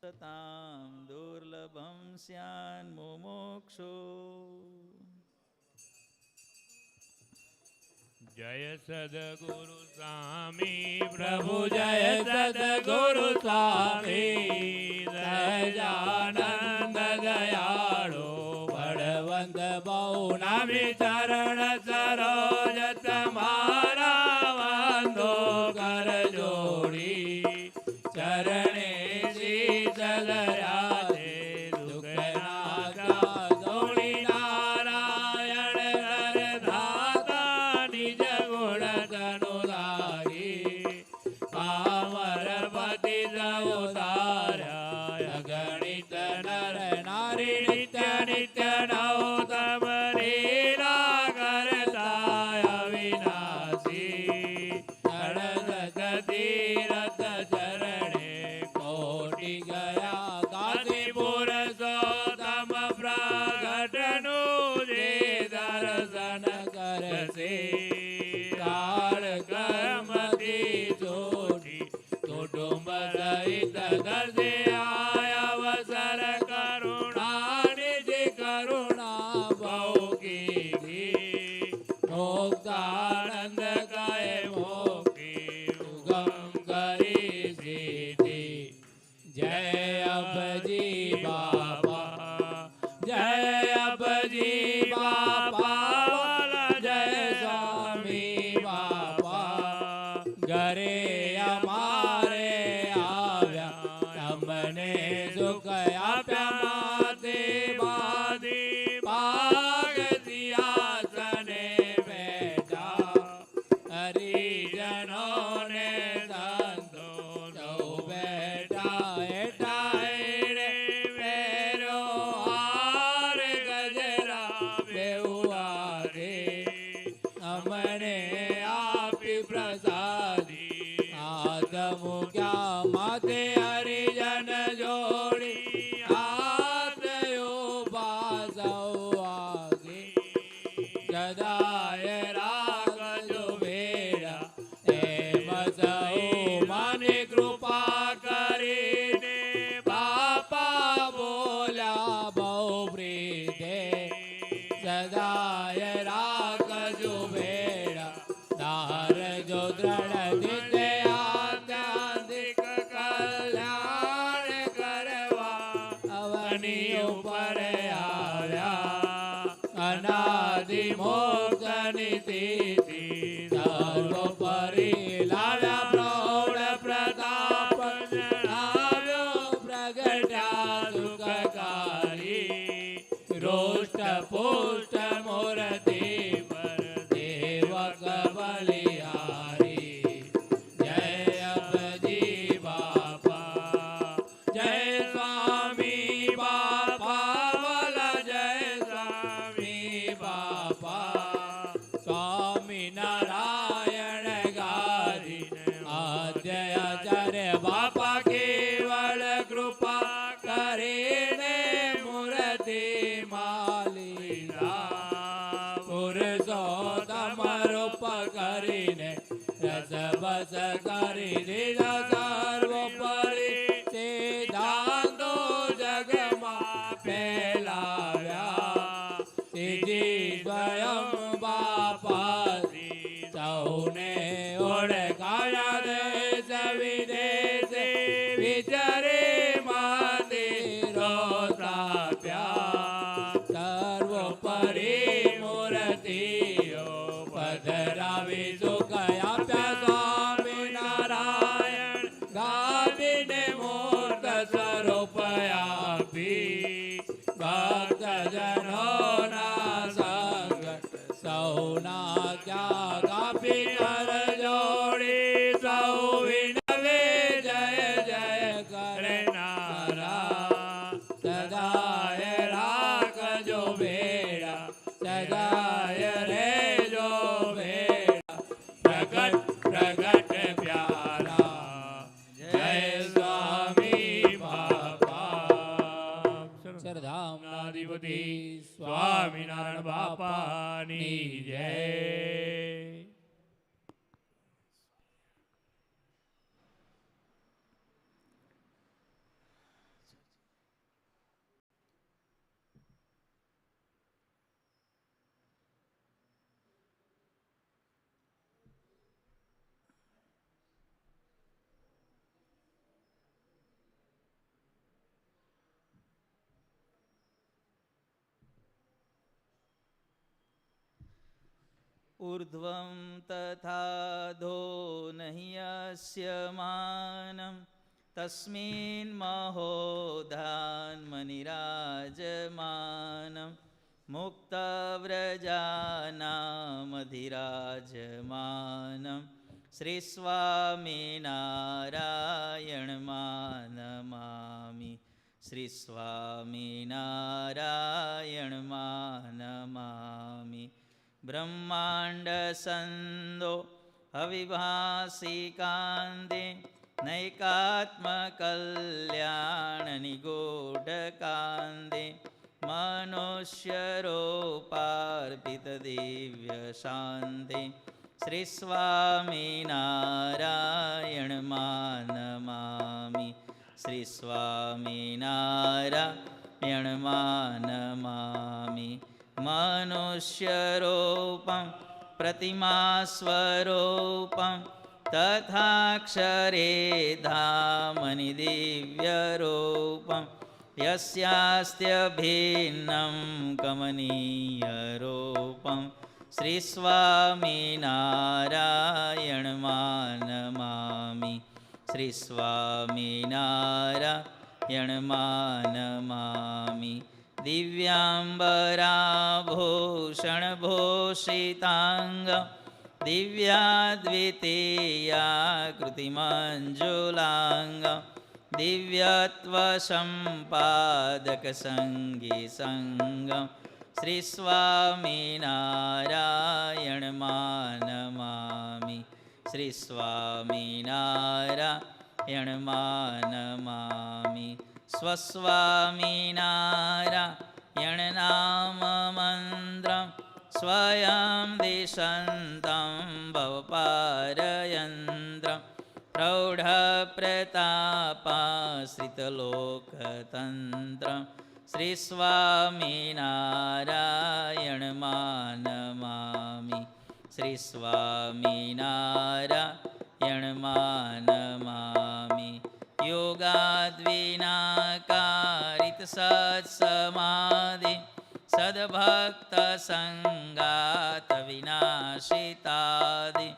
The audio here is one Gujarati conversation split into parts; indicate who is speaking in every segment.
Speaker 1: સતામ દુર્લભમ સ્યાન મુમુક્ષુ.
Speaker 2: જય સદગુરુ સ્વામી પ્રભુ જય સદગુરુ સ્વામી સહજાનંદ દયાળુ બળવંત બહુ નામી ચરણ સરોજ તમારા વંદો કર જોડી ચરણે શીશ ધર્યા છે દુઃખના ધોળી નારાયણ હરધાતા નિજ ગુણ તનુ લાગી પામરપતિ અવતાર્યા અગણિત નર નારી નિત્ય નિત્ય નવતમ લીલા કરતા અવિનાશી તડગત તીરથ ચરણે કોટી ગયા કાશીપુર સોતમ પ્રગટનું જે દર્શન કરશે કાળ કર્મથી જોડી કુટુંબ સહિત દર્શે અવસર કરુણાનિધિ કરુણા બહુ કીધી મુક્તાનંદ કહે મોક્ષી ઉગમ કરી સીધી. જય અબજી બાપા જય અબજી બાપા જય સ્વામી બાપા ઘરે અમારે આવ્યા અમને સુખ આપ્યા માતે બાદી પાગ સિંહાસને બેઠા હરિજનોને સંતો સૌ બેઠા હેઠા રે પેરો હાર ગજરા બેઉઆ રે અમને આપી પ્રસાદી હાથ મૂક્યા માથે હરિજન જોડી હાથ ઉભા સૌ આગે સદાય રાખજો બેડા એમ સૌ માની કૃપા કરીને બાપા બોલ્યા બહુ પ્રીતે સદાય રાખજો બેડા ધારજો દ્રઢ દિતે આત્યાંતિક કલ્યાણ કરવા અવની ઉપર આવ્યા અનાદિ મોક્ષની તિથિ સર્વોપરી લાવ્યા પ્રૌઢ પ્રતાપ જણાવ્યો પ્રગટ્યા સુખકારી રોષ્ટ પુષ્ટ મૂર્તિ પર દેવક બલિહારી. જય અબજી બાપા જય સ્વામી બાપા વાલા જય સ્વામી બાપા સ્વામી નારાયણ ગાદીને આદ્યાચાર્ય બાપા કેવળ કૃપા કરીને મૂર્તિ માલીલા પુરુષોત્તમ રૂપ કરીને રસ બસ કરી દીધા સર્વોપરી સિદ્ધાંતો જગમાં ફેલાવ્યા સિદ્ધિ સ્વયં બાપાથી સૌને ઓળખાયા દેશ વિદેશે વિચારે મંદિરો સ્થાપ્યા સર્વોપરી મૂર્તિઓ પધરાવી સુખ આપ્યા સ્વામિનારાયણ ગાદીને મૂર્ત સ્વરૂપ આપી ભક્તજનોના સંગ સૌના ક્યાં કાપી કર જોડી સૌ વિનવે જય જય કરનારા સદાય રાખજો બેડા સદાય રેજો બેડા પ્રગટ પ્રગટ પ્યારા જય સ્વામી બાપા સરધામનાધિપતિ સ્વામિનારાયણ બાપાની જય.
Speaker 1: ऊर्ध्वं तथाधो न हि यस्य मानं तस्मिन् महोधान्मनिराजमानं मुक्तव्रजानामधिराजमानं श्रीस्वामिनारायणमानमामि श्रीस्वामिनारायणमानमामि ब्रह्माण्डसन्दो अविभासिकान्ते नैकात्मकल्याणनिगूढकान्ते मनुष्यरूपार्पितदिव्यशान्ते श्रीस्वामिनारायणमानमामि श्रीस्वामिनारायणमानमामि मनुष्यरूपं प्रतिमास्वरूपं तथाक्षरे धामनि दिव्यरूपं यस्यास्त्यभिन्नं कमनीयरूपं श्रीस्वामिनारायणमानमामि श्रीस्वामिनारायणमानमामि दिव्याम्बराभूषणभूषिताङ्गं दिव्याद्वितीयाकृतिमञ्जुलाङ्गं दिव्यत्वसम्पादकसङ्गीसङ्गं श्रीस्वामिनारायणमानमामि श्रीस्वामिनारायणमानमामि स्वस्वामिनारायणनाममन्त्रं स्वयं दिशन्तं भवपारयन्त्रं प्रौढप्रतापाश्रितलोकतन्त्रं श्रीस्वामिनारायणमानमामि श्रीस्वामिनारायणमानमामि योगाद्विनाकारितसत्समाधि सद्भक्तसङ्गातविनाशितादि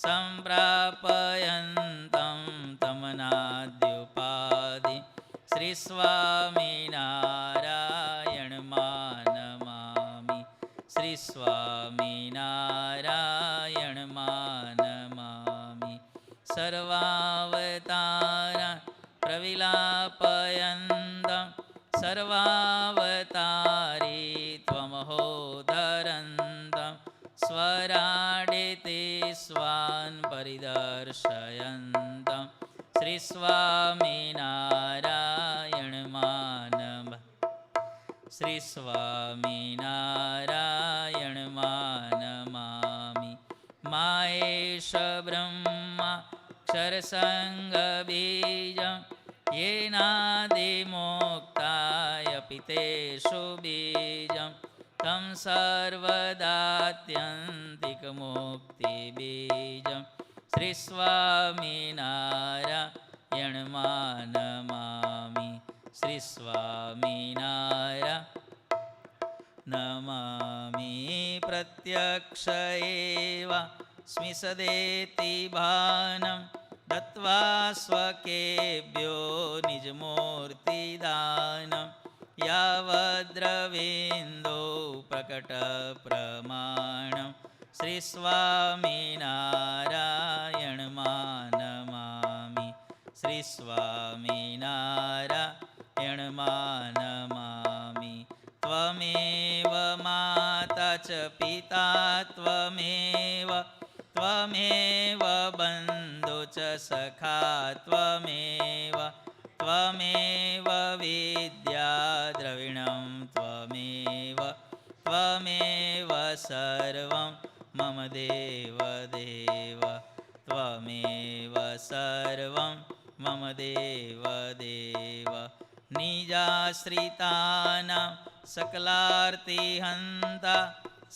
Speaker 1: सम्प्रापयन्तं तमनाद्युपाधि श्रीस्वामिनारायणमानमामि श्रीस्वामिनारायणमानमामि सर्वावतारा प्रविलापयन्तं सर्वावतारी त्वमहोदरन्तं स्वराडिते स्वान् परिदर्शयन्तं श्रीस्वामिनारायणमानमामि श्रीस्वामिनारायणमानमामि मायेश ब्रह्माक्षरसङ्गबीजं येनादिमोक्तायपि तेषु बीजं तं सर्वदात्यन्तिकमुक्तिबीजं श्रीस्वामिनारायणमानमामि श्रीस्वामिनारायणमामि प्रत्यक्ष एव स्मिसदेति भानं दत्त्वा स्वकेभ्यो निजमूर्तिदानं यावद्रवीन्दो प्रकटप्रमाणं श्रीस्वामिनारायणमानमामि श्रीस्वामिनारायणमानमामि त्वमेव माता च पिता त्वमेव त्वमेव बन्धु च सखा त्वमेव त्वमेव विद्या द्रविणं त्वमेव त्वमेव सर्वं मम देवदेव त्वमेव सर्वं मम देवदेव निजाश्रितानां सकलार्तिहन्ता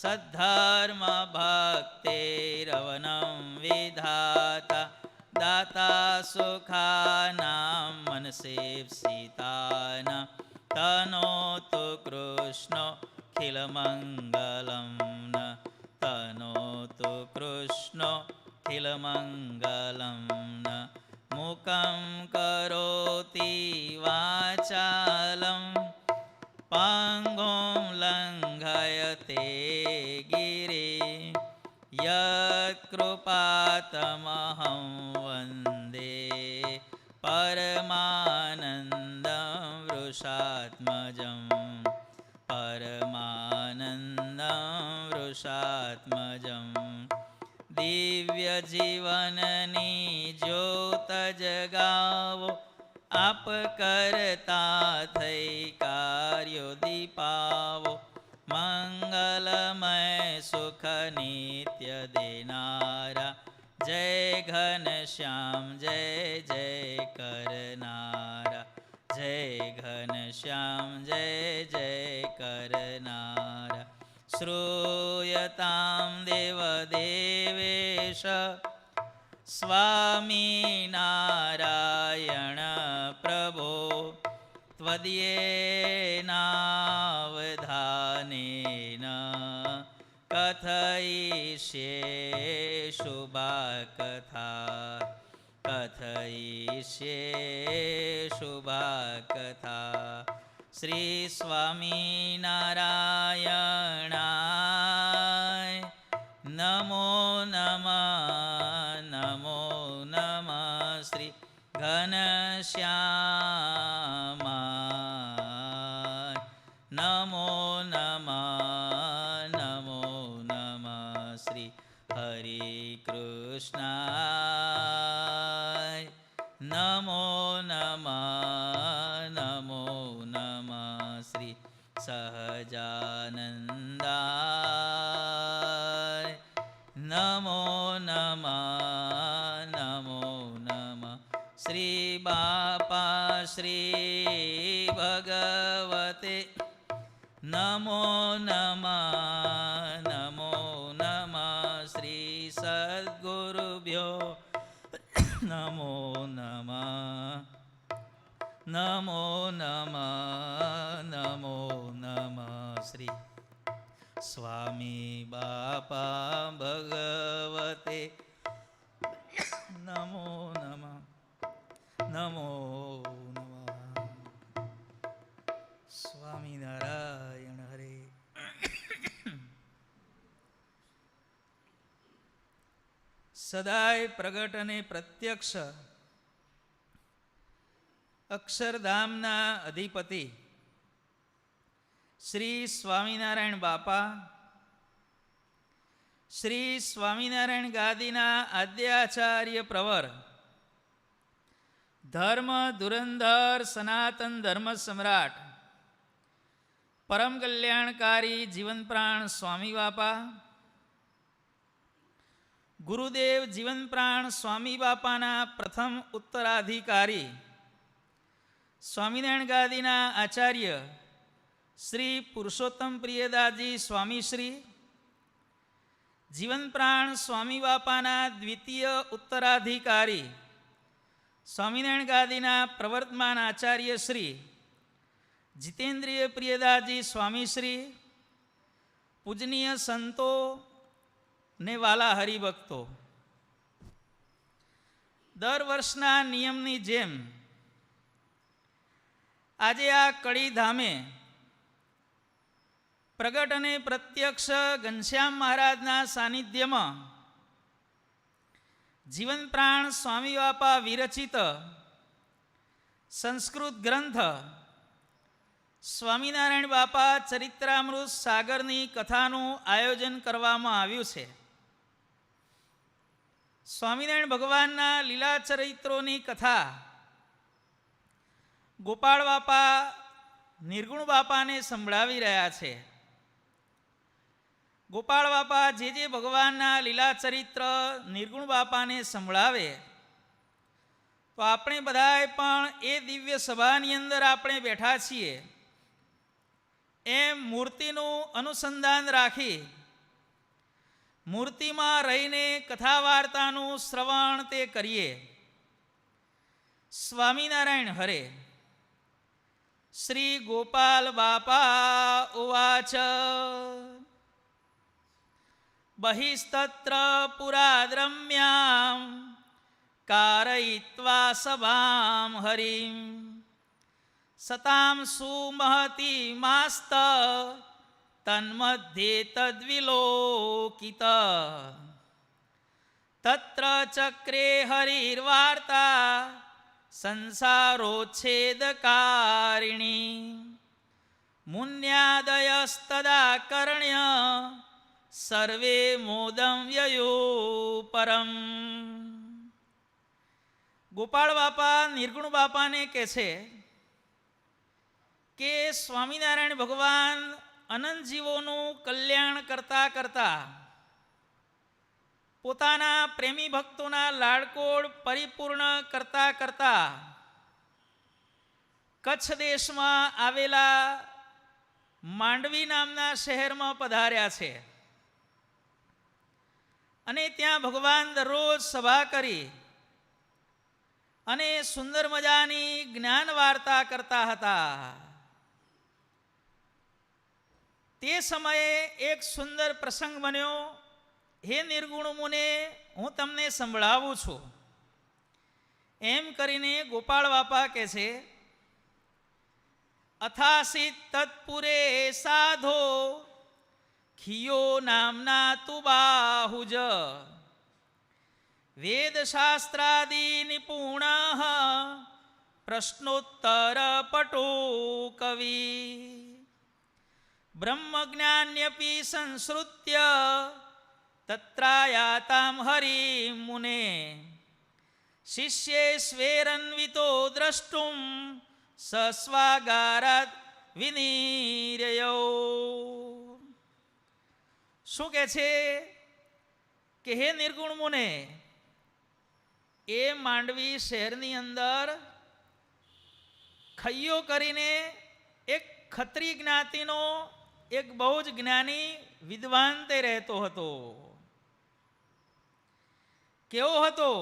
Speaker 1: सद्धर्मभक्तेरवनं विधाता दाता सुखानां मनसेप्सितानां तनोतु कृष्णोऽखिलमङ्गलं न तनोतु अखिलमङ्गलं न मुखं करोति वाचालं पाङ्गुं लङ्घयते गिरिं यत्कृपातमहं वन्दे परमानन्दं वृषात्मजं वृषात्मजं दिव्यजीवननी ज्योत जगाવો આપ કરતા થઈ કાર્યો દીપાવો મંગલમય સુખ નિત્ય દેનારા જય ઘનશ્યામ જય જય કરનારા જય ઘનશ્યામ જય જય કરનારા શ્રૂયતામ દેવદેવેશ સ્વામિનારાયણ પ્રભો ત્વદીયેનાવધાનેન કથયિષ્યે શુભા કથા શ્રી સ્વામિનારાયણાય નમો નમઃ નમો નમઃ શ્રી ઘનશ્યામાય નમો નમઃ નમો નમઃ શ્રી હરિકૃષ્ણાય નમો નમઃ નમો નમઃ શ્રી સહજાનંદાય નમો નમઃ નમો નમઃ શ્રી બાપા શ્રી ભગવતે નમો નમઃ નમો નમઃ શ્રી સદ્ગુરુભ્યો નમો નમઃ નમો નમઃ નમો નમઃ શ્રી સ્વામી બાપા ભગવતે નમો નમઃ નમો નમઃ સ્વામિનારાયણ હરે. સદાય પ્રગટ અને પ્રત્યક્ષ અક્ષરધામના અધિપતિ શ્રી સ્વામિનારાયણ બાપા, શ્રી સ્વામિનારાયણ ગાદીના આદ્યાચાર્ય પ્રવર, ધર્મ ધુરંધર સનાતન ધર્મ સમ્રાટ, પરમ કલ્યાણકારી જીવનપ્રાણ સ્વામી બાપા, ગુરુદેવ જીવનપ્રાણ સ્વામી બાપાના પ્રથમ ઉત્તરાધિકારી સ્વામિનારાયણ ગાદીના આચાર્ય શ્રી પુરુષોત્તમ પ્રિયદાસજી સ્વામીશ્રી, જીવનપ્રાણ સ્વામી બાપાના દ્વિતીય ઉત્તરાધિકારી સ્વામિનારાયણ ગાદીના પ્રવર્તમાન આચાર્ય શ્રી જીતેન્દ્રિય પ્રિયદાસજી સ્વામીશ્રી, પૂજનીય સંતો ને વાલા હરિભક્તો, દર વર્ષના નિયમની જેમ આજે આ કડી ધામે પ્રગટ અને પ્રત્યક્ષ ઘનશ્યામ મહારાજના સાનિધ્યમાં જીવનપ્રાણ સ્વામી બાપા વિરચિત સંસ્કૃત ગ્રંથ સ્વામિનારાયણ બાપા ચરિત્રામૃત સાગરની કથાનું આયોજન કરવામાં આવ્યું છે. સ્વામિનારાયણ ભગવાનના લીલા ચરિત્રોની કથા ગોપાળ બાપા નિર્ગુણ બાપાને સંભળાવી રહ્યા છે. ગોપાળ બાપા જે ભગવાનના લીલા ચરિત્ર નિર્ગુણ બાપાને સંભળાવે તો આપણે બધાએ પણ એ દિવ્ય સભાની અંદર આપણે બેઠા છીએ એમ મૂર્તિનું અનુસંધાન રાખી મૂર્તિમાં રહીને કથા વાર્તાનું શ્રવણ તે કરીએ. સ્વામિનારાયણ હરે. શ્રી ગોપાલ બાપા ઉવાચ બહિસ્તત્ર પુરાદ્રમ્યામ કારયિત્વા સભામ હરિમ સતામ સુમહતી માસ્ત તન્મધ્યે તદ્વિલોકિત તત્ર ચક્રે હરિર્વાર્તા સંસારોચ્છેદકારિણી મુન્યાદયસ્તદા કર્ણ્ય સર્વે મોદમ યયો પરમ. ગોપાળ બાપા નિર્ગુણ બાપાને કહે છે કે સ્વામિનારાયણ ભગવાન અનંત જીવોનું કલ્યાણ કરતા કરતા પોતાના પ્રેમી ભક્તોના લાડકોડ પરિપૂર્ણ કરતા કરતા કચ્છ દેશમાં આવેલા માંડવી નામના શહેરમાં પધાર્યા છે અને ત્યાં ભગવાન દરરોજ સભા કરી અને સુંદર મજાની જ્ઞાન વાર્તા કરતા હતા. તે સમયે એક સુંદર પ્રસંગ બન્યો. હે નિર્ગુણ મુને, હું તમને સંભળાવું છું. એમ કરીને ગોપાળ બાપા કહે છે, અથાસિત તત્પુરે સાધો ખિયો નામના તુબાહુજ વેદશાસ્ત્રાદિ નિપુણ પ્રશ્નોત્તર પટો કવિ બ્રહ્મજ્ઞાન્યપી સંસૃત્ય તત્રાયાતામ હરિ મુને શિષ્યે સ્વેરન્વિતો દ્રષ્ટુમ સસ્વાગારાત વિનિરયો. શું કહે છે કે હે નિર્ગુણ મુને, એ માંડવી શહેરની અંદર ખૈયો કરીને એક ખત્રી જ્ઞાતિનો એક બહુ જ જ્ઞાની વિદ્વાન તે રહેતો હતો. કેવો હતો?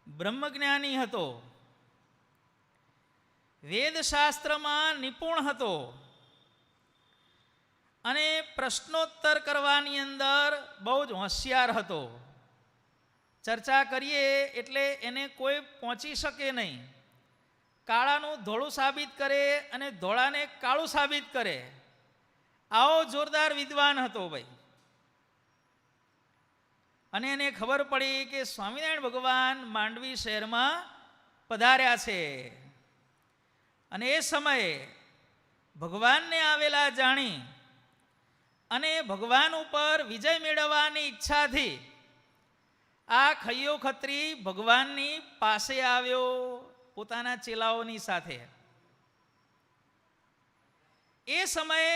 Speaker 1: બ્રહ્મજ્ઞાની હતો, વેદશાસ્ત્રમાં નિપુણ હતો અને પ્રશ્નોત્તર કરવાની અંદર બહુ જ હોશિયાર હતો. ચર્ચા કરીએ એટલે એને કોઈ પહોંચી શકે નહીં. કાળાનું ધોળું સાબિત કરે અને ધોળાને કાળું સાબિત કરે, આવો જોરદાર વિદ્વાન હતો ભાઈ. અને એને ખબર પડી કે સ્વામિનારાયણ ભગવાન માંડવી શહેરમાં પધાર્યા છે અને એ સમયે ભગવાનને આવેલા જાણી અને ભગવાન ઉપર વિજય મેળવવાની ઈચ્છાથી આ ખૈયો ખત્રી ભગવાનની પાસે આવ્યો પોતાના ચેલાઓની સાથે. એ સમયે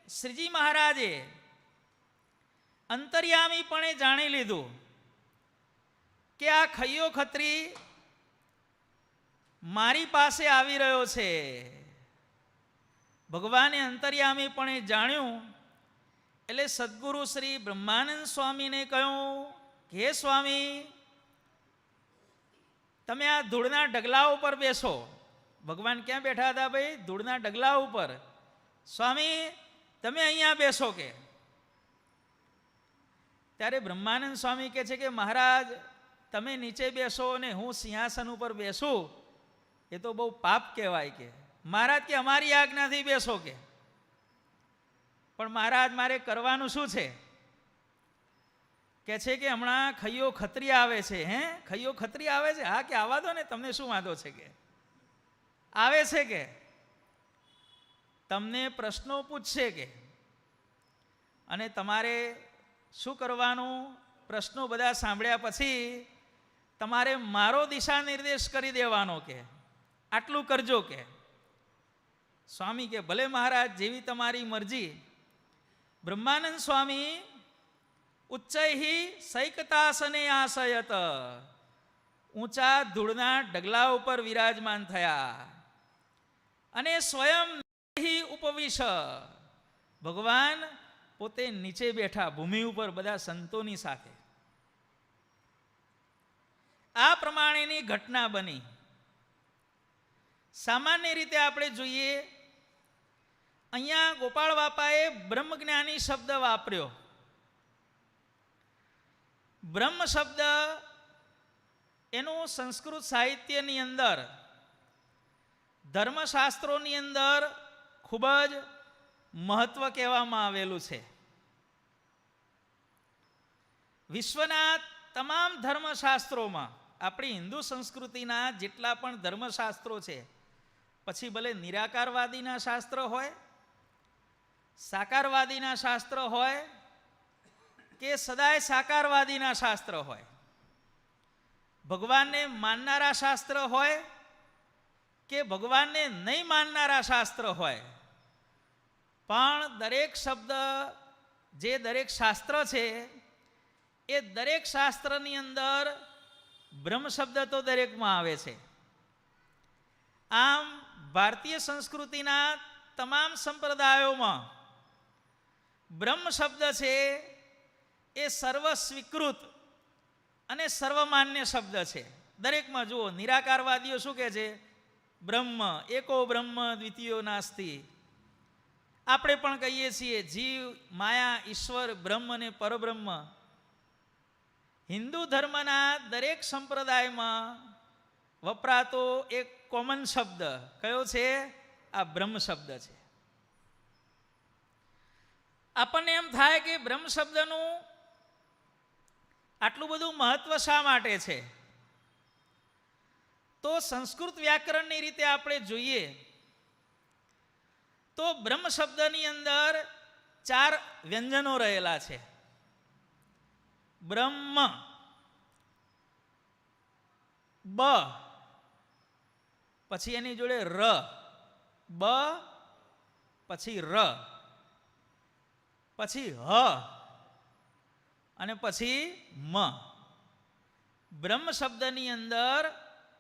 Speaker 1: શ્રીજી મહારાજે અંતર્યામીપણે જાણી લીધું કે આ ખૈયો ખત્રી મારી પાસે આવી રહ્યો છે. ભગવાને અંતર્યામીપણે જાણ્યું એટલે સદ્ગુરુ શ્રી બ્રહ્માનંદ સ્વામીને કહ્યું કે હે સ્વામી, તમે આ ધૂળના ઢગલા ઉપર બેસો. ભગવાન ક્યાં બેઠા હતા ભાઈ? ધૂળના ઢગલા ઉપર. સ્વામી તમે અહીંયા બેસો કે. ત્યારે બ્રહ્માનંદ સ્વામી કહે છે કે મહારાજ, તમે નીચે બેસો ને હું સિંહાસન ઉપર બેસું એ તો બહુ પાપ કહેવાય કે. મહારાજ કે અમારી આજ્ઞાથી બેસો કે. પણ મહારાજ મારે કરવાનું શું છે? કે છે કે હમણાં ખૈયો ખત્રી આવે છે. હે, ખૈયો ખત્રી આવે છે? હા કે આવવા દો ને, તમને શું વાંધો છે કે. આવે છે કે તમને પ્રશ્નો પૂછશે કે, અને તમારે શું કરવાનું? પ્રશ્નો બધા સાંભળ્યા પછી તમારે મારો દિશા નિર્દેશ કરી દેવાનો કે આટલું કરજો કે. સ્વામી કે ભલે મહારાજ, જેવી તમારી મરજી. બ્રહ્માનંદ સ્વામી ઉચ્ચૈહિ સૈકતાસને આશયત, ઊંચા ધૂળના ઢગલા ઉપર વિરાજમાન થયા અને સ્વયં ઉપવિશ, ભગવાન પોતે નીચે બેઠા ભૂમિ ઉપર બધા સંતોની સાથે. આ પ્રમાણેની ઘટના બની. સામાન્ય રીતે આપણે જોઈએ, અહીંયા ગોપાળ બાપાએ બ્રહ્મજ્ઞાની શબ્દ વાપર્યો. બ્રહ્મ શબ્દ એનું સંસ્કૃત સાહિત્યની અંદર, ધર્મશાસ્ત્રોની અંદર ખૂબ જ મહત્વ કહેવામાં આવેલું છે. વિશ્વના તમામ ધર્મશાસ્ત્રોમાં, આપણી હિન્દુ સંસ્કૃતિના જેટલા પણ ધર્મશાસ્ત્રો છે, પછી ભલે નિરાકારવાદીના શાસ્ત્ર હોય, સાકારવાદીના શાસ્ત્ર હોય કે સદાય સાકારવાદીના શાસ્ત્ર હોય, ભગવાનને માનનારા શાસ્ત્ર હોય કે ભગવાનને નહીં માનનારા શાસ્ત્ર હોય, પણ દરેક શબ્દ, જે દરેક શાસ્ત્ર છે, એ દરેક શાસ્ત્રની અંદર બ્રહ્મ શબ્દ તો દરેકમાં આવે છે. આમ ભારતીય સંસ્કૃતિના તમામ સંપ્રદાયોમાં બ્રહ્મ શબ્દ છે એ સર્વ સ્વીકૃત અને સર્વમાન્ય શબ્દ છે. દરેકમાં જુઓ, નિરાકારવાદીઓ શું કહે છે? બ્રહ્મ, એકો બ્રહ્મ દ્વિતીયો નાસ્તિ. આપણે પણ કહીએ છીએ જીવ, માયા, ઈશ્વર, બ્રહ્મ અને પરબ્રહ્મ. હિન્દુ ધર્મના દરેક સંપ્રદાયમાં વપરાતો એક કોમન શબ્દ કયો છે? આ બ્રહ્મ શબ્દ છે. આપણને એમ થાય કે બ્રહ્મ શબ્દનું આટલું બધું મહત્વ શા માટે છે? તો સંસ્કૃત વ્યાકરણની રીતે આપણે જોઈએ તો બ્રહ્મ શબ્દની અંદર 4 વ્યંજનો રહેલા છે. બ્રહ્મ, બ, પછી એની જોડે ર, બ, પછી ર, પછી હ અને પછી મ. બ્રહ્મ શબ્દની અંદર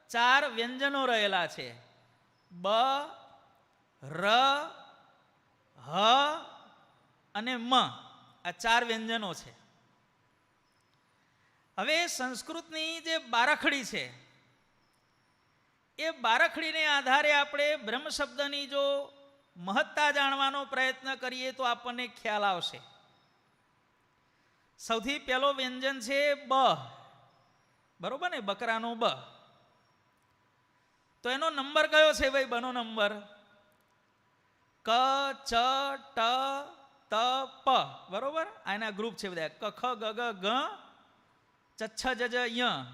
Speaker 1: 4 વ્યંજનો રહેલા છે. બ, ર, હ અને મ. આ 4 વ્યંજનો છે. હવે સંસ્કૃતની જે બારાખડી છે, એ બારાખડીને આધારે આપણે બ્રહ્મ શબ્દની જો મહત્તા જાણવાનો પ્રયત્ન કરીએ તો આપણને ખ્યાલ આવશે. સૌથી પહેલો વ્યંજન છે બ, બરોબર ને? બકરાનો બ. તો એનો નંબર કયો છે ભાઈ? બનો નંબર ક, ચ, ટ, ત, પ. બરોબર? આના ગ્રુપ છે બધા. ક, ખ, ગ, ગ, ઘ, ચ, છ, જ, જ, ય,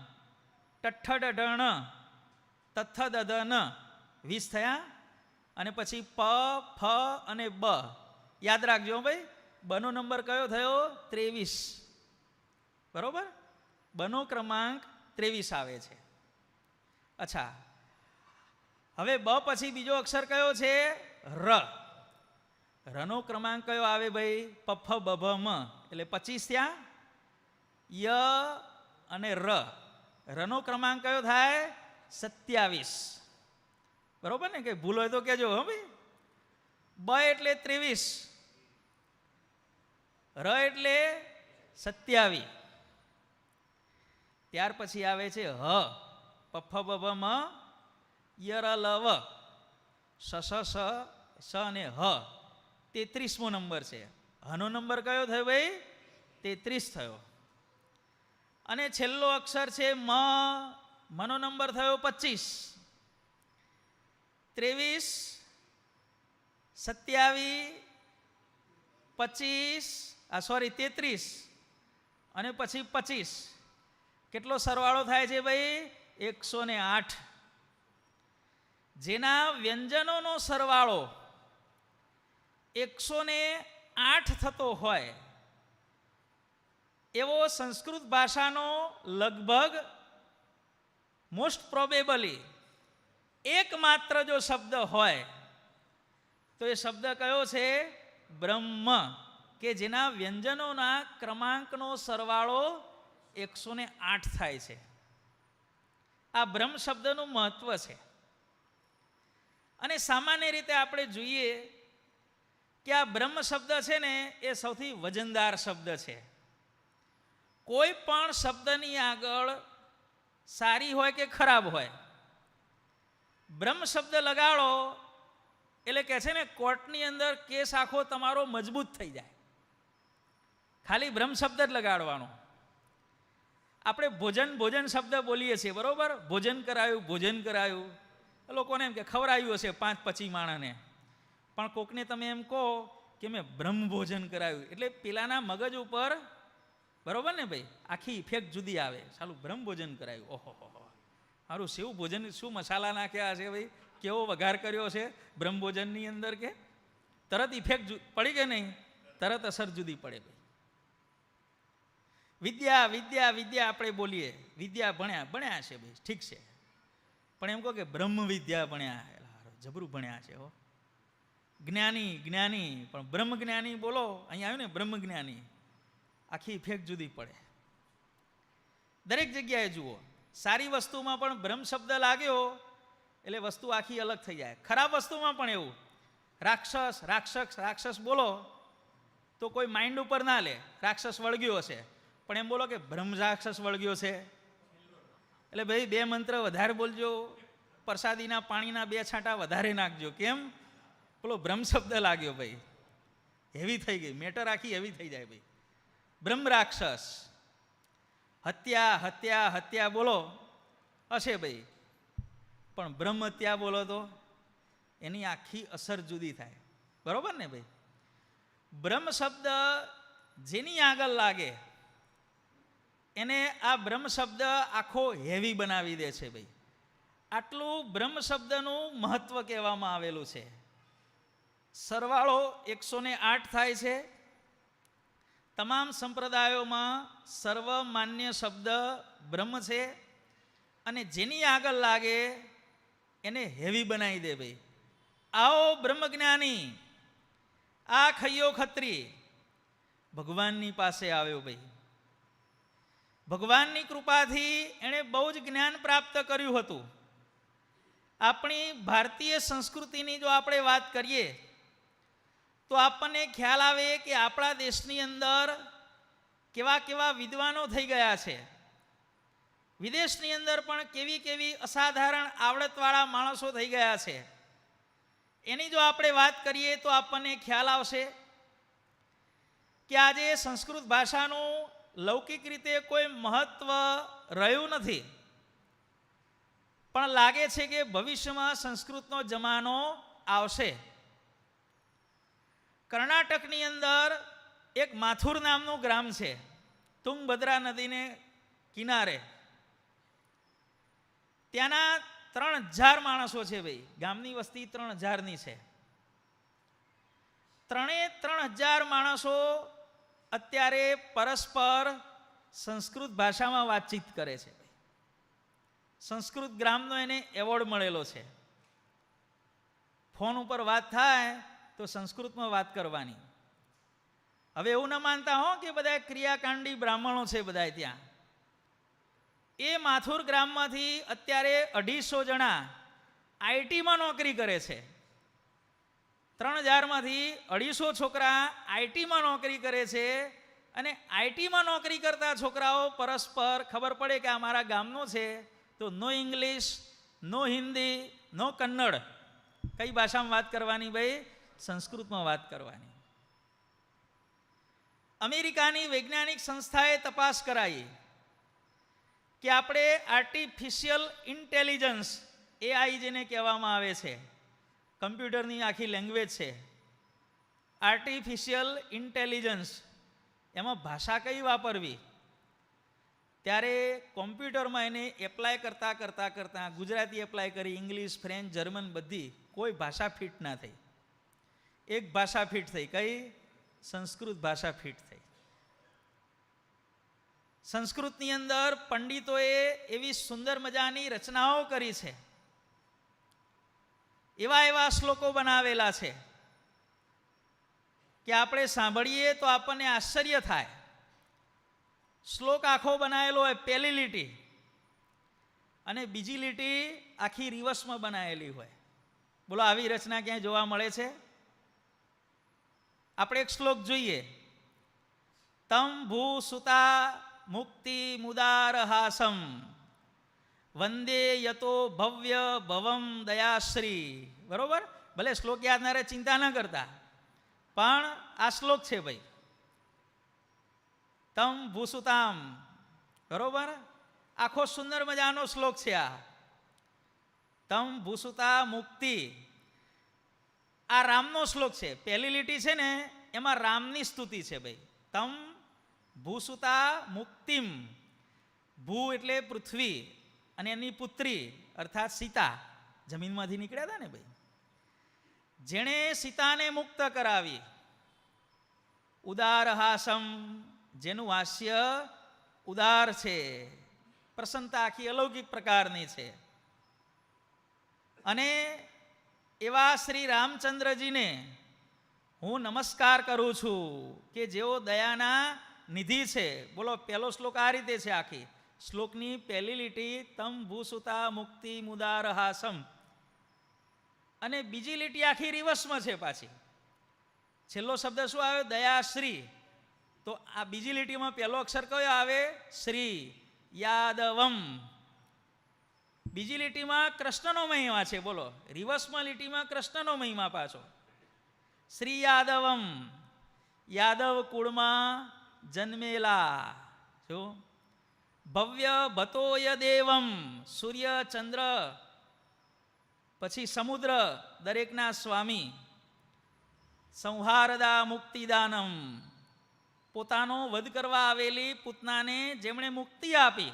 Speaker 1: ટઠ, ડ, ણ, તથ, દ, ધ, ન. 20 થયા. અને પછી પ, ફ અને બ. યાદ રાખજો ભાઈ, બનો નંબર કયો થયો? 23. બરોબર? બનો ક્રમાંક 23 આવે છે. અચ્છા, હવે બ પછી બીજો અક્ષર કયો છે? ર. રનો ક્રમાંક કયો આવે ભાઈ? પ, ફ, બ, ભ, મ. એટલે 25 થયા. ય અને ર. રનો ક્રમાંક કયો થાય? 27. બરોબર ને? કે ભૂલ હોય તો કહેજો હો ભાઈ. બ એટલે 23, ર એટલે 27. ત્યાર પછી આવે છે હ. પ, ફ, બ, ભ, મ, ય, ર, લ, વ, સ, સ, સ અને હ. 33મો નંબર છે. હનો નંબર કયો થયો ભાઈ? 33 થયો. અને છેલ્લો અક્ષર છે મ. મનો નંબર થયો 25. 23, 27, 33 અને પછી 25. કેટલો સરવાળો થાય છે ભાઈ? 108. જેના વ્યંજનોનો સરવાળો 108 થતો હોય એવો સંસ્કૃત ભાષાનો લગભગ મોસ્ટ પ્રોબેબલી એકમાત્ર જો શબ્દ હોય તો એ શબ્દ કયો છે? બ્રહ્મ. કે જેના વ્યંજનોના ક્રમાંકનો સરવાળો 108 થાય છે. આ બ્રહ્મ શબ્દનું મહત્વ છે. અને સામાન્ય રીતે આપણે જોઈએ કે આ બ્રહ્મ શબ્દ છે ને એ સૌથી વજનદાર શબ્દ છે. કોઈ પણ શબ્દની આગળ સારી હોય કે ખરાબ હોય, બ્રહ્મ શબ્દ લગાડો એટલે કહે છે ને કોર્ટની અંદર કેસ આખો તમારો મજબૂત થઈ જાય. ખાલી બ્રહ્મ શબ્દ જ લગાડવાનો. આપણે ભોજન ભોજન શબ્દ બોલીએ છીએ, બરોબર? ભોજન કરાયું. લોકોને એમ કે ખવડાવ્યું હશે 5-25 માણસને, પણ કોકને તમે એમ કહો કે મેં બ્રહ્મ ભોજન કરાવ્યું, એટલે પેલાના મગજ ઉપર, બરોબર ને ભાઈ, આખી ઇફેક્ટ જુદી આવે. ચાલું બ્રહ્મ ભોજન કરાયું, ઓહો મારું શેવું ભોજન, શું મસાલા નાખ્યા છે ભાઈ, કેવો વઘાર કર્યો છે બ્રહ્મ ભોજનની અંદર, કે તરત ઇફેક્ટ પડી કે નહીં, તરત અસર જુદી પડે ભાઈ. વિદ્યા વિદ્યા વિદ્યા આપણે બોલીએ, વિદ્યા ભણ્યા છે ભાઈ, ઠીક છે, પણ એમ કહો કે બ્રહ્મ વિદ્યા ભણ્યા, જબરું ભણ્યા છે હો. જ્ઞાની પણ બ્રહ્મ જ્ઞાની બોલો, અહીંયા આવ્યું ને બ્રહ્મ જ્ઞાની, આખી ઇફેક્ટ જુદી પડે. દરેક જગ્યાએ જુઓ, સારી વસ્તુમાં પણ બ્રહ્મ શબ્દ લાગ્યો એટલે વસ્તુ આખી અલગ થઈ જાય. ખરાબ વસ્તુમાં પણ એવું, રાક્ષસ બોલો તો કોઈ માઇન્ડ ઉપર ના લે, રાક્ષસ વળગ્યો હશે, પણ એમ બોલો કે બ્રહ્મ રાક્ષસ વળગ્યો છે, એટલે ભાઈ 2 મંત્ર વધારે બોલજો, પ્રસાદીના પાણીના 2 છાંટા વધારે નાખજો. કેમ? પેલો બ્રહ્મ શબ્દ લાગ્યો ભાઈ, હેવી થઈ ગઈ મેટર, આખી હેવી થઈ જાય ભાઈ. બ્રહ્મ રાક્ષસ, હત્યા બોલો હશે ભાઈ, પણ બ્રહ્મ હત્યા બોલો તો એની આખી અસર જુદી થાય, બરોબર ને ભાઈ? બ્રહ્મ શબ્દ જેની આગળ લાગે એને આ બ્રહ્મ શબ્દ આખો હેવી બનાવી દે છે ભાઈ. આટલું બ્રહ્મ શબ્દનું મહત્વ કહેવામાં આવેલું છે. સરવાળો 108 થાય છે. તમામ સંપ્રદાયોમાં સર્વમાન્ય શબ્દ બ્રહ્મ છે, અને જેની આગળ લાગે એને હેવી બનાવી દે ભાઈ. આવો બ્રહ્મજ્ઞાની, આ ખૈયો ખત્રી ભગવાનની પાસે આવ્યો ભાઈ. ભગવાનની કૃપાથી એણે બહુ જ જ્ઞાન પ્રાપ્ત કર્યું હતું. આપણી ભારતીય સંસ્કૃતિની જો આપણે વાત કરીએ તો આપણને ખ્યાલ આવે કે આપણા દેશની અંદર કેવા કેવા વિદ્વાનો થઈ ગયા છે. વિદેશની અંદર પણ કેવી કેવી અસાધારણ આવડતવાળા માણસો થઈ ગયા છે. એની જો આપણે વાત કરીએ તો આપણને ખ્યાલ આવશે કે આજે સંસ્કૃત ભાષાનું લૌકિક રીતે કોઈ મહત્વ રહ્યું નથી, પણ લાગે છે કે ભવિષ્યમાં સંસ્કૃતનો જમાનો આવશે. કર્ણાટકની અંદર એક માથુર નામનું ગ્રામ છે, તુંગભદ્રા નદીને કિનારે. ત્યાંના 3000 માણસો છે ભાઈ, ગામની વસ્તી 3000ની છે. 3000 માણસો અત્યારે પરસ્પર સંસ્કૃત ભાષામાં વાતચીત કરે છે. સંસ્કૃત ગ્રામનો એને એવોર્ડ મળેલો છે. ફોન ઉપર વાત થાય તો સંસ્કૃતમાં વાત કરવાની. હવે એવું ન માનતા હો કે બધા ક્રિયાકાંડી બ્રાહ્મણો છે બધા ત્યાં. એ માથુર ગ્રામમાંથી અત્યારે 250 જણા આઈટીમાં નોકરી કરે છે. 3000માંથી 250 છોકરા આઈટીમાં નોકરી કરે છે, અને આઈટીમાં નોકરી કરતા છોકરાઓ પરસ્પર ખબર પડે કે આ મારા ગામનો છે તો નો ઇંગ્લિશ, નો હિન્દી, નો કન્નડ, કઈ ભાષામાં વાત કરવાની ભાઈ? સંસ્કૃતમાં વાત કરવાની. અમેરિકાની વૈજ્ઞાનિક સંસ્થાએ તપાસ કરાવી કે આપણે આર્ટિફિશિયલ ઇન્ટેલિજન્સ, એઆઈ જેને કહેવામાં આવે છે, કમ્પ્યુટરની આખી લેંગ્વેજ છે, આર્ટિફિશિયલ ઇન્ટેલિજન્સ, એમાં ભાષા કઈ વાપરવી? ત્યારે કોમ્પ્યુટરમાં એને એપ્લાય કરતાં ગુજરાતી એપ્લાય કરી, ઇંગ્લિશ, ફ્રેન્ચ, જર્મન, બધી કોઈ ભાષા ફિટ ના થઈ. એક ભાષા ફિટ થઈ, કઈ? સંસ્કૃત ભાષા ફિટ થઈ. સંસ્કૃતની અંદર પંડિતોએ એવી સુંદર મજાની રચનાઓ કરી છે, એવા શ્લોકો બનાવેલા છે કે આપણે સાંભળીએ તો આપણને આશ્ચર્ય થાય. શ્લોક આખો બનાવેલો હોય, પહેલી લીટી અને બીજી લીટી આખી રિવર્સમાં બનાવેલી હોય. બોલો આવી રચના ક્યાંય જોવા મળે છે? આપણે એક શ્લોક જોઈએ. તમ ભૂ સુતા મુક્તિ મુદારહાસમ વંદે યતો ભવ્ય ભવમ દયાશ્રી. બરોબર? ભલે શ્લોક યાદ ના રહે, ચિંતા ન કરતા, પણ આ શ્લોક છે ભાઈ. તમ ભૂસુતામ, બરોબર, આખો સુંદર મજાનો શ્લોક છે આ. તમ ભૂસુતા મુક્તિ, આ રામનો શ્લોક છે. પહેલી લીટી છે ને એમાં રામની સ્તુતિ છે ભાઈ. તમ ભૂસુતા મુક્તિમ, ભૂ એટલે પૃથ્વી અને એની પુત્રી અર્થાત સીતા, જમીનમાંથી નીકળ્યા હતા ને ભાઈ, જેણે સીતાને મુક્ત કરાવી. ઉદાર હાસમ, જેનું હાસ્ય ઉદાર છે, પ્રસન્નતા આખી અલૌકિક પ્રકારની છે. અને એવા શ્રી રામચંદ્રજીને હું નમસ્કાર કરું છું કે જેઓ દયાના નિધિ છે. બોલો, પહેલો શ્લોક આ રીતે છે. આખી શ્લોકની પહેલી લીટી તમ ભૂસુતા મુક્તિ મુદાર હાસમ, અને બીજી લીટી આખી રિવર્સમાં છે પાછી. છેલ્લો શબ્દ શું આવ્યો? દયાશ્રી. તો આ બીજી લીટીમાં પહેલો અક્ષર કયો આવે? શ્રી. યાદવમ. બીજી લીટીમાં કૃષ્ણનો મહિમા છે. બોલો, રિવર્સમાં લીટીમાં કૃષ્ણનો મહિમા પાછો. શ્રી યાદવમ, યાદવ કુળમાં જન્મેલા. જો ભવ્ય ભતોય દેવમ, સૂર્ય ચંદ્ર પછી સમુદ્ર દરેકના સ્વામી. સંહારદા મુક્તિદાનમ, પોતાનો વધ કરવા આવેલી પૂતનાને જેમણે મુક્તિ આપી.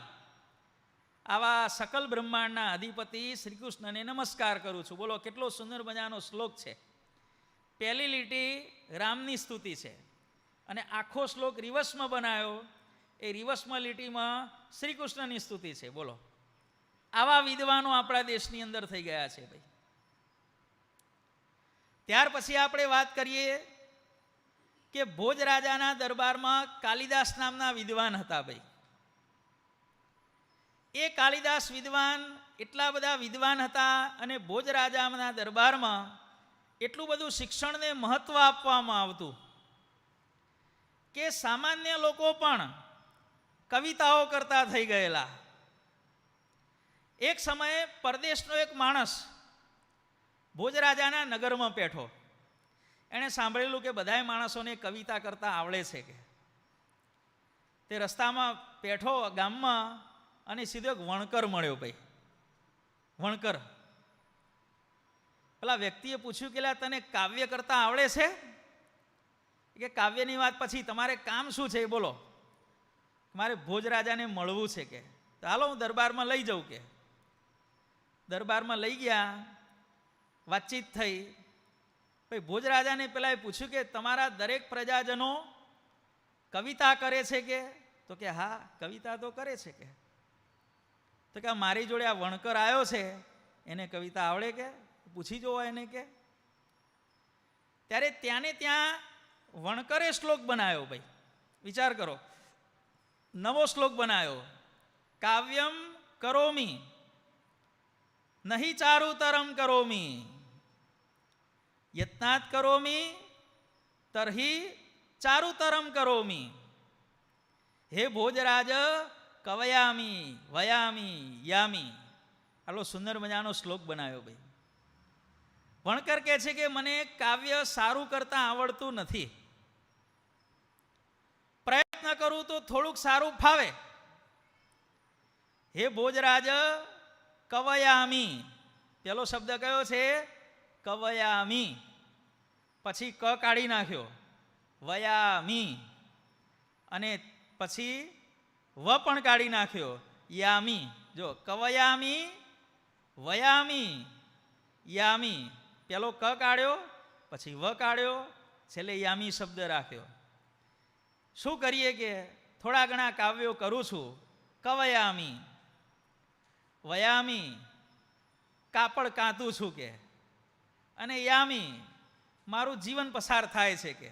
Speaker 1: આવા સકલ બ્રહ્માંડના અધિપતિ શ્રી કૃષ્ણને નમસ્કાર કરું છું. બોલો, કેટલો સુંદર મજાનો શ્લોક છે. પહેલી લીટી રામની સ્તુતિ છે અને આખો શ્લોક રિવર્સમાં બનાવ્યો. એ રિવર્સમાં લીટીમાં શ્રી કૃષ્ણની સ્તુતિ છે. બોલો, આવા વિદ્વાનો આપણા દેશની અંદર થઈ ગયા છે ભાઈ. ત્યાર પછી આપણે વાત કરીએ કે ભોજ રાજાના દરબારમાં કાલિદાસ નામના વિદ્વાન હતા ભાઈ. એ કાલિદાસ વિદ્વાન એટલા બધા વિદ્વાન હતા અને ભોજ રાજાના દરબારમાં એટલું બધું શિક્ષણને મહત્વ આપવામાં આવતું કે સામાન્ય લોકો પણ કવિતાઓ કરતા થઈ ગયેલા. એક સમયે પરદેશનો એક માણસ ભોજરાજાના નગરમાં બેઠો. એણે સાંભળેલું કે બધાય માણસોને કવિતા કરતા આવડે છે કે. તે રસ્તામાં બેઠો ગામમાં અને સીધો એક વણકર મળ્યો ભાઈ. વણકર. પેલા વ્યક્તિએ પૂછ્યું કે તને કાવ્ય કરતા આવડે છે? કે કાવ્યની વાત પછી, તમારે કામ શું છે એ બોલો. મારે ભોજરાજાને મળવું છે કે. ચાલો હું દરબારમાં લઈ જાઉં કે. દરબારમાં લઈ ગયા, વાતચીત થઈ. ભાઈ ભોજરાજાને પેલા એ પૂછ્યું કે તમારા દરેક પ્રજાજનો કવિતા કરે છે કે? તો કે હા, કવિતા તો કરે છે કે. તો કે મારી જોડે આ વણકર આવ્યો છે, એને કવિતા આવડે કે? પૂછી જોવો એને કે. ત્યારે ત્યાંને ત્યાં વણકરે શ્લોક બનાવ્યો ભાઈ. વિચાર કરો, નવો શ્લોક બનાવ્યો. કાવ્યમ કરોમી નહીં ચારુતરમ કરોમી, યત્નાત કરોમી તરહી ચારુતરમ કરોમી. હે ભોજરાજ કવયામી વયામી યામી. આટલો સુંદર મજાનો શ્લોક બનાવ્યો ભાઈ. વણકર કહે છે કે મને કાવ્ય સારું કરતા આવડતું નથી. પ્રયત્ન કરું તો થોડુંક સારું ફાવે. હે ભોજરાજ કવયામી. પેલો શબ્દ કયો છે? કવયામી. પછી ક કાઢી નાખ્યો, વયામી. અને પછી વ પણ કાઢી નાખ્યો, યામી. જો કવયામી વયામી યામી. પેલો ક કાઢ્યો, પછી વ કાઢ્યો, છેલ્લે યામી શબ્દ રાખ્યો. શું કરીએ કે થોડા ઘણા કાવ્યો કરું છું. કવયામી વયામી, કાપડ કાંતું છું કે. અને યામી, મારું જીવન પસાર થાય છે કે.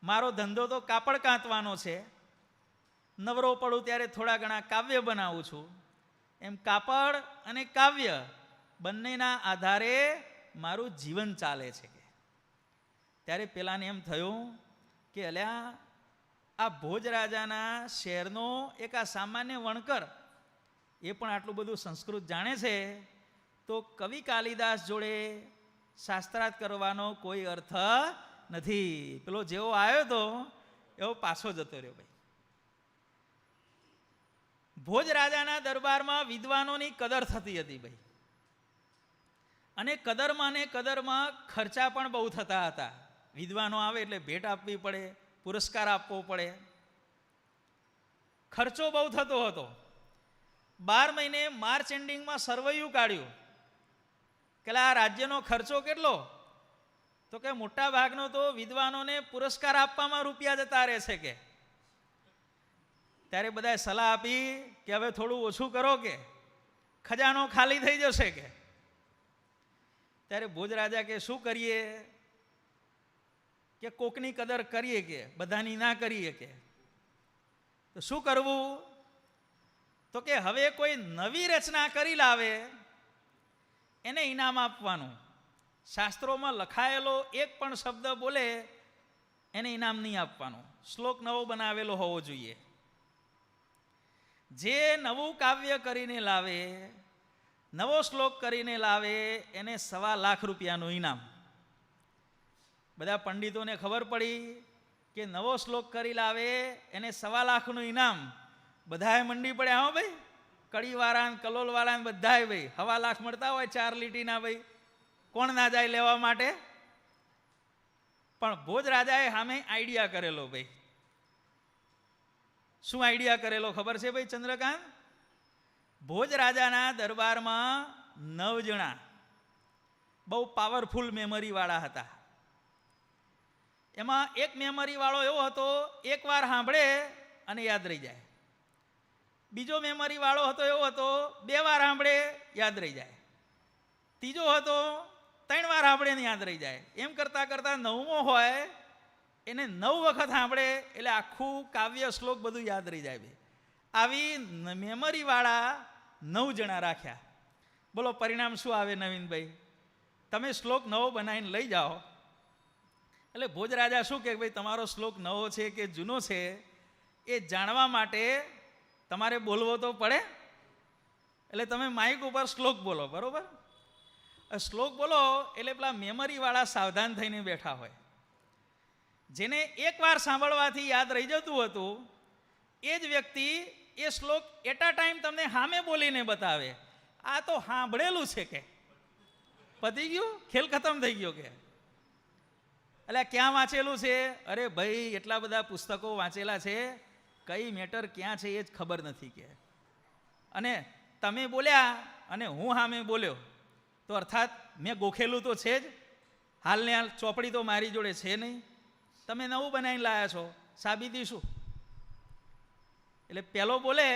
Speaker 1: મારો ધંધો તો કાપડ કાંતવાનો છે. નવરો પડું ત્યારે થોડા ઘણા કાવ્ય બનાવું છું. એમ કાપડ અને કાવ્ય બંનેના આધારે મારું જીવન ચાલે છે કે. ત્યારે પેલાને એમ થયું કે અલ્યા આ ભોજરાજાના શહેરનો એક આ સામાન્ય વણકર એ પણ આટલું બધું સંસ્કૃત જાણે છે, તો કવિ કાલિદાસ જોડે શાસ્ત્રાર્થ કરવાનો કોઈ અર્થ નથી. પેલો જેવો આવ્યો તો એવો પાછો જતો રહ્યો ભાઈ. ભોજ રાજાના દરબારમાં વિદ્વાનોની કદર થતી હતી ભાઈ, અને કદરમાં ને કદરમાં ખર્ચા પણ બહુ થતા હતા. વિદ્વાનો આવે એટલે ભેટ આપવી પડે, પુરસ્કાર આપવો પડે, ખર્ચો બહુ થતો હતો. 12 મહિને માર્ચ એન્ડિંગમાં સર્વૈયું કાઢ્યું કે આ રાજ્યનો ખર્ચો કેટલો, તો કે મોટા ભાગનો તો વિદ્વાનોને પુરસ્કાર આપવામાં રૂપિયા જતા રહે છે કે. ત્યારે બધાએ સલાહ આપી કે હવે થોડું ઓછું કરો કે ખજાનો ખાલી થઈ જશે કે. ત્યારે ભોજ રાજા કે શું કરીએ, કે કોકની કદર કરીએ કે બધાની ના કરીએ કે. તો શું કરવું, તો કે હવે કોઈ નવી રચના કરી લાવે એને ઇનામ આપવાનું. શાસ્ત્રોમાં લખાયેલો એક પણ શબ્દ બોલે એને ઇનામ નહીં આપવાનું, શ્લોક નવો બનાવેલો હોવો જોઈએ. જે નવું કાવ્ય કરીને લાવે, નવો શ્લોક કરીને લાવે એને 1.25 લાખ રૂપિયાનું ઇનામ. બધા પંડિતોને ખબર પડી કે નવો શ્લોક કરી લાવે એને 1.25 લાખનું ઇનામ. બધાએ મંડી પડ્યા, હો ભાઈ, કડીવાળા કલોલવાળા બધાએ ભાઈ 1.25 લાખ મળતા હોય 4 લીટીના, ભાઈ કોણ ના જાય લેવા માટે. પણ ભોજ રાજાએ સામે આઈડિયા કરેલો ભાઈ. શું આઈડિયા કરેલો ખબર છે ભાઈ ચંદ્રકાંત? ભોજ રાજાના દરબારમાં 9 જણા બહુ પાવરફુલ મેમરી વાળા હતા. એમાં એક મેમરી વાળો એવો હતો, એકવાર સાંભળે અને યાદ રહી જાય. બીજો મેમરી વાળો હતો એવો હતો, 2 વાર સાંભળે યાદ રહી જાય. ત્રીજો હતો 3 વાર સાંભળે ને યાદ રહી જાય. એમ કરતાં કરતાં 9મો હોય એને 9 વખત સાંભળે એટલે આખું કાવ્ય શ્લોક બધું યાદ રહી જાય. આવી મેમરી વાળા 9 જણા રાખ્યા. બોલો પરિણામ શું આવે નવીનભાઈ? તમે શ્લોક નવો બનાવીને લઈ જાઓ એટલે ભોજ રાજા શું કે ભાઈ તમારો શ્લોક નવો છે કે જૂનો છે એ જાણવા માટે તમારે બોલવો તો પડે. એટલે તમે માઇક ઉપર શ્લોક બોલો, બરોબર? શ્લોક બોલો એટલે પેલા મેમરી વાળા સાવધાન થઈને બેઠા હોય. જેને એકવાર સાંભળવાથી યાદ રહી જતું હતું એ જ વ્યક્તિ એ શ્લોક એટ અ ટાઈમ તમને સામે બોલીને બતાવે. આ તો સાંભળેલું છે કે પતી ગયું, ખેલ ખતમ થઈ ગયો કે. એટલે ક્યાં વાંચેલું છે? અરે ભાઈ એટલા બધા પુસ્તકો વાંચેલા છે, કઈ મેટર ક્યાં છે એ જ ખબર નથી કે. અને તમે બોલ્યા અને હું સામે બોલ્યો તો અર્થાત મેં ગોખેલું તો છે જ, હાલને હાલ ચોપડી તો મારી જોડે છે નહીં, તમે નવું બનાવીને લાયા છો, સાબિતી શું? એટલે પેલો બોલે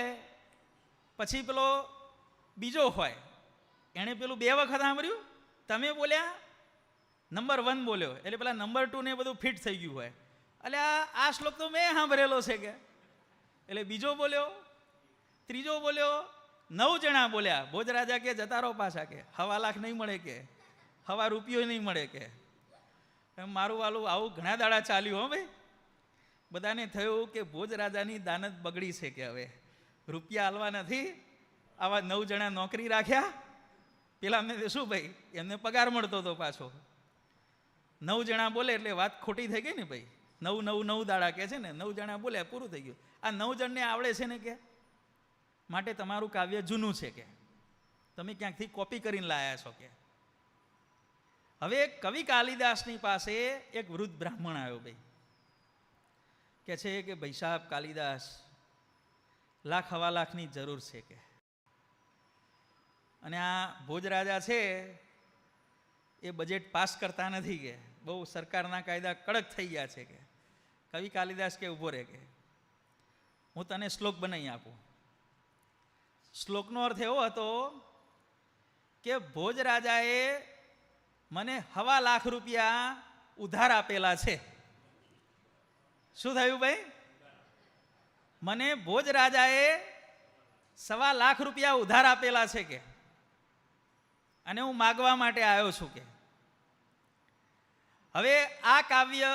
Speaker 1: પછી પેલો બીજો હોય એણે પેલું 2 વખત સાંભળ્યું, તમે બોલ્યા નંબર 1 બોલ્યો એટલે પેલા નંબર 2 ને બધું ફિટ થઈ ગયું હોય. એટલે આ શ્લોક તો મેં સાંભળેલો છે કે. એટલે બીજો બોલ્યો, ત્રીજો બોલ્યો, 9 જણા બોલ્યા. ભોજ રાજા કે જતા રહો પાછા કે 1.25 લાખ નહીં મળે કે, 1.25 રૂપિયો નહીં મળે કે. મારું વાલું આવું ઘણા દાડા ચાલ્યું. હો ભાઈ, બધાને થયું કે ભોજ રાજાની દાનત બગડી છે કે હવે રૂપિયા હાલવા નથી, આવા 9 જણા નોકરી રાખ્યા. પેલા અમને શું ભાઈ એમને પગાર મળતો હતો પાછો. 9 જણા બોલે એટલે વાત ખોટી થઈ ગઈ ને ભાઈ. 9 દાડા કે છે ને, 9 જણા બોલ્યા પૂરું થઈ ગયું. આ 9 જણને આવડે છે ને કે, માટે તમારું કાવ્ય જૂનું છે કે, તમે ક્યાંકથી કોપી કરીને લાયા છો કે. હવે કવિ કાલિદાસની પાસે એક વૃદ્ધ બ્રાહ્મણ આવ્યો ભાઈ, કે છે કે ભાઈ સાહેબ કાલિદાસ 1.25 લાખની જરૂર છે કે. અને આ ભોજ રાજા છે એ બજેટ પાસ કરતા નથી કે, બહુ સરકારના કાયદા કડક થઈ ગયા છે કે. કવિ કાલિદાસ કે ઊભો રહે કે હું તને શ્લોક બનાવી આપું. શ્લોકનો અર્થ એવો હતો કે ભોજ રાજાએ મને 1.25 લાખ રૂપિયા ઉધાર આપેલા છે. શું થયું ભાઈ? મને ભોજ રાજાએ 1.25 લાખ રૂપિયા ઉધાર આપેલા છે કે, અને હું માગવા માટે આવ્યો છું કે. હવે આ કાવ્ય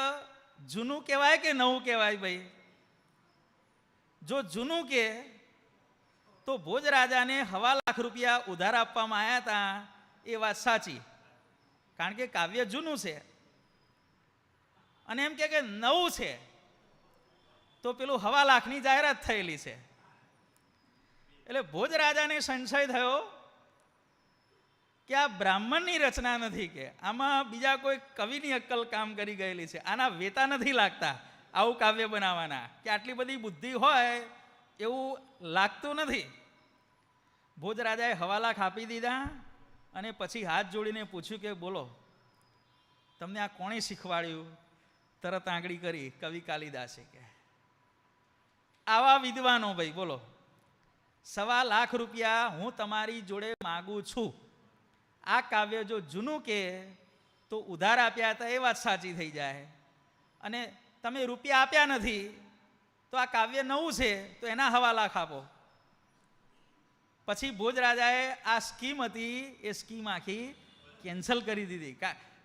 Speaker 1: જૂનું કહેવાય કે નવું કહેવાય ભાઈ? જો જૂનું કે તો ભોજ રાજાને 1.25 લાખ રૂપિયા ઉધાર આપવામાં આવ્યા હતા એ વાત સાચી, કારણ કે કાવ્ય જૂનું છે. અને એમ કે નવું છે તો પેલું 1.25 લાખની જાહેરાત થયેલી છે. એટલે ભોજ રાજાને સંશય થયો કે આ બ્રાહ્મણની રચના નથી, કે આમાં બીજા કોઈ કવિની અક્કલ કામ કરી ગયેલી છે, આના વેતા નથી લાગતા આવું કાવ્ય બનાવવાના, કે આટલી બધી બુદ્ધિ હોય એવું લાગતું નથી. ભોજ રાજાએ હવાલાખ આપી દીધા અને પછી હાથ જોડીને પૂછ્યું કે બોલો, તમને આ કોણે શીખવાડ્યું? તરત આંગળી કરી, કવિ કાલિદાસે. કે આવા વિદ્વાનો ભાઈ બોલો, 1.25 લાખ રૂપિયા હું તમારી જોડે માગું છું. આ કાવ્ય જો જૂનું કે તો ઉધાર આપ્યા હતા એ વાત સાચી થઈ જાય, અને તમે રૂપિયા આપ્યા નથી તો આ કાવ્ય નવું છે તો એના 1.25 લાખ આપો. પછી ભોજ રાજાએ આ સ્કીમ હતી એ સ્કીમ આખી કેન્સલ કરી દીધી,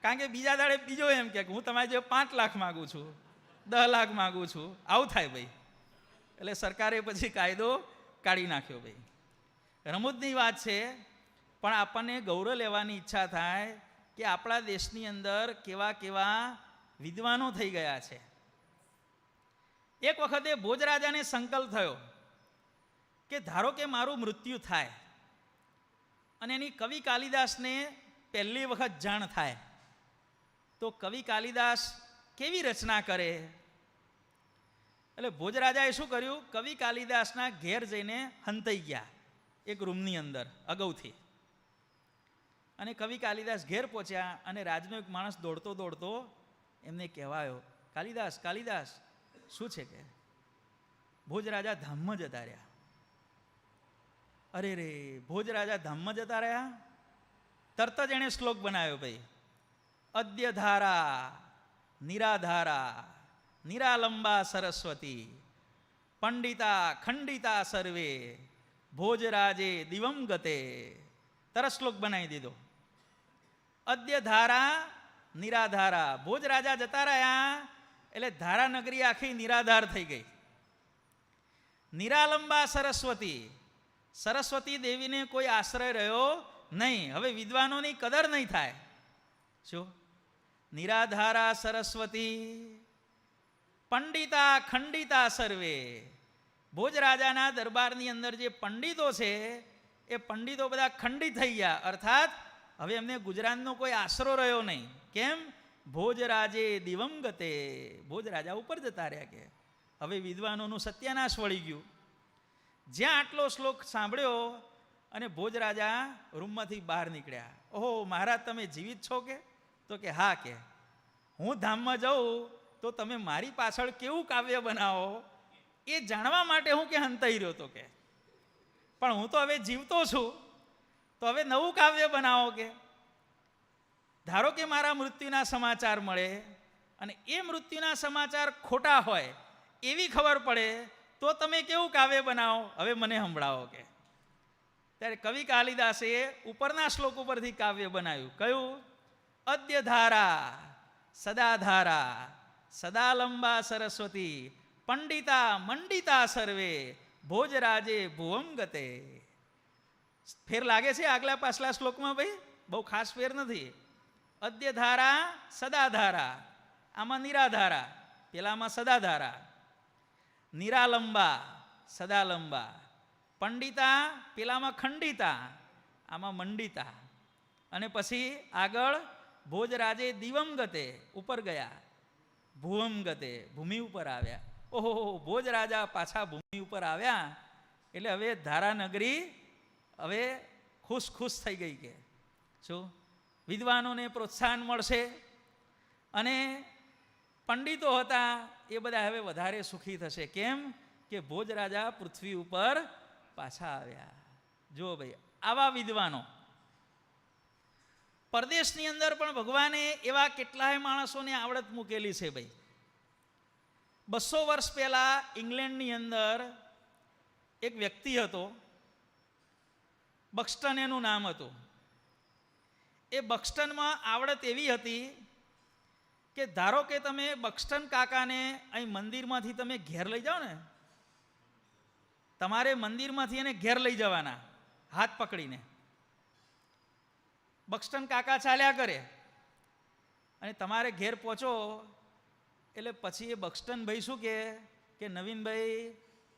Speaker 1: કારણ કે બીજા દાડે બીજો એમ કે હું તમારી જે 5 લાખ માગું છું, 10 લાખ માગું છું, આવું થાય ભાઈ. એટલે સરકારે પછી કાયદો કાઢી નાખ્યો ભાઈ. રમૂજની વાત છે, પણ આપણને ગૌરવ લેવાની ઈચ્છા થાય કે આપણા દેશની અંદર કેવા કેવા વિદ્વાનો થઈ ગયા છે. એક વખતે ભોજ રાજાને સંકલ્પ થયો કે ધારો કે મારું મૃત્યુ થાય અને એની કવિ કાલિદાસને પહેલી વખત જાણ થાય તો કવિ કાલિદાસ કેવી રચના કરે. એટલે ભોજ રાજાએ શું કર્યું, કવિ કાલિદાસના ઘેર જઈને હંતાઈ ગયા એક રૂમની અંદર અગાઉથી. અને કવિ કાલિદાસ ઘેર પહોંચ્યા અને રાજનો એક માણસ દોડતો દોડતો એમને કહેવાયો, કાલિદાસ કાલિદાસ શું છે? કે ભોજ રાજા ધામમાં જતા રહ્યા. અરે રે, ભોજ રાજા ધામમાં જતા રહ્યા, તરત જ એણે શ્લોક બનાવ્યો ભાઈ, અદ્ય ધારા નિરાધારા નિરાલંબા સરસ્વતી પંડિતા ખંડિતા સર્વે ભોજ રાજે દિવમ ગતે. તરત શ્લોક બનાવી દીધો. અદ્ય ધારા નિરાધારા, ભોજ રાજા જતા રહ્યા એટલે ધારા નગરી આખી નિરાધાર થઈ ગઈ. નિરાલંબા સરસ્વતી, સરસ્વતી દેવીને કોઈ આશ્રય રહ્યો નહીં. હવે વિદ્વાનોની કદર નહીં થાય. શું? નિરાધારા સરસ્વતી પંડિતા ખંડિતા સર્વે. ભોજ રાજાના દરબારની અંદર જે પંડિતો છે એ પંડિતો બધા ખંડિત થઈ ગયા, અર્થાત હવે એમને ગુજરાતનો કોઈ આશરો રહ્યો નહીં. કેમ? ભોજ રાજે દિવમ ગતે, ભોજ રાજા ઉપર જતા રહ્યા. કે હવે વિદ્વાનોનું સત્યાનાશ વળી ગયું. જ્યાં આટલો શ્લોક સાંભળ્યો અને ભોજ રાજા રૂમમાંથી બહાર નીકળ્યા. ઓહો મહારાજ, તમે જીવિત છો? કે તો કે હા. કે હું ધામમાં જાઉં તો તમે મારી પાછળ કેવું કાવ્ય બનાવો એ જાણવા માટે હું કે હંતાઈ રહ્યો હતો. કે પણ હું તો હવે જીવતો છું તો હવે નવું કાવ્ય બનાવો. કે ધારો કે મારા મૃત્યુના સમાચાર મળે અને એ મૃત્યુના સમાચાર ખોટા હોય એવી ખબર પડે તો તમે કેવું કાવ્ય બનાવો, હવે મને સંભળાવો. કે ત્યારે કવિ કાલિદાસે ઉપરના શ્લોક ઉપરથી કાવ્ય બનાવ્યું. કયું? અદ્ય ધારા સદાધારા સદાલંબા સરસ્વતી પંડિતા મંડિતા સર્વે ભોજ રાજે ભુવમ ગતે. ફેર લાગે છે આગલા પાછલા શ્લોકમાં? ભાઈ બહુ ખાસ ફેર નથી. અદ્ય ધારા સદાધારા, આમાં નિરાધારા, પેલામાં સદાધારા. નિરાલંબા સદાલંબા, પંડિતા પેલામાં ખંડિતા, આમાં મંડિતા. અને પછી આગળ ભોજ રાજે દિવમ ગતે, ઉપર ગયા, ભુવમ ગતે, ભૂમિ ઉપર આવ્યા. ઓહો, ભોજ રાજા પાછા ભૂમિ ઉપર આવ્યા એટલે હવે ધારાનગરી હવે ખુશ ખુશ થઈ ગઈ. કે શું? વિદ્વાનોને પ્રોત્સાહન મળશે અને પંડિતો હતા એ બધા હવે વધારે સુખી થશે. કેમ? કે ભોજ રાજા પૃથ્વી ઉપર પાછા આવ્યા. જો ભાઈ, આવા વિદ્વાનો પરદેશની અંદર પણ ભગવાને એવા કેટલાય માણસોને આવડત મૂકેલી છે. ભાઈ 200 વર્ષ પહેલા ઇંગ્લેન્ડની અંદર એક વ્યક્તિ હતો, બક્સ્ટન એનું નામ હતું. એ બક્સ્ટનમાં આવડત એવી હતી કે ધારો કે તમે બક્સ્ટન કાકાને અહીં મંદિરમાંથી તમે ઘેર લઈ જાઓ ને, તમારે મંદિરમાંથી એને ઘેર લઈ જવાના હાથ પકડીને. બક્સ્ટન કાકા ચાલ્યા કરે અને તમારે ઘેર પહોંચો એટલે પછી એ બક્સ્ટન ભાઈ શું કે નવીનભાઈ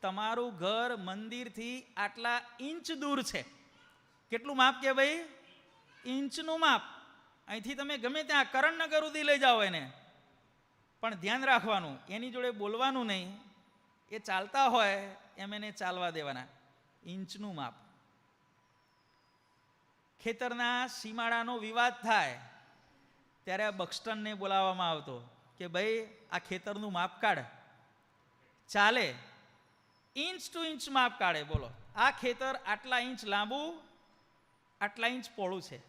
Speaker 1: તમારું ઘર મંદિરથી આટલા ઇંચ દૂર છે. કેટલું માપ કે ભાઈ? ઇંચનું માપ. અહીંથી તમે ગમે ત્યાં કરણનગર સુધી લઈ જાઓ એને, પણ ધ્યાન રાખવાનું એની જોડે બોલવાનું નહીં. એ ચાલતા હોય એમ એને ચાલવા દેવાના. ઇંચનું માપ. ખેતરના સીમાડાનો વિવાદ થાય ત્યારે આ બક્ષટનને બોલાવવામાં આવતો કે ભાઈ આ ખેતરનું માપ કાઢ. ચાલે, ઇંચ ટુ ઇંચ માપ કાઢે. બોલો, આ ખેતર આટલા ઇંચ લાંબુ, આટલા ઇંચ પહોળું છે.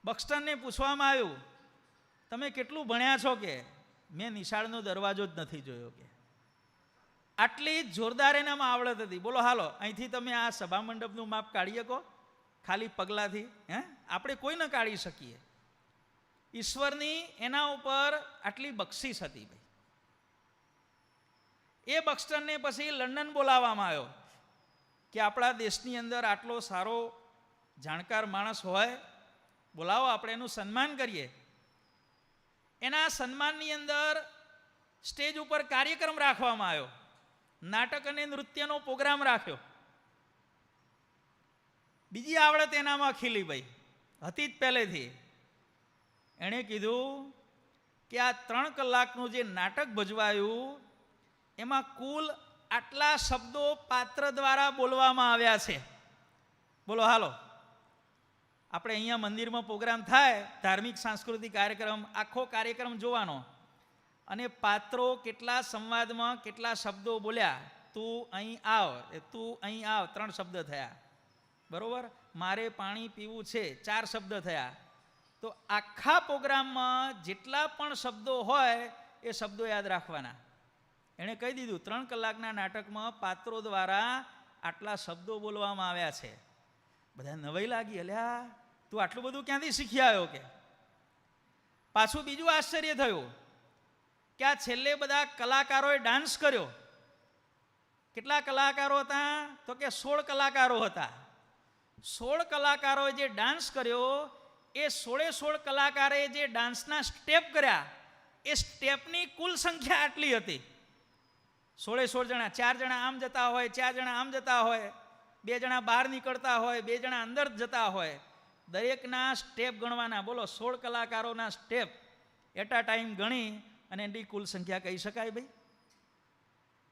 Speaker 1: બક્ષટનને પૂછવામાં આવ્યું, તમે કેટલું ભણ્યા છો? કે મેં નિશાળનો દરવાજો જ નથી જોયો. કે આટલી જોરદાર એનામાં આવડત હતી. બોલો હાલો, અહીંથી તમે આ સભા મંડપનું માપ કાઢી શકો ખાલી પગલાથી? આપણે કોઈ ન કાઢી શકીએ. ઈશ્વરની એના ઉપર આટલી બક્ષિસ હતી ભાઈ. એ બક્ષટનને પછી લંડન બોલાવવામાં આવ્યો કે આપણા દેશની અંદર આટલો સારો જાણકાર માણસ હોય, બોલાવો, આપણે એનું સન્માન કરીએ. એના સન્માનની અંદર સ્ટેજ ઉપર કાર્યક્રમ રાખવામાં આવ્યો. નાટક અને નૃત્યનો પ્રોગ્રામ રાખ્યો. બીજી આવડત એનામાં ખીલી ભાઈ, હતી જ પહેલેથી. એણે કીધું કે આ 3 કલાકનું જે નાટક ભજવાયું એમાં કુલ આટલા શબ્દો પાત્ર દ્વારા બોલવામાં આવ્યા છે. બોલો હાલો, આપણે અહીંયા મંદિરમાં પ્રોગ્રામ થાય, ધાર્મિક સાંસ્કૃતિક કાર્યક્રમ, આખો કાર્યક્રમ જોવાનો અને પાત્રો કેટલા સંવાદમાં કેટલા શબ્દો બોલ્યા. તું અહીં આવ, તું અહીં આવ, 3 શબ્દ થયા. બરોબર? મારે પાણી પીવું છે, 4 શબ્દ થયા. તો આખા પ્રોગ્રામમાં જેટલા પણ શબ્દો હોય એ શબ્દો યાદ રાખવાના. એણે કહી દીધું 3 કલાકના નાટકમાં પાત્રો દ્વારા આટલા શબ્દો બોલવામાં આવ્યા છે. બધા નવાઈ લાગી, અલ્યા તું આટલું બધું ક્યાંથી શીખી આવ્યો? કે પાછું બીજું આશ્ચર્ય થયું કે આ છેલ્લે બધા કલાકારોએ ડાન્સ કર્યો. કેટલા કલાકારો હતા? તો કે 16 કલાકારો હતા. 16 કલાકારોએ જે ડાન્સ કર્યો, એ 16 કલાકારે જે ડાન્સના સ્ટેપ કર્યા, એ સ્ટેપની કુલ સંખ્યા આટલી હતી. 16 જણા, 4 જણા આમ જતા હોય, 4 જણા આમ જતા હોય, 2 જણા બહાર નીકળતા હોય, 2 જણા અંદર જતા હોય. દરેકના સ્ટેપ ગણવાના. બોલો, 16 કલાકારોના સ્ટેપ એટ અ ટાઈમ ગણી અને એની કુલ સંખ્યા કહી શકાય ભાઈ?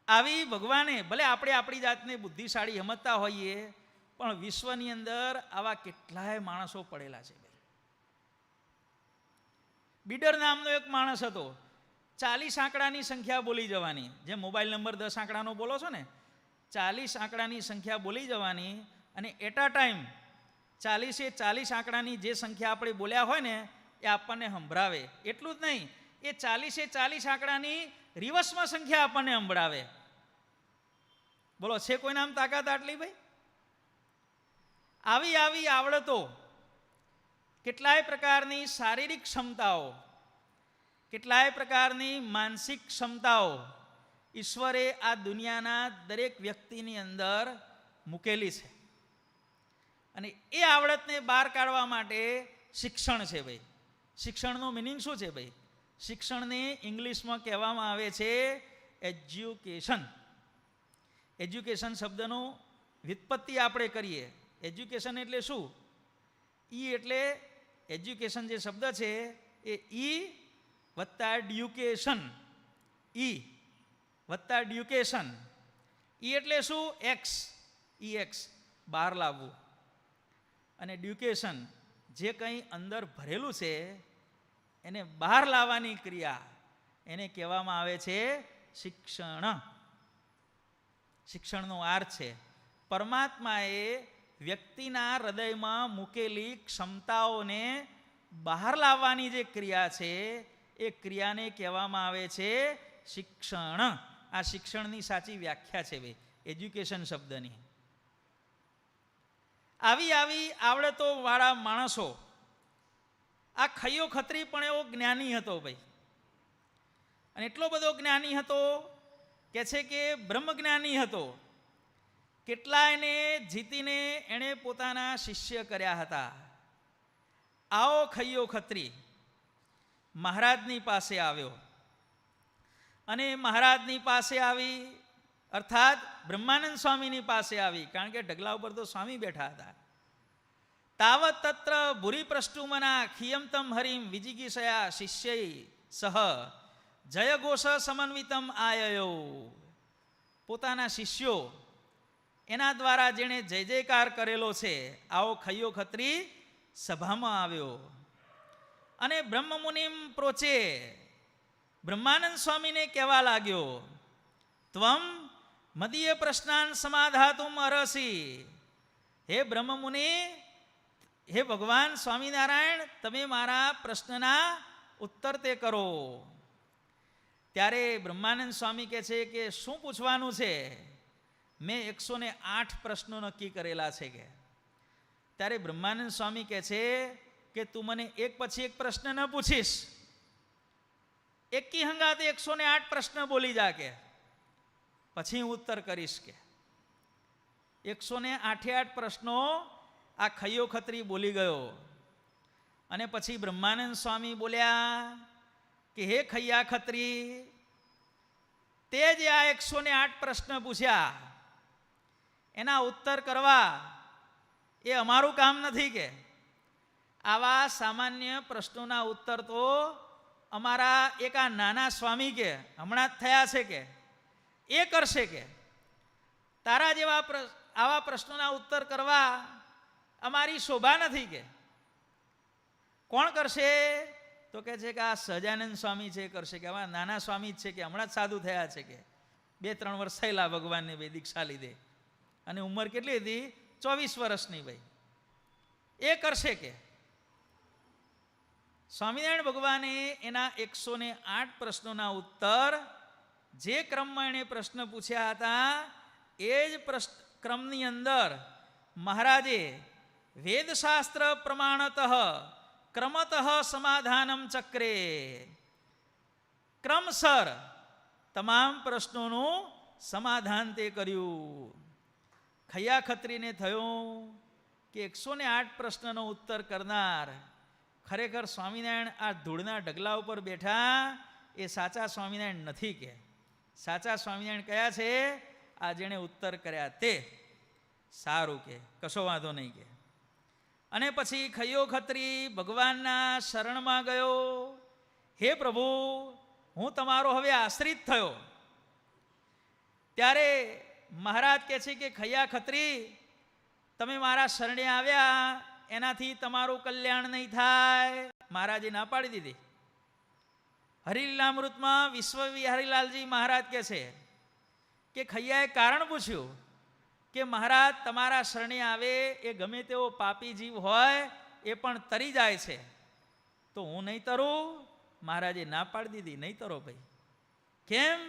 Speaker 1: આવી ભગવાને, ભલે આપણે આપણી જાતને બુદ્ધિશાળી સમજતા હોઈએ, પણ વિશ્વની અંદર આવા કેટલાય માણસો પડેલા છે ભાઈ. બીડર નામનો એક માણસ હતો. 40 આંકડાની સંખ્યા બોલી જવાની. જે મોબાઈલ નંબર 10 આંકડાનો બોલો છો ને, 40 આંકડાની સંખ્યા બોલી જવાની અને એટ અ ટાઈમ 40 આંકડાની જે સંખ્યા આપણે બોલ્યા હોય ને એ આપણને સંભળાવે. એટલું જ નહીં, એ 40 આંકડાની રિવર્સમાં સંખ્યા આપણને સંભળાવે. બોલો, છે કોઈ નામ તાકાત આટલી ભાઈ? આવી આવડતો, કેટલાય પ્રકારની શારીરિક ક્ષમતાઓ, કેટલાય પ્રકારની માનસિક ક્ષમતાઓ ઈશ્વરે આ દુનિયાના દરેક વ્યક્તિની અંદર મૂકેલી છે. અને એ આવડતને બહાર કાઢવા માટે શિક્ષણ છે ભાઈ. શિક્ષણનો મિનિંગ શું છે ભાઈ? શિક્ષણને ઇંગ્લિશમાં કહેવામાં આવે છે એજ્યુકેશન. એજ્યુકેશન શબ્દનું વ્યુત્પત્તિ આપણે કરીએ. એજ્યુકેશન એટલે શું? ઈ એટલે એજ્યુકેશન જે શબ્દ છે એ ઈ વત્તા ડ્યુકેશન. ઈ વત્તા ડ્યુકેશન. ઈ એટલે શું? એક્સ. ઈ એક્સ, બહાર લાવવું. અને ડ્યુકેશન, જે કંઈ અંદર ભરેલું છે એને બહાર લાવવાની ક્રિયા, એને કહેવામાં આવે છે શિક્ષણ. શિક્ષણનો અર્થ છે પરમાત્માએ વ્યક્તિના હૃદયમાં મૂકેલી ક્ષમતાઓને બહાર લાવવાની જે ક્રિયા છે એ ક્રિયાને કહેવામાં આવે છે શિક્ષણ. આ શિક્ષણની સાચી વ્યાખ્યા છે ભાઈ એજ્યુકેશન શબ્દની. આવી આવડતો વાળા માણસો, આ ખૈયો ખત્રી પણ એવો જ્ઞાની હતો ભાઈ. અને એટલો બધો જ્ઞાની હતો કે છે કે બ્રહ્મજ્ઞાની હતો. કેટલાયને જીતીને એણે પોતાના શિષ્ય કર્યા હતા. આવો ખૈયો ખત્રી મહારાજની પાસે આવ્યો અને મહારાજની પાસે આવી અર્થાત બ્રહ્માનંદ સ્વામીની પાસે આવી, કારણ કે ઢગલા ઉપર તો સ્વામી બેઠા હતા. તાવત તત્ર ભૂરી પ્રષ્ટુમના ખિયમતમ હરિમ વિજિગીષયા શિષ્ય સહ જયઘોષ સમન્વિતમ આયયો. પોતાના શિષ્યો એના દ્વારા જેણે જય જયકાર કરેલો છે, આવો ખૈયો ખત્રી સભામાં આવ્યો અને બ્રહ્મમુનિમ પ્રોચે, બ્રહ્માનંદ સ્વામીને કહેવા લાગ્યો, ત્વમ મદીય પ્રશ્નાન સમાધાતુમ અરસી. હે બ્રહ્મમુનિ, હે ભગવાન સ્વામિનારાયણ, તમે મારા પ્રશ્નના ઉત્તર તે કરો. ત્યારે બ્રહ્માનંદ સ્વામી કહે છે કે શું પૂછવાનું છે? મેં 108 પ્રશ્નો નક્કી કરેલા છે કે. ત્યારે બ્રહ્માનંદ સ્વામી કહે છે કે તું મને એક પછી એક પ્રશ્ન ન પૂછીશ, એકી હંગાતે 108 પ્રશ્ન બોલી જા કે, પછી હું ઉત્તર કરીશ કે. 108 પ્રશ્નો આ ખૈયો ખત્રી બોલી ગયો. અને પછી બ્રહ્માનંદ સ્વામી બોલ્યા કે હે ખૈયા ખત્રી, તે જે આ 108 પ્રશ્ન પૂછ્યા એના ઉત્તર કરવા એ અમારું કામ નથી કે. આવા સામાન્ય પ્રશ્નોના ઉત્તર તો અમારા એક આ નાના સ્વામી કે હમણાં જ થયા છે કે એ કરશે કે. તારા જેવા આવા પ્રશ્નોના ઉત્તર કરવા અમારી શોભા નથી કે. કોણ કરશે? તો કહે છે કે આ સહજાનંદ સ્વામી છે કરશે કે. આવા નાના સ્વામી જ છે કે હમણાં જ સાધુ થયા છે કે, 2-3 વર્ષ થયેલા ભગવાનને ભાઈ દીક્ષા લીધે, અને ઉંમર કેટલી હતી? 24 વર્ષની ભાઈ. એ કરશે કે. સ્વામિનારાયણ ભગવાને એના 108 પ્રશ્નોના ઉત્તર જે ક્રમમાં એણે પ્રશ્ન પૂછ્યા હતા એ જ ક્રમની અંદર મહારાજે વેદશાસ્ત્ર પ્રમાણતઃ ક્રમતઃ સમાધાનમ ચક્રે, ક્રમસર તમામ પ્રશ્નોનું સમાધાન તે કર્યું. ખૈયા ખત્રીને થયું કે 108 પ્રશ્નનો ઉત્તર કરનાર ખરેખર સ્વામિનારાયણ આ ધૂળના ઢગલા ઉપર બેઠા એ સાચા સ્વામિનારાયણ નથી કે. સાચા સ્વામિનારાયણ કયા છે? આ જેણે ઉત્તર કર્યા તે. સારું કે, કશો વાંધો નહીં કે. અને પછી ખૈયો ખત્રી ભગવાનના શરણમાં ગયો. હે પ્રભુ, હું તમારો હવે આશ્રિત થયો. ત્યારે મહારાજ કહે છે કે ખૈયા ખત્રી, તમે મારા શરણે આવ્યા એનાથી તમારું કલ્યાણ નહીં થાય. મહારાજે ના પાડી દીધી. હરિલીલામૃતમાં વિશ્વવિહારીલાલજી મહારાજ કહે છે કે ખૈયાએ કારણ પૂછ્યું કે મહારાજ તમારા શરણે આવે એ ગમે તેવો પાપી જીવ હોય એ પણ તરી જાય છે, તો હું નહીં તરું? મહારાજે ના પાડી દીધી, નહીં તરો ભાઈ. કેમ?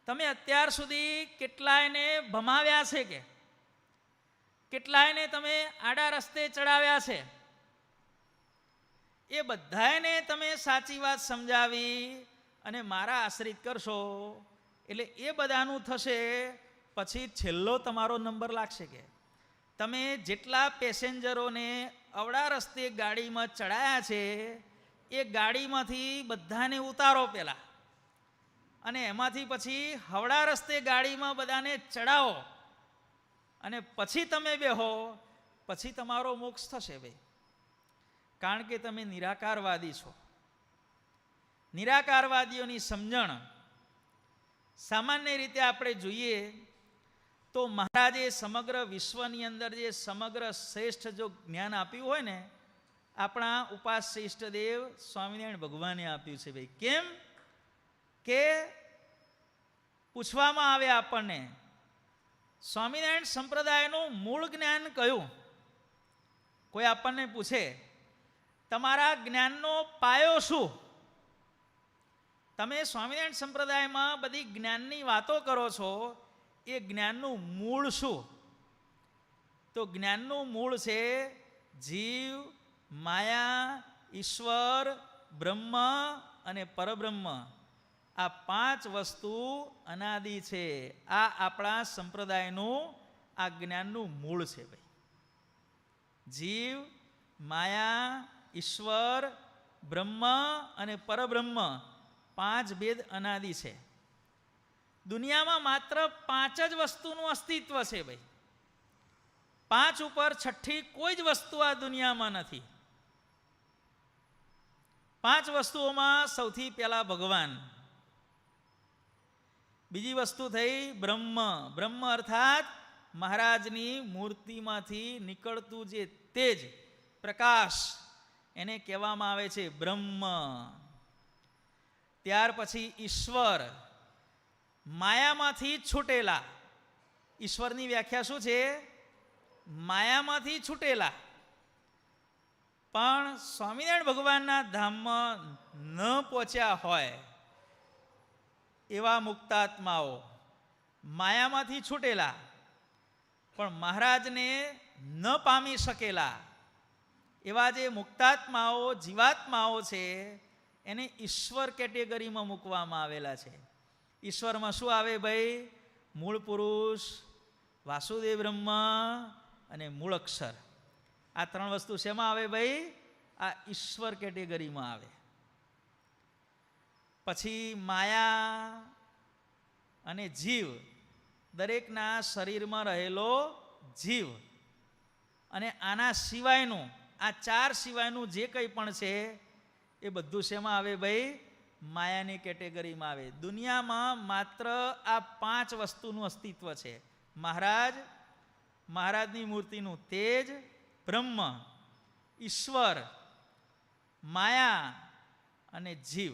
Speaker 1: તમે અત્યાર સુધી કેટલાયને ભમાવ્યા છે કે, કેટલાયને તમે આડા રસ્તે ચડાવ્યા છે. એ બધાને તમે સાચી વાત સમજાવી અને મારા આશ્રિત કરશો એટલે એ બધાનું થશે. પછી છેલ્લો તમારો નંબર લાગશે કે તમે જેટલા પેસેન્જરોને અવળા રસ્તે ગાડીમાં ચડાયા છે એ ગાડીમાંથી બધાને ઉતારો પહેલાં, અને એમાંથી પછી હવળા રસ્તે ગાડીમાં બધાને ચડાવો અને પછી તમે બેહો, પછી તમારો મોક્ષ થશે ભાઈ. કારણ કે તમે નિરાકારવાદી છો. નિરાકારવાદીઓની સમજણ સામાન્ય રીતે આપણે જોઈએ તો મહારાજે સમગ્ર વિશ્વની અંદર જે સમગ્ર શ્રેષ્ઠ જો જ્ઞાન આપ્યું હોય ને, આપણા ઉપાસ્ય ઇષ્ટદેવ સ્વામિનારાયણ ભગવાને આપ્યું છે ભાઈ. કેમ કે પૂછવામાં આવે આપણને સ્વામિનારાયણ સંપ્રદાયનું મૂળ જ્ઞાન કયું? કોઈ આપણને પૂછે તમારા જ્ઞાનનો પાયો શું? તમે સ્વામિનારાયણ સંપ્રદાયમાં બધી જ્ઞાનની વાતો કરો છો, એ જ્ઞાનનું મૂળ શું? તો જ્ઞાનનું મૂળ છે જીવ, માયા, ઈશ્વર, બ્રહ્મ અને પરબ્રહ્મ. આ 5 વસ્તુ અનાદિ છે. આ આપણા સંપ્રદાયનું આ જ્ઞાનનું મૂળ છે ભાઈ. જીવ, માયા, ઈશ્વર, બ્રહ્મ અને પરબ્રહ્મ 5 ભેદ અનાદિ છે. દુનિયામાં માત્ર 5 જ વસ્તુનું અસ્તિત્વ છે ભાઈ. 5 ઉપર છઠ્ઠી કોઈ જ વસ્તુ આ દુનિયામાં નથી. 5 વસ્તુઓમાં સૌથી પહેલા ભગવાન, બીજી વસ્તુ થઈ બ્રહ્મ. બ્રહ્મ અર્થાત મહારાજની મૂર્તિમાંથી નીકળતું જે તેજ, પ્રકાશ, એને કહેવામાં આવે છે બ્રહ્મ. ત્યાર પછી ઈશ્વર, માયામાંથી છૂટેલા. ઈશ્વરની વ્યાખ્યા શું છે? માયામાંથી છૂટેલા. પણ સ્વામિનારાયણ ભગવાનના ધામમાં ન પહોંચ્યા હોય એવા મુક્તાત્માઓ, માયામાંથી છૂટેલા પણ મહારાજને ન પામી શકેલા એવા જે મુક્તાત્માઓ, જીવાત્માઓ છે, એને ઈશ્વર કેટેગરીમાં મૂકવામાં આવેલા છે. ઈશ્વરમાં શું આવે ભાઈ? મૂળ પુરુષ, વાસુદેવ બ્રહ્મ અને મૂળ અક્ષર. આ 3 વસ્તુ શેમાં આવે ભાઈ? આ ઈશ્વર કેટેગરીમાં આવે. પછી માયા અને જીવ, દરેકના શરીરમાં રહેલો જીવ, અને આના સિવાયનું, આ 4 સિવાયનું જે કંઈ પણ છે એ બધું શેમાં આવે ભાઈ? માયાની કેટેગરીમાં આવે. દુનિયામાં માત્ર આ 5 વસ્તુનું અસ્તિત્વ છે: મહારાજ, મહારાજની મૂર્તિનું તેજ, બ્રહ્મ, ઈશ્વર, માયા અને જીવ.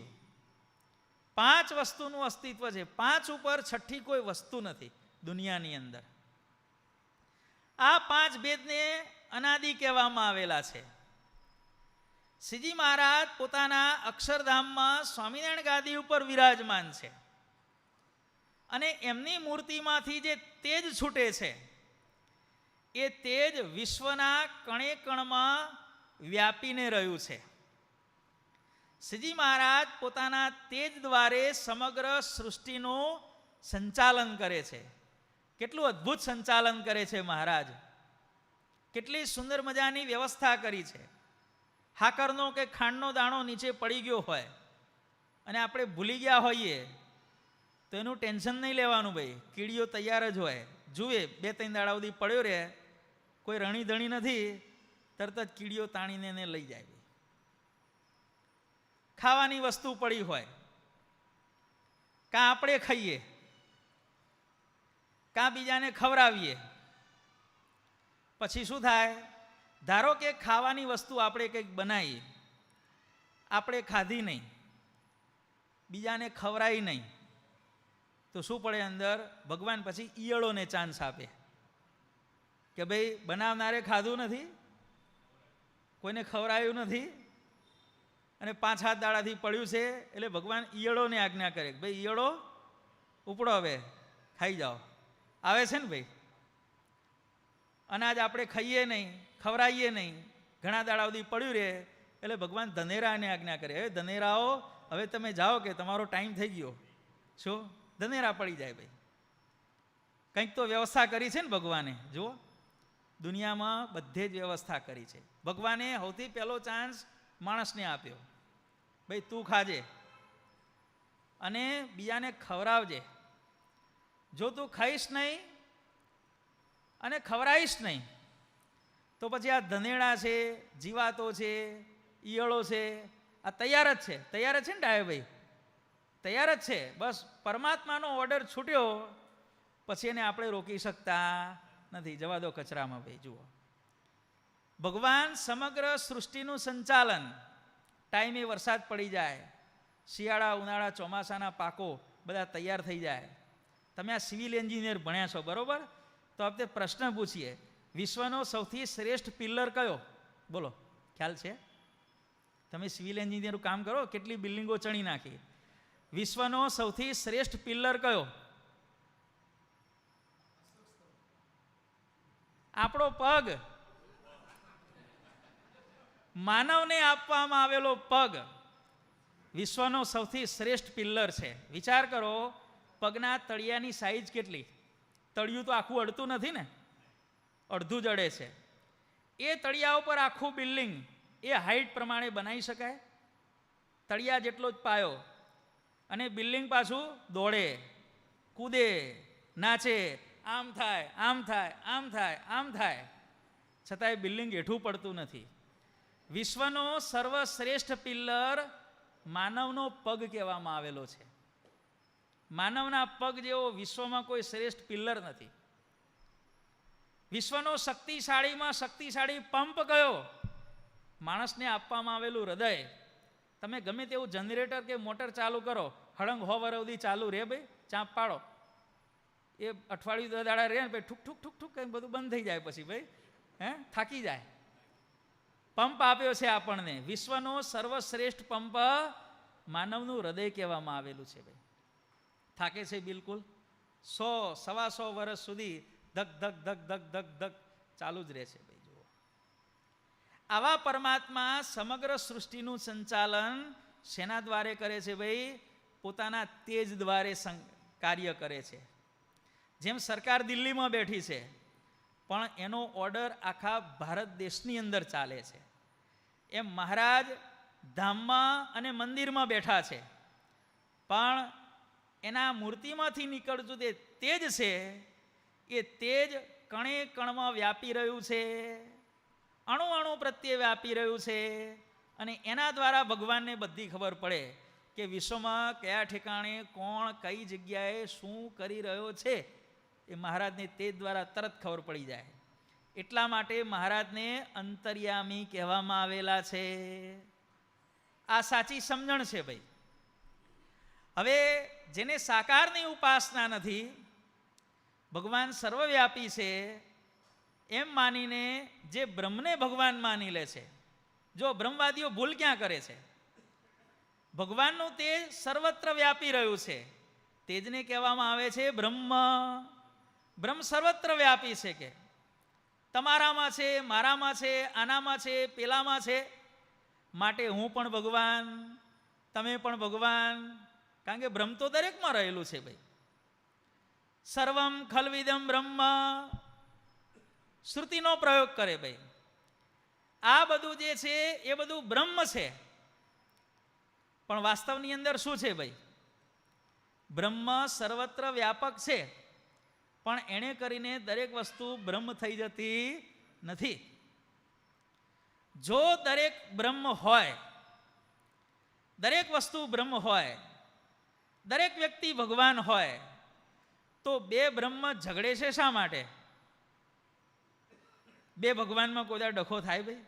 Speaker 1: 5 વસ્તુનું અસ્તિત્વ છે. 5 ઉપર છઠ્ઠી કોઈ વસ્તુ નથી દુનિયાની અંદર. આ 5 ભેદને અનાદિ કહેવામાં આવેલા છે. શ્રીજી મહારાજ પોતાના અક્ષરધામમાં સ્વામિનારાયણ ગાદી ઉપર વિરાજમાન છે, અને એમની મૂર્તિમાંથી જે તેજ છૂટે છે એ તેજ વિશ્વના કણે કણમાં વ્યાપીને રહ્યું છે. શ્રીજી મહારાજ પોતાના તેજ દ્વારે સમગ્ર સૃષ્ટિનું સંચાલન કરે છે. કેટલું અદ્ભુત સંચાલન કરે છે મહારાજ! કેટલી સુંદર મજાની વ્યવસ્થા કરી છે. હાકરનો કે ખાંડનો દાણો નીચે પડી ગયો હોય અને આપણે ભૂલી ગયા હોઈએ તો એનું ટેન્શન નહીં લેવાનું ભાઈ. કીડીઓ તૈયાર જ હોય. જુએ 2-3 દાડા સુધી પડ્યો રહે, કોઈ રણી ધણી નથી, તરત જ કીડીઓ તાણીને એને લઈ જાય. ખાવાની વસ્તુ પડી હોય, કાં આપણે ખાઈએ કાં બીજાને ખવડાવીએ, પછી શું થાય? ધારો કે ખાવાની વસ્તુ આપણે કંઈક બનાવી, આપણે ખાધી નહીં, બીજાને ખવડાવી નહીં, તો શું પડે અંદર? ભગવાન પછી ઈયળોને ચાન્સ આપે કે ભાઈ બનાવનારે ખાધું નથી, કોઈને ખવડાવ્યું નથી, અને 5-7 દાડાથી પડ્યું છે, એટલે ભગવાન ઈયળોને આજ્ઞા કરે કે ભાઈ ઈયળો ઉપડો, હવે ખાઈ જાઓ. આવે છે ને ભાઈ? અનાજ આપણે ખાઈએ નહીં, ખવડાવીએ નહીં, ઘણા દાડા સુધી પડ્યું રહે, એટલે ભગવાન ધનેરાને આજ્ઞા કરે, હવે ધનેરાઓ હવે તમે જાઓ કે તમારો ટાઈમ થઈ ગયો. શું? ધનેરા પડી જાય ભાઈ. કંઈક તો વ્યવસ્થા કરી છે ને ભગવાને. જુઓ, દુનિયામાં બધે જ વ્યવસ્થા કરી છે. ભગવાને સૌથી પહેલો ચાન્સ માણસને આપ્યો, ભાઈ તું ખાજે અને બીજાને ખવડાવજે. જો તું ખાઈશ નહીં અને ખવડાવીશ નહીં તો પછી આ ધનેડા છે, જીવાતો છે, ઈયળો છે, આ તૈયાર જ છે. તૈયાર જ છે ને ડાયાભાઈ? તૈયાર જ છે. બસ પરમાત્માનો ઓર્ડર છૂટ્યો પછી એને આપણે રોકી શકતા નથી. જવા દો કચરામાં ભાઈ. જુઓ, ભગવાન સમગ્ર સૃષ્ટિનું સંચાલન, ટાઈમે વરસાદ પડી જાય, શિયાળા, ઉનાળા, ચોમાસાના પાકો બધા તૈયાર થઈ જાય. તમે આ સિવિલ એન્જિનિયર ભણ્યા છો બરોબર? તો આપણે પ્રશ્ન પૂછીએ, વિશ્વનો સૌથી શ્રેષ્ઠ પિલ્લર કયો? બોલો, ખ્યાલ છે? તમે સિવિલ એન્જિનિયરનું કામ કરો, કેટલી બિલ્ડિંગો ચણી નાખી. વિશ્વનો સૌથી શ્રેષ્ઠ પિલ્લર કયો? આપણો પગ. માનવને આપવામાં આવેલો પગ વિશ્વનો સૌથી શ્રેષ્ઠ પિલ્લર છે. વિચાર કરો, પગના તળિયાની સાઈઝ કેટલી? તળિયું તો આખું અડતું નથી ને, અડધું જ અડે છે. એ તળિયા ઉપર આખું બિલ્ડિંગ એ હાઈટ પ્રમાણે બનાવી શકાય? તળિયા જેટલો જ પાયો, અને બિલ્ડિંગ પાછું દોડે. કૂદે, નાચે, આમ થાય, આમ થાય, આમ થાય, આમ થાય, છતાંય બિલ્ડિંગ હેઠું પડતું નથી. વિશ્વનો સર્વશ્રેષ્ઠ પિલ્લર માનવનો પગ કહેવામાં આવેલો છે. માનવના પગ જેવો વિશ્વમાં કોઈ શ્રેષ્ઠ પિલ્લર નથી. વિશ્વનો શક્તિશાળીમાં શક્તિશાળી પંપ કયો? માણસને આપવામાં આવેલું હૃદય. તમે ગમે તેવું જનરેટર કે મોટર ચાલુ કરો, હળંગ હોવર અવધિ ચાલુ રે ભાઈ, ચાંપ પાડો, એ અઠવાડિયું દાડા રહે ને ભાઈ, ઠુક ઠુક ઠુક ઠુક કંઈ બધું બંધ થઈ જાય પછી ભાઈ, થાકી જાય. પંપ આપ્યો છે આપણને. વિશ્વનો સર્વશ્રેષ્ઠ પંપ માનવનું હૃદય કહેવામાં આવેલું છે ભાઈ. થાકે છે બિલકુલ? 100 સવા 100 વર્ષ સુધી ધક ધક ધક ધક ધક ધક ચાલુ જ રહે છે ભાઈ. જુઓ, આવા પરમાત્મા સમગ્ર સૃષ્ટિનું સંચાલન શેના દ્વારે કરે છે ભાઈ? પોતાના તેજ દ્વારે કાર્ય કરે છે. જેમ સરકાર દિલ્હીમાં બેઠી છે, પણ એનો ઓર્ડર આખા ભારત દેશની અંદર ચાલે છે. એમ મહારાજ ધામમાં અને મંદિરમાં બેઠા છે, પણ એના મૂર્તિમાંથી નીકળતું તે તેજ છે, એ તેજ કણે કણમાં વ્યાપી રહ્યું છે, અણુ અણુ પ્રત્યે વ્યાપી રહ્યું છે. અને એના દ્વારા ભગવાનને બધી ખબર પડે કે વિશ્વમાં કયા ઠેકાણે કોણ કઈ જગ્યાએ શું કરી રહ્યો છે. એ મહારાજને તેજ દ્વારા તરત ખબર પડી જાય. એટલા માટે મહારાજને અંતર્યામી કહેવામાં આવેલા છે. આ સાચી સમજણ છે ભાઈ. હવે જેને સાકારની ઉપાસના નથી, ભગવાન સર્વવ્યાપી છે એમ માનીને જે બ્રહ્મને ભગવાન માની લે છે. જો બ્રહ્મવાદીઓ ભૂલ ક્યાં કરે છે? ભગવાનનું તેજ સર્વત્ર વ્યાપી રહ્યું છે, તેજને કહેવામાં આવે છે બ્રહ્મ. બ્રહ્મ સર્વત્ર વ્યાપી છે કે તમારામાં છે, મારામાં છે, આનામાં છે, પેલામાં છે. માટે હું પણ ભગવાન, તમે પણ ભગવાન, કારણ કે બ્રહ્મ તો દરેકમાં રહેલું છે ભાઈ. સર્વમ ખલ્વિદમ બ્રહ્મ, શ્રુતિનો પ્રયોગ કરે ભાઈ. આ બધું જે છે એ બધું બ્રહ્મ છે, પણ વાસ્તવની અંદર શું છે ભાઈ? બ્રહ્મ સર્વત્ર વ્યાપક છે, પણ એણે કરીને દરેક વસ્તુ બ્રહ્મ થઈ જતી નથી. જો દરેક બ્રહ્મ હોય, દરેક વસ્તુ બ્રહ્મ હોય, દરેક વ્યક્તિ ભગવાન હોય, તો બે બ્રહ્મ ઝઘડે છે શા માટે? બે ભગવાનમાં કોઈ ડખો થાય ભાઈ?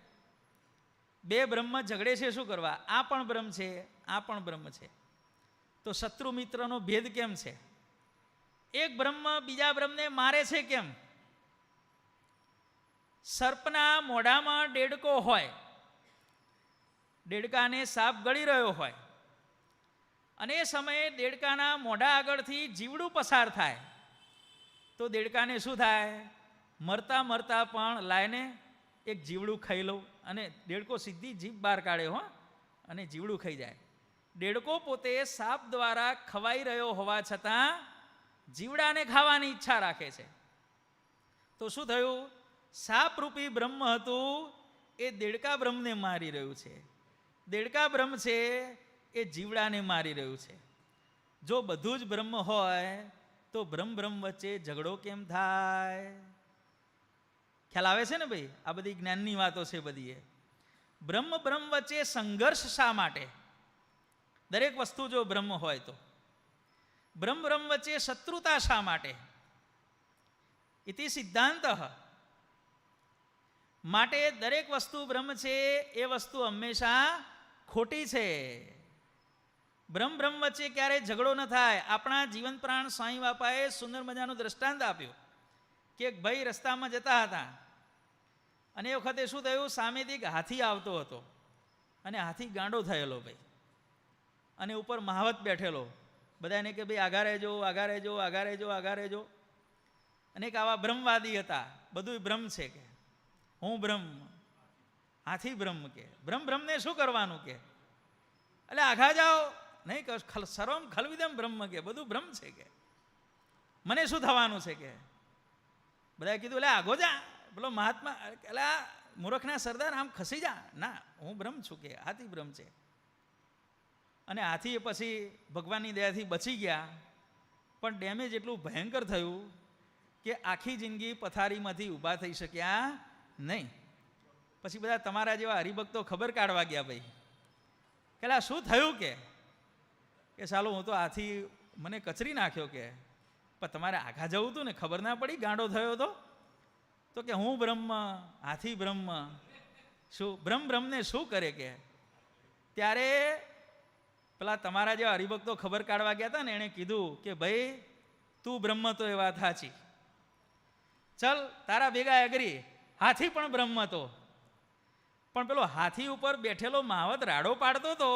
Speaker 1: બે બ્રહ્મ ઝઘડે છે શું કરવા? આ પણ બ્રહ્મ છે, આ પણ બ્રહ્મ છે, તો શત્રુ મિત્રનો ભેદ કેમ છે? એક બ્રહ્મ બીજા બ્રહ્મને મારે છે કેમ? સર્પના મોઢામાં દેડકો હોય, દેડકાને સાપ ગળી રહ્યો હોય, અને એ સમયે દેડકાના મોઢા આગળથી જીવડું પસાર થાય, તો દેડકાને શું થાય? મરતા મરતા પણ લાઈને એક જીવડું ખાઈ લઉં, અને દેડકો સીધી જીભ બહાર કાઢે હો, અને જીવડું ખાઈ જાય. દેડકો પોતે સાપ દ્વારા ખવાઈ રહ્યો હોવા છતાં જીવડાને ખાવાની ઈચ્છા રાખે છે. તો શું થયું? સાપરૂપી બ્રહ્મ હતું એ દેડકા બ્રહ્મને મારી રહ્યું છે. દેડકા બ્રહ્મ છે એ જીવડાને મારી રહ્યું છે. જો બધું જ બ્રહ્મ હોય તો બ્રહ્મ બ્રહ્મ વચ્ચે ઝઘડો કેમ થાય? ખ્યાલ આવે છે ને ભાઈ? આ બધી જ્ઞાનની વાતો છે બધી. એ બ્રહ્મ બ્રહ્મ વચ્ચે સંઘર્ષ શા માટે? દરેક વસ્તુ જો બ્રહ્મ હોય તો બ્રહ્મ બ્રહ્મ વચ્ચે શત્રુતા શા માટે? ઇતિ સિદ્ધાંત. માટે દરેક વસ્તુ બ્રહ્મ છે એ વસ્તુ હંમેશા ખોટી છે. બ્રહ્મ બ્રહ્મ વચ્ચે ક્યારેય ઝઘડો ન થાય. આપણા જીવન પ્રાણ સ્વામી બાપાએ સુંદર મજાનું દ્રષ્ટાંત આપ્યું કે એક ભાઈ રસ્તામાં જતા હતા, અને એ વખતે શું થયું? સામેથી એક હાથી આવતો હતો, અને હાથી ગાંડો થયેલો ભાઈ, અને ઉપર મહાવત બેઠેલો. બધાને કે ભાઈ આગા રહેજો, આગા રહેજો, આગા રહેજો, આગા રહેજો. અને એક આવા બ્રહ્મવાદી હતા, બધું બ્રહ્મ છે કે હું બ્રહ્મ, હાથી બ્રહ્મ કે બ્રહ્મ બ્રહ્મને શું કરવાનું કે? એટલે આઘા જાઓ નહીં, સર્વમ ખલ્વિદમ બ્રહ્મ કે બધું બ્રહ્મ છે કે મને શું થવાનું છે કે? બધાએ કીધું એટલે આગો જા, બોલો મહાત્મા, એટલે મૂર્ખના સરદાર આમ ખસી જા. ના, હું બ્રહ્મ છું કે હાથી બ્રહ્મ છે. અને હાથી પછી ભગવાનની દયાથી બચી ગયા, પણ ડેમેજ એટલું ભયંકર થયું કે આખી જિંદગી પથારીમાંથી ઊભા થઈ શક્યા નહીં. પછી બધા તમારા જેવા હરિભક્તો ખબર કાઢવા ગયા ભાઈ કે લા શું થયું કે સાલું હું તો આથી મને કચરી નાખ્યો કે પણ તમારે આઘા જવું હતું ને ખબર ના પડી ગાંડો થયો તો કે હું બ્રહ્મ હાથી બ્રહ્મ શું બ્રહ્મને શું કરે કે ત્યારે પેલા તમારા જેવા હરિભક્તો ખબર કાઢવા ગયા હતા ને એણે કીધું કે ભાઈ તું બ્રહ્મ તો એ વાત સાચી, ચલ તારા ભેગા એગ્રી, હાથી પણ બ્રહ્મ તો, પણ પેલો હાથી ઉપર બેઠેલો માવત રાડો પાડતો તો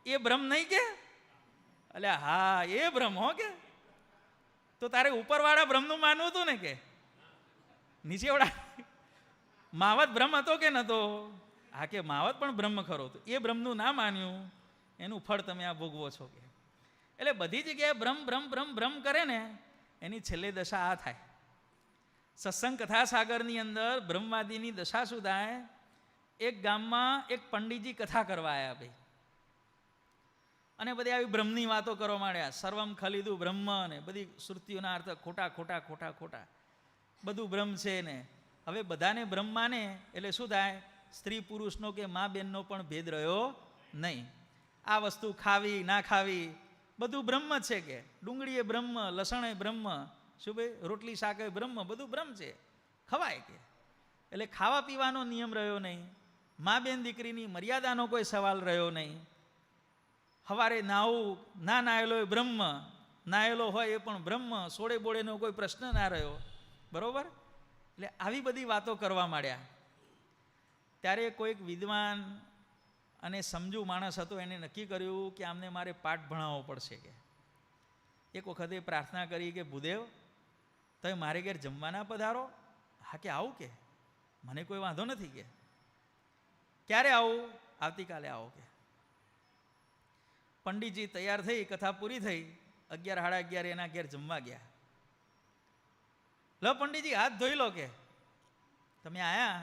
Speaker 1: એ બ્રહ્મ નહીં કે? એટલે હા એ બ્રહ્મ હો કે. તો તારે ઉપરવાળા બ્રહ્મનું માનવું હતું ને કે નીચેવાળા માવત બ્રહ્મ હતો કે નતો? હા કે માવત પણ બ્રહ્મ ખરો, તો એ બ્રહ્મનું ના માન્યું, એનું ફળ તમે આ ભોગવો છો કે. એટલે બધી જગ્યાએ બ્રહ્મ બ્રહ્મ બ્રહ્મ બ્રહ્મ કરે ને એની છેલ્લે દશા આ થાય. સત્સંગ કથા સાગરની અંદર બ્રહ્મવાદીની દશા શું થાય? એક ગામમાં એક પંડિતજી કથા કરવા આવ્યા ભાઈ, અને બધી આવી બ્રહ્મની વાતો કરવા માંડ્યા. સર્વમ ખલીદું બ્રહ્મ ને બધી શ્રુતિઓના અર્થ ખોટા ખોટા ખોટા ખોટા, બધું બ્રહ્મ છે ને. હવે બધાને બ્રહ્મ માને એટલે શું થાય? સ્ત્રી પુરુષનો કે મા બેનનો પણ ભેદ રહ્યો નહીં. આ વસ્તુ ખાવી ના ખાવી બધું બ્રહ્મ છે કે. ડુંગળી એ બ્રહ્મ, લસણ એ બ્રહ્મ, શું ભાઈ રોટલી શાક એ બ્રહ્મ, બધું બ્રહ્મ છે, ખવાય કે. એટલે ખાવા પીવાનો નિયમ રહ્યો નહીં, મા બેન દીકરીની મર્યાદાનો કોઈ સવાલ રહ્યો નહીં. સવારે નાવું ના નાયેલો એ બ્રહ્મ, નાયેલો હોય એ પણ બ્રહ્મ, સોળે બોળેનો કોઈ પ્રશ્ન ના રહ્યો, બરોબર. એટલે આવી બધી વાતો કરવા માંડ્યા. ત્યારે કોઈક વિદ્વાન અને સમજુ માણસ હતો, એને નક્કી કર્યું કે આમને મારે પાઠ ભણાવવો પડશે કે. એક વખતે પ્રાર્થના કરી કે ભૂદેવ તમે મારે ઘેર જમવાના પધારો. હા કે આવું કે, મને કોઈ વાંધો નથી કે. ક્યારે આવું? આવતીકાલે આવો કે. પંડિતજી તૈયાર થઈ, કથા પૂરી થઈ, 11 સાડા 11 એના ઘેર જમવા ગયા. લો પંડિતજી હાથ ધોઈ લો કે. તમે આયા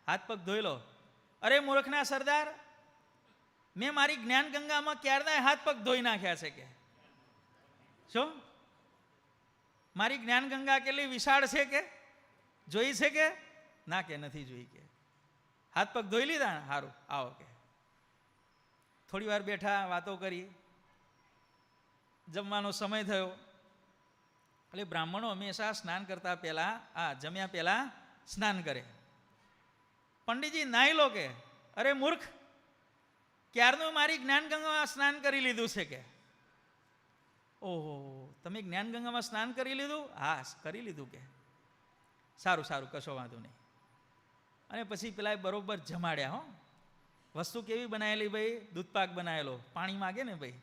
Speaker 1: હાથ પગ ધોઈ લો. અરે મૂર્ખના સરદાર, મેં મારી જ્ઞાન ગંગામાં ક્યારના હાથ પગ ધોઈ નાખ્યા છે કે. શું મારી જ્ઞાન ગંગા કેટલી વિશાળ છે કે? જોઈ છે કે? ના કે નથી જોઈ કે. હાથ પગ ધોઈ લીધા? સારું આવો કે. થોડી વાર બેઠા, વાતો કરી, જમવાનો સમય થયો. એટલે બ્રાહ્મણો હંમેશા સ્નાન કરતા પહેલા, જમ્યા પહેલા સ્નાન કરે. પંડિતજી નાહી લો કે. અરે મૂર્ખ, ક્યારનું મારી જ્ઞાન ગંગામાં સ્નાન કરી લીધું છે કે. ઓહો, તમે જ્ઞાન ગંગામાં સ્નાન કરી લીધું? હા કરી લીધું કે. સારું સારું, કશો વાંધો નહીં. અને પછી પેલા બરોબર જમાડ્યા. હો, વસ્તુ કેવી બનાવેલી ભાઈ? દૂધપાક બનાવેલો. પાણી માગે ને ભાઈ.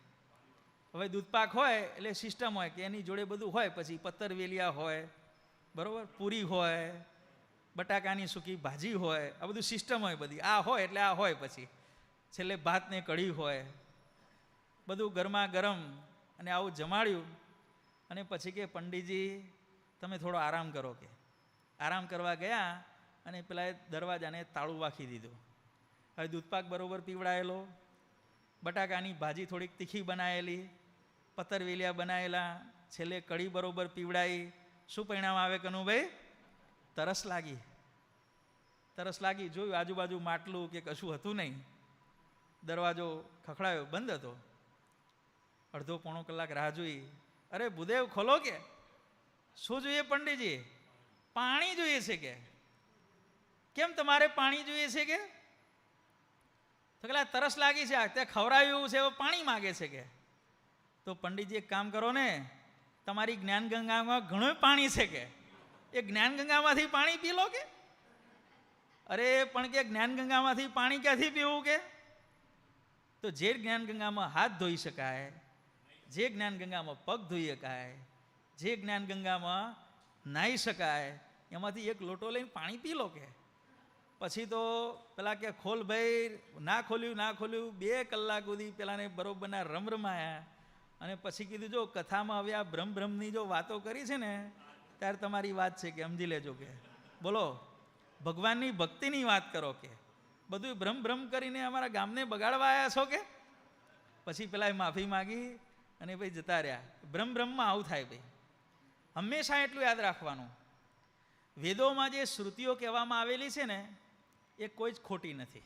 Speaker 1: હવે દૂધપાક હોય એટલે સિસ્ટમ હોય કે એની જોડે બધું હોય. પછી પત્તરવેલિયા હોય, બરોબર, પૂરી હોય, બટાકાની સૂકી ભાજી હોય, આ બધું સિસ્ટમ હોય બધી. આ હોય એટલે આ હોય. પછી છેલ્લે ભાત ને કઢી હોય, બધું ગરમા ગરમ. અને આવું જમાડ્યું. અને પછી કે પંડિતજી તમે થોડો આરામ કરો કે. આરામ કરવા ગયા અને પેલા દરવાજાને તાળું વાખી દીધું. હવે દૂધપાક બરોબર પીવડાયેલો, બટાકાની ભાજી થોડીક તીખી બનાવેલી, પત્તરવેલિયા બનાવેલા, છેલ્લે કઢી બરોબર પીવડાવી. શું પરિણામ આવે કનુભાઈ? તરસ લાગી. તરસ લાગી. જોયું આજુબાજુ માટલું કે કશું હતું નહીં. દરવાજો ખખડાયો, બંધ હતો. અડધો પોણો કલાક રાહ જોઈ. અરે ભૂદેવ ખોલો કે. શું જોઈએ પંડિતજી? પાણી જોઈએ છે કે. કેમ તમારે પાણી જોઈએ છે કે? તો પેલા તરસ લાગી છે, ત્યાં ખવડાવ્યું છે, પાણી માગે છે કે. તો પંડિતજી એક કામ કરો ને, તમારી જ્ઞાન ગંગામાં ઘણું પાણી છે કે, એ જ્ઞાન ગંગામાંથી પાણી પી લો કે. અરે પણ કે જ્ઞાન ગંગામાંથી પાણી ક્યાંથી પીવું કે? તો જે જ્ઞાન ગંગામાં હાથ ધોઈ શકાય, જે જ્ઞાન ગંગામાં પગ ધોઈ શકાય, જે જ્ઞાન ગંગામાં નાહી શકાય, એમાંથી એક લોટો લઈને પાણી પી લો કે. પછી તો પેલા કે ખોલ ભાઈ. ના ખોલ્યું, ના ખોલ્યું. 2 કલાક સુધી પેલાને બરોબરના રમરમાયા. અને પછી કીધું જો કથામાં હવે આ બ્રહ્મની જો વાતો કરી છે ને, ત્યારે તમારી વાત છે કે સમજી લેજો કે. બોલો, ભગવાનની ભક્તિની વાત કરો કે. બધું બ્રહ્મ કરીને અમારા ગામને બગાડવા આવ્યા છો કે. પછી પેલા માફી માગી અને ભાઈ જતા રહ્યા. બ્રહ્મમાં આવું થાય ભાઈ. હંમેશા એટલું યાદ રાખવાનું, વેદોમાં જે શ્રુતિઓ કહેવામાં આવેલી છે ને એ કોઈ જ ખોટી નથી,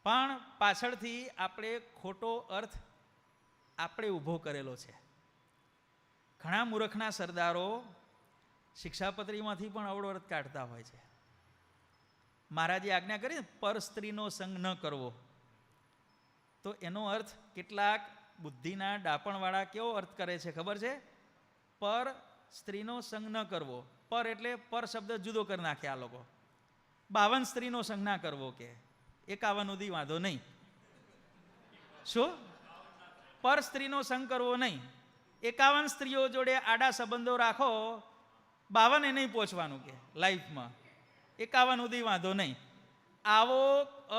Speaker 1: પણ પાછળથી આપણે ખોટો અર્થ આપણે ઊભો કરેલો છે. ઘણા મૂર્ખના સરદારો શિક્ષાપત્રીમાંથી પણ અવળો અર્થ કાઢતા હોય છે. મહારાજે આજ્ઞા કરી ને પર સ્ત્રીનો સંગ ન કરવો, તો એનો અર્થ કેટલાક બુદ્ધિના ડાપણવાળા કેવો અર્થ કરે છે ખબર છે? પર સ્ત્રીનો સંગ ન કરવો. પર એટલે પર શબ્દ જુદો કરી નાખે આ લોકો. 52 સ્ત્રીનો સંગ ના કરવો કે 51 સુધી વાંધો નહીં. શું? પર સ્ત્રીનો સંગ કરવો નહીં. 51 સ્ત્રીઓ જોડે આડા સંબંધો રાખો, 52 નહીં પહોંચવાનું કે લાઈફમાં, 51 સુધી વાંધો નહીં. આવો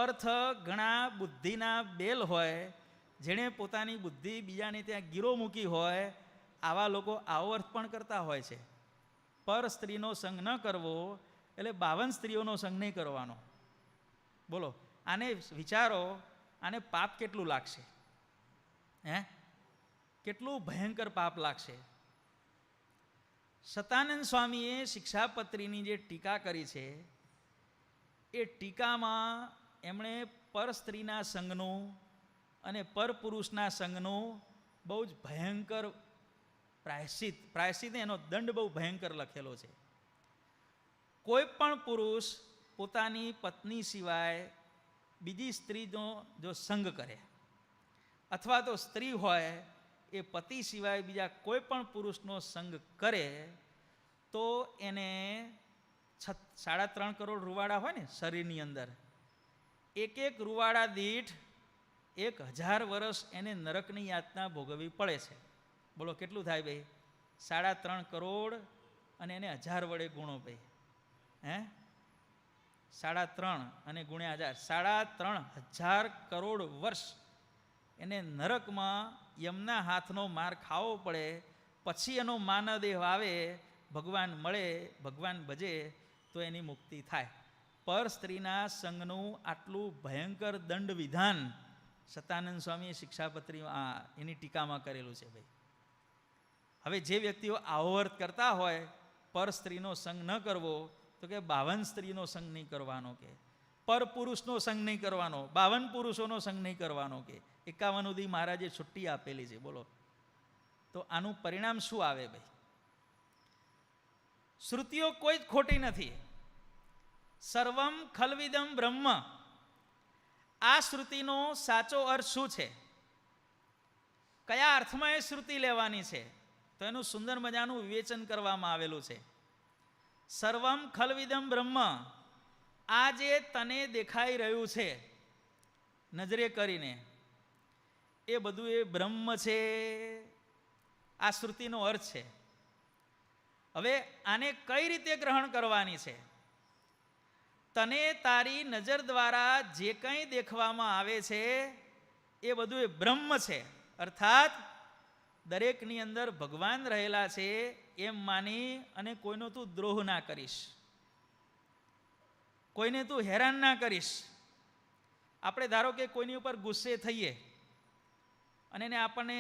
Speaker 1: અર્થ ઘણા બુદ્ધિના બેલ હોય, જેણે પોતાની બુદ્ધિ બીજાને ત્યાં ગીરો મૂકી હોય, આવા લોકો આવો અર્થ પણ કરતા હોય છે. પર સ્ત્રીનો સંગ ન કરવો એટલે 52 સ્ત્રીઓનો સંગ નહીં કરવાનો. બોલો, આને વિચારો, આને પાપ કેટલું લાગશે? હે, કેટલું ભયંકર પાપ લાગશે. સતાનંદ સ્વામીએ શિક્ષાપત્રીની જે ટીકા કરી છે, એ ટીકામાં એમણે પર સ્ત્રીના સંગનું અને પર પુરુષના સંગનું બહુ જ ભયંકર પ્રાયશ્ચિત એનો દંડ બહુ ભયંકર લખેલો છે. કોઈ પણ પુરુષ પોતાની પત્ની સિવાય બીજી સ્ત્રીનો જો સંગ કરે, અથવા તો સ્ત્રી હોય એ પતિ સિવાય બીજા કોઈ પણ પુરુષનો સંગ કરે, તો એને 3.5 કરોડ રૂવાડા હોય ને શરીરની અંદર, એક રૂવાડા દીઠ 1000 વર્ષ એને નરકની યાતના ભોગવવી પડે છે. બોલો કેટલું થાય ભાઈ? 3.5 કરોડ અને એને 1000 વડે ગુણો ભાઈ. હે, 3.5 અને ગુણ્યા 1000, 3.5 કરોડ વર્ષ એને નરકમાં યમના હાથનો માર ખાવો પડે, પછી એનો માનવદેહ આવે, ભગવાન મળે, ભગવાન ભજે તો એની મુક્તિ થાય. પર સ્ત્રીના સંગનું આટલું ભયંકર દંડ વિધાન સતાનંદ સ્વામીએ શિક્ષાપત્રી એની ટીકામાં કરેલું છે ભાઈ. હવે જે વ્યક્તિઓ આવો અર્થ કરતા હોય, પર સ્ત્રીનો સંગ ન કરવો, તો કે 52 સ્ત્રીનો સંગ નહીં કરવાનો, કે પર પુરુષનો સંગ નહીં કરવાનો, 52 પુરુષોનો સંગ નહીં કરવાનો, કે 51 સુધી મહારાજે છુટ્ટી આપેલી છે. બોલો, તો આનું પરિણામ શું આવે ભાઈ? શ્રુતિઓ કોઈ જ ખોટી નથી. સર્વમ ખલ્વિદમ બ્રહ્મ, આ શ્રુતિનો સાચો અર્થ શું છે? કયા અર્થમાં એ શ્રુતિ લેવાની છે? તો એનું સુંદર મજાનું વિવેચન કરવામાં આવેલું છે. સર્વમ ખલ્વિદમ બ્રહ્મ, આ જે તને દેખાઈ રહ્યું છે નજરે કરીને, એ બધું એ બ્રહ્મ છે. આ શ્રુતિનો અર્થ છે. હવે આને કઈ રીતે ગ્રહણ કરવાની છે? તને તારી નજર દ્વારા જે કંઈ દેખવામાં આવે છે એ બધું એ બ્રહ્મ છે. અર્થાત દરેકની અંદર ભગવાન રહેલા છે એમ માની અને કોઈનો તું દ્રોહ ના કરીશ, કોઈને તું હેરાન ના કરીશ. આપણે ધારો કે કોઈની ઉપર ગુસ્સે થઈએ અને એને આપણને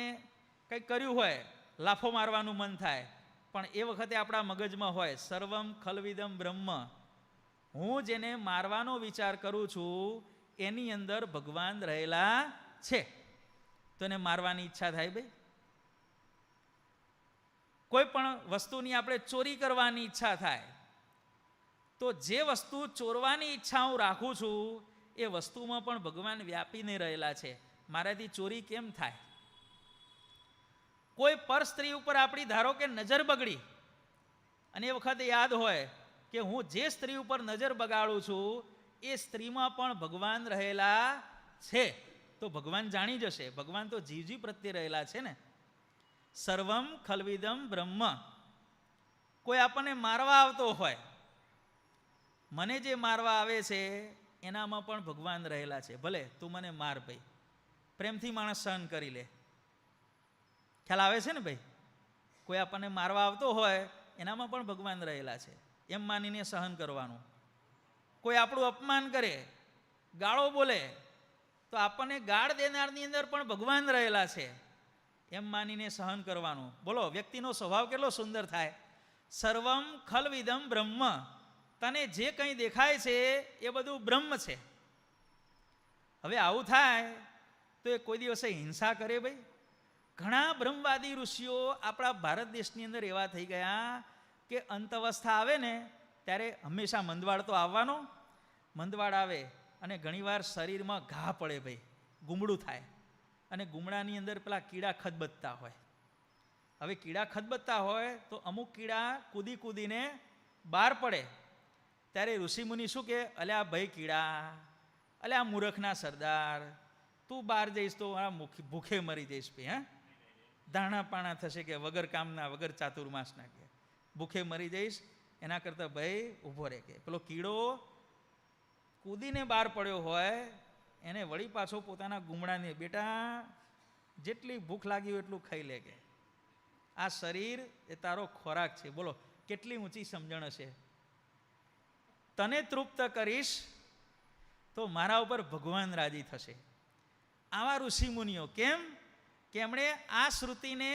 Speaker 1: કંઈક કર્યું હોય, લાફો મારવાનું મન થાય, પણ એ વખતે આપણા મગજમાં હોય સર્વમ ખલ્વિદમ બ્રહ્મ, હું જેને મારવાનો વિચાર કરું છું એની અંદર ભગવાન રહેલા છે, તો એને મારવાની ઈચ્છા થાય ભાઈ. કોઈ પણ વસ્તુની આપણે ચોરી કરવાની ઈચ્છા થાય, તો જે વસ્તુ ચોરવાની ઈચ્છા હું રાખું છું એ વસ્તુમાં પણ ભગવાન વ્યાપીને રહેલા છે. મારાથી ચોરી કેમ થાય? કોઈ પર સ્ત્રી ઉપર આપણી ધારો કે નજર બગડી અને એ વખતે યાદ હોય કે હું જે સ્ત્રી ઉપર નજર બગાડું છું એ સ્ત્રીમાં પણ ભગવાન રહેલા છે, તો ભગવાન જાણી જશે. ભગવાન તો જીવજી પ્રત્યે રહેલા છે ને. સર્વમ ખલ્વિદમ બ્રહ્મ. કોઈ આપણને મારવા આવતો હોય, મને જે મારવા આવે છે એનામાં પણ ભગવાન રહેલા છે. ભલે તું મને માર ભાઈ, પ્રેમથી માણસ સહન કરી લે. ખ્યાલ આવે છે ને ભાઈ? કોઈ આપણને મારવા આવતો હોય એનામાં પણ ભગવાન રહેલા છે એમ માનીને સહન કરવાનું. કોઈ આપણું અપમાન કરે, ગાળો બોલે, તો તો આપણને ગાળ દેનારની અંદર પણ ભગવાન રહેલા છે એમ માનીને સહન કરવાનું. બોલો, વ્યક્તિનો સ્વભાવ કેટલો સુંદર થાય. સર્વમ ખલવિદમ બ્રહ્મ, તને જે કંઈ દેખાય છે એ બધું બ્રહ્મ છે. હવે આવું થાય તો એ કોઈ દિવસે હિંસા કરે ભાઈ? ઘણા બ્રહ્મવાદી ઋષિઓ આપણા ભારત દેશની અંદર એવા થઈ ગયા કે અંત અવસ્થા આવે ને ત્યારે હંમેશા મંદવાડ તો આવવાનો, મંદવાડ આવે અને ઘણીવાર શરીરમાં ઘા પડે ભાઈ, ગુમડું થાય, અને ગુમડાની અંદર પેલા કીડા ખદબદતા હોય. હવે કીડા ખદબદતા હોય તો અમુક કીડા કૂદી કૂદીને બહાર પડે, ત્યારે ઋષિમુનિ શું કે, અલ્યા ભાઈ કીડા, અલ્યા મૂર્ખના સરદાર, તું બહાર જઈશ તો ભૂખે મરી જઈશ ભાઈ, હા, દાણા પાણા થશે કે વગર કામના, વગર ચાતુર્માસના, કે ભૂખે મરી જઈશ, એના કરતાં ભાઈ ઊભો રહે. કે પેલો કીડો કૂદીને બહાર પડ્યો હોય એને વળી પાછો પોતાના ગુમડાને, બેટા જેટલી ભૂખ લાગી હોય એટલું ખાઈ લે, કે આ શરીર એ તારો ખોરાક છે. બોલો કેટલી ઊંચી સમજણ હશે. તને તૃપ્ત કરીશ તો મારા ઉપર ભગવાન રાજી થશે. આવા ઋષિમુનિઓ કેમ કે એમણે આ શ્રુતિને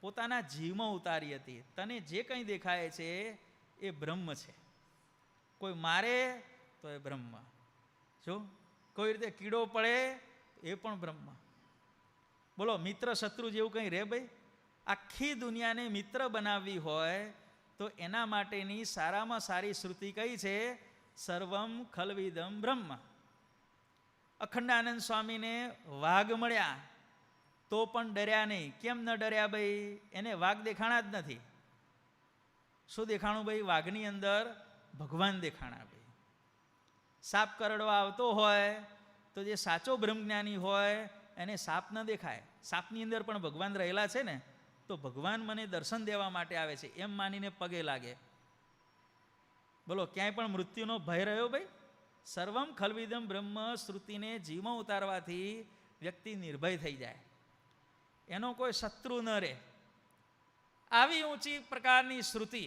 Speaker 1: પોતાના જીવમાં ઉતારી હતી. તને જે કંઈ દેખાય છે એ બ્રહ્મ છે. કોઈ મારે તો એ બ્રહ્મ, જો કોઈ રીતે કીડો પડે એ પણ બ્રહ્મ. બોલો, મિત્ર શત્રુ જેવું કંઈ રહે ભાઈ? આખી દુનિયાને મિત્ર બનાવવી હોય તો એના માટેની સારામાં સારી શ્રુતિ કઈ છે? સર્વમ ખલવિદમ બ્રહ્મ. અખંડાનંદ સ્વામીને વાઘ મળ્યા તો પણ ડર્યા નહીં. કેમ ન ડર્યા ભાઈ? એને વાઘ દેખાણા જ નથી. શું દેખાણું ભાઈ? વાઘની અંદર ભગવાન દેખાણા ભાઈ. સાપ કરડવા આવતો હોય તો જે સાચો બ્રહ્મજ્ઞાની હોય એને સાપ ન દેખાય. સાપની અંદર પણ ભગવાન રહેલા છે ને, તો ભગવાન મને દર્શન દેવા માટે આવે છે એમ માનીને પગે લાગે. બોલો, ક્યાંય પણ મૃત્યુનો ભય રહ્યો ભાઈ? સર્વમ ખલવિદમ બ્રહ્મ શ્રુતિને જીવમાં ઉતારવાથી વ્યક્તિ નિર્ભય થઈ જાય, એનો કોઈ શત્રુ ન રહે. આવી ઊંચી પ્રકારની શ્રુતિ,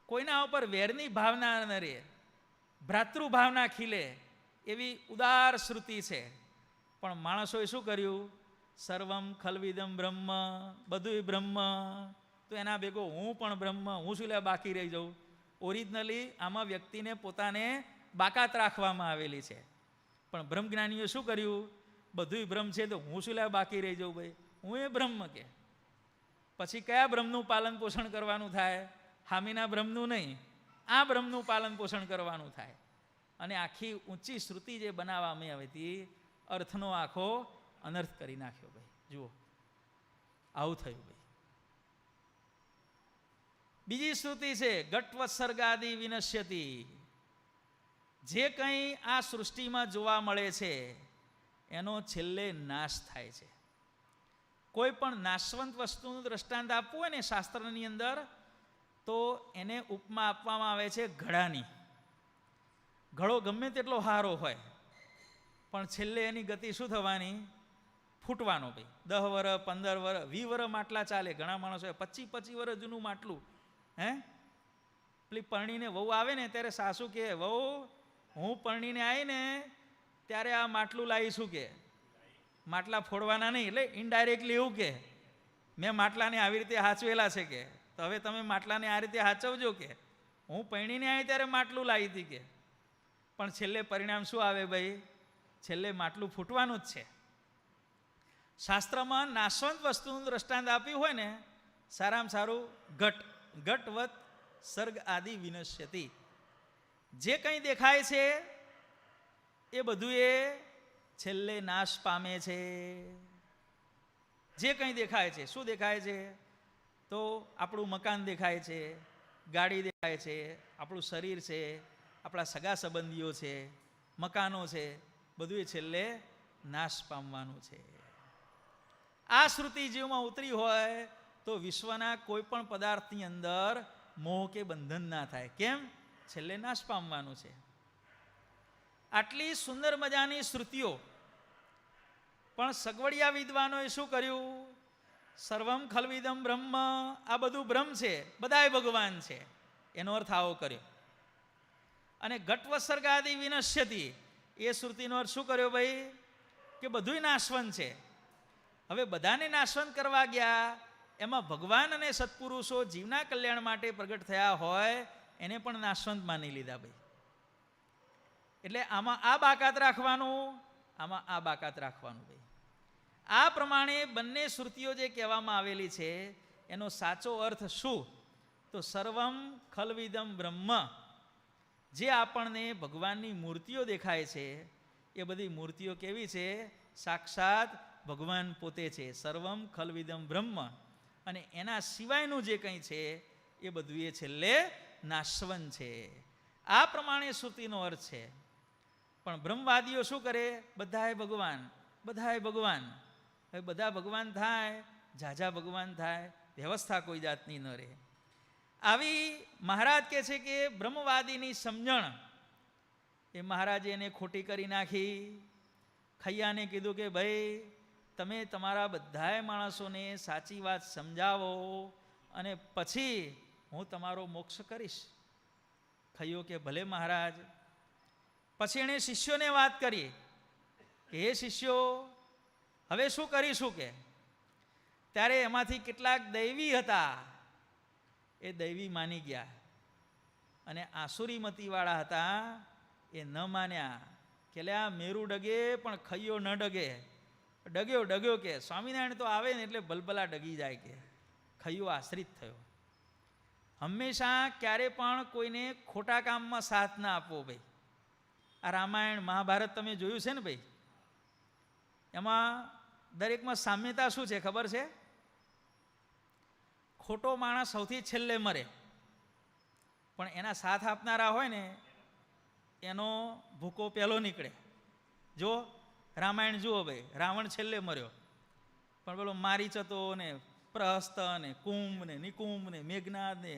Speaker 1: કોઈના ઉપર વેરની ભાવના ન રહે, ભ્રાતૃભાવના ખીલે એવી ઉદાર શ્રુતિ છે. પણ માણસોએ શું કર્યું? સર્વમ ખલવિદમ બ્રહ્મ, બધુંય બ્રહ્મ, તો એના ભેગો હું પણ બ્રહ્મ, હું શું લે બાકી રહી જાઉં? ઓરિજિનલી આમાં વ્યક્તિને પોતાને બાકાત રાખવામાં આવેલી છે. પણ બ્રહ્મજ્ઞાનીઓ શું કર્યું? બધુંય બ્રહ્મ છે તો હું શું લે બાકી રહી જાઉં ભાઈ? હું એ બ્રહ્મ. કે પછી કયા બ્રહ્મનું પાલન પોષણ કરવાનું થાય? હામીના બ્રહ્મનું નહીં, આ બ્રહ્મનું પાલન પોષણ કરવાનું થાય. અને આખી ઊંચી શ્રુતિ જે બનાવવામાં આવી હતી, અર્થનો આખો અનર્થ કરી નાખ્યો ભાઈ. જુઓ, આવું થયું ભાઈ. બીજી શ્રુતિ છે ઘટવત્સર્ગાદિ વિનશ્યતિ. જે કંઈ આ સૃષ્ટિમાં જોવા મળે છે એનો છેલ્લે નાશ થાય છે. કોઈ પણ નાશવંત વસ્તુનું દ્રષ્ટાંત આપવું હોય ને શાસ્ત્રની અંદર, તો એને ઉપમા આપવામાં આવે છે ઘડાની. ઘડો ગમે તેટલો સારો હોય પણ છેલ્લે એની ગતિ શું થવાની? ફૂટવાનો ભાઈ. 10 વર્ષ, 15 વર્ષ, 20 વર્ષ માટલા ચાલે. ઘણા માણસો 25 વર્ષ જૂનું માટલું. હે, પેલી પરણીને વહુ આવે ને ત્યારે સાસુ કે, વહુ હું પરણીને આવી ને ત્યારે આ માટલું લાવીશું, કે માટલા ફોડવાના નહીં. એટલે ઇનડાયરેક્ટલી એવું કે મેં માટલાને આવી રીતે હાચવેલા છે, કે તો હવે તમે માટલાને આ રીતે હાચવજો, કે હું પરણીને આવી ત્યારે માટલું લાવી હતી. કે પણ છેલ્લે પરિણામ શું આવે ભાઈ? છેલ્લે માટલું ફૂટવાનું જ છે. શાસ્ત્રમાં નાશવંત વસ્તુનું દ્રષ્ટાંત આપ્યું હોય ને, સારામાં સારું ઘટવત સર્ગ આદિ વિનશ્યતિ. જે કંઈ દેખાય છે એ બધું એ છેલ્લે નાશ પામે છે. જે કંઈ દેખાય છે, શું દેખાય છે? તો આપણું મકાન દેખાય છે, ગાડી દેખાય છે, આપણું શરીર છે, આપણા સગા સંબંધીઓ છે, મકાનો છે, બધું એ છેલ્લે નાશ પામવાનું છે. આ શ્રુતિ જીવમાં ઉતરી હોય તો વિશ્વના કોઈ પણ પદાર્થની અંદર મોહ કે બંધન ના થાય. કેમ? છેલ્લે નાશ પામવાનું છે. આટલી સુંદર મજાની શ્રુતિઓ પણ સગવડિયા વિદ્વાનોએ શું કર્યું? સર્વમ ખલવિદમ બ્રહ્મ, આ બધું બ્રહ્મ છે, બધાય ભગવાન છે, એનો અર્થ આવો કર્યો. અને ઘટવત્સર્ગાદિ વિનશ્યતિ, એ શ્રુતિનો અર્થ શું કર્યો ભાઈ? કે બધુંય નાશવંત છે. હવે બધાને નાશવંત કરવા ગયા, એમાં ભગવાન અને સત્પુરુષો જીવના કલ્યાણ માટે પ્રગટ થયા હોય એને પણ નાશવંત માની લીધા ભાઈ. એટલે આમાં આ બાકાત રાખવાનું, આમાં આ બાકાત રાખવાનું ભાઈ. આ પ્રમાણે બંને શ્રુતિઓ જે કહેવામાં આવેલી છે એનો સાચો અર્થ શું? તો સર્વમ ખલવિદમ બ્રહ્મ. જે આપણને ભગવાનની મૂર્તિઓ દેખાય છે એ બધી મૂર્તિઓ કેવી છે? સાક્ષાત ભગવાન પોતે છે. સર્વમ ખલવિદમ બ્રહ્મ. અને એના સિવાયનું જે કંઈ છે એ બધું એ છેલ્લે નાશવંત છે. આ પ્રમાણે શ્રુતિનો અર્થ છે. પણ બ્રહ્મવાદીઓ શું કરે? બધાય ભગવાન, બધાય ભગવાન. હવે બધા ભગવાન થાય, ઝાઝા ભગવાન થાય, વ્યવસ્થા કોઈ જાતની ન રહે. આવી મહારાજ કહે છે કે બ્રહ્મવાદીની સમજણ એ મહારાજે એને ખોટી કરી નાખી. ખૈયાને કીધું કે ભાઈ તમે તમારા બધાય માણસોને સાચી વાત સમજાવો અને પછી હું તમારો મોક્ષ કરીશ. ખૈયો કે ભલે મહારાજ. પછી એણે શિષ્યોને વાત કરી કે હે શિષ્યો, હવે શું કરીશું કે? ત્યારે એમાંથી કેટલાક દૈવી હતા એ દૈવી માની ગયા, અને આસુરી મતીવાળા હતા એ ન માન્યા. કે લે આ મેરુ ડગે પણ ખૈયો ન ડગે. ડગ્યો કે સ્વામિનારાયણ તો આવે ને એટલે ભલભલા ડગી જાય કે. ખૈયો આશ્રિત થયો. હંમેશા ક્યારે પણ કોઈને ખોટા કામમાં સાથ ના આપવો ભાઈ. આ રામાયણ મહાભારત તમે જોયું છે ને ભાઈ, એમાં દરેકમાં સામ્યતા શું છે ખબર છે? ખોટો માણસ સૌથી છેલ્લે મરે, પણ એના સાથ આપનારા હોય ને એનો ભૂકો પહેલો નીકળે. જો રામાયણ જુઓ ભાઈ, રાવણ છેલ્લે મર્યો, પણ પેલો મારીચતો ને પ્રહસ્ત ને કુંભ ને નિકુંભ ને મેઘનાદ ને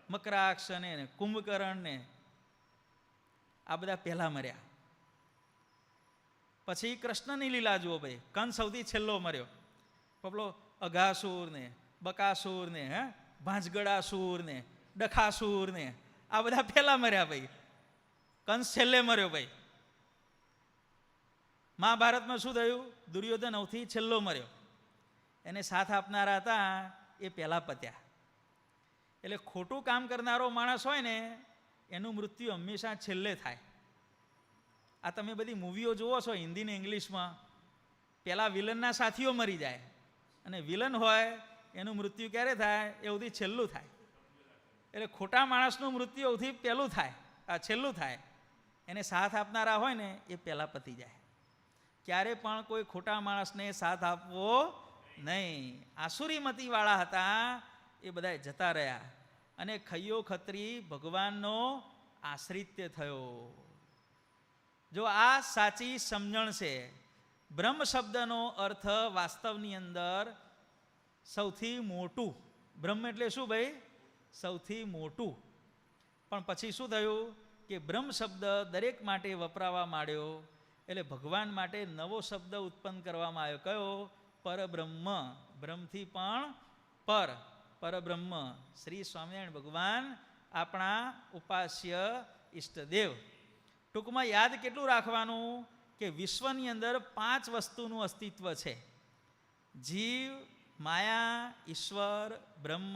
Speaker 1: મકરાક્ષ ને કુંભકર્ણ ને આ બધા પહેલા મર્યા. પછી કૃષ્ણની લીલા જુઓ ભાઈ, કંસ સૌથી છેલ્લો મર્યો, પેલો અઘાસુર ને બકાસુર ને ભાંજગડાસુર ને ડખાસુર ને આ બધા પહેલા મર્યા ભાઈ. કંસ છેલ્લે મર્યો ભાઈ. મહાભારતમાં શું થયું? દુર્યોધન સૌથી છેલ્લો મર્યો, એને સાથ આપનારા હતા એ પહેલા પત્યા. એટલે ખોટું કામ કરનારો માણસ હોય ને એનું મૃત્યુ હંમેશા છેલ્લે થાય. આ તમે બધી મૂવીઓ જુઓ છો હિન્દી ને ઇંગ્લિશમાં, પેલા વિલનના સાથીઓ મરી જાય અને વિલન હોય એનું મૃત્યુ ક્યારે થાય? એ સૌથી છેલ્લું થાય. એટલે ખોટા માણસનું મૃત્યુ સૌથી પહેલું થાય, છેલ્લું થાય. એને સાથ આપનારા હોય ને એ પહેલા પતી જાય. ક્યારે પણ કોઈ ખોટા માણસને સાથ આપવો નહીં. આસુરી મતીવાળા હતા એ બધા જતા રહ્યા, અને ખૈયો ખત્રી ભગવાનનો આશ્રિત્ય થયો. જો આ સાચી સમજણ છે. બ્રહ્મ શબ્દનો અર્થ વાસ્તવની અંદર સૌથી મોટું. બ્રહ્મ એટલે શું ભાઈ? સૌથી મોટું. પણ પછી શું થયું કે બ્રહ્મ શબ્દ દરેક માટે વપરાવા માંડ્યો, એટલે ભગવાન માટે નવો શબ્દ ઉત્પન્ન કરવામાં આવ્યો. કયો? પરબ્રહ્મ. બ્રહ્મથી પણ પર, પરબ્રહ્મ. શ્રી સ્વામિનારાયણ ભગવાન આપણા ઉપાસ્ય ઈષ્ટદેવ. ટૂંકમાં યાદ કેટલું રાખવાનું કે વિશ્વની અંદર 5 વસ્તુનું અસ્તિત્વ છે: જીવ, માયા, ઈશ્વર, બ્રહ્મ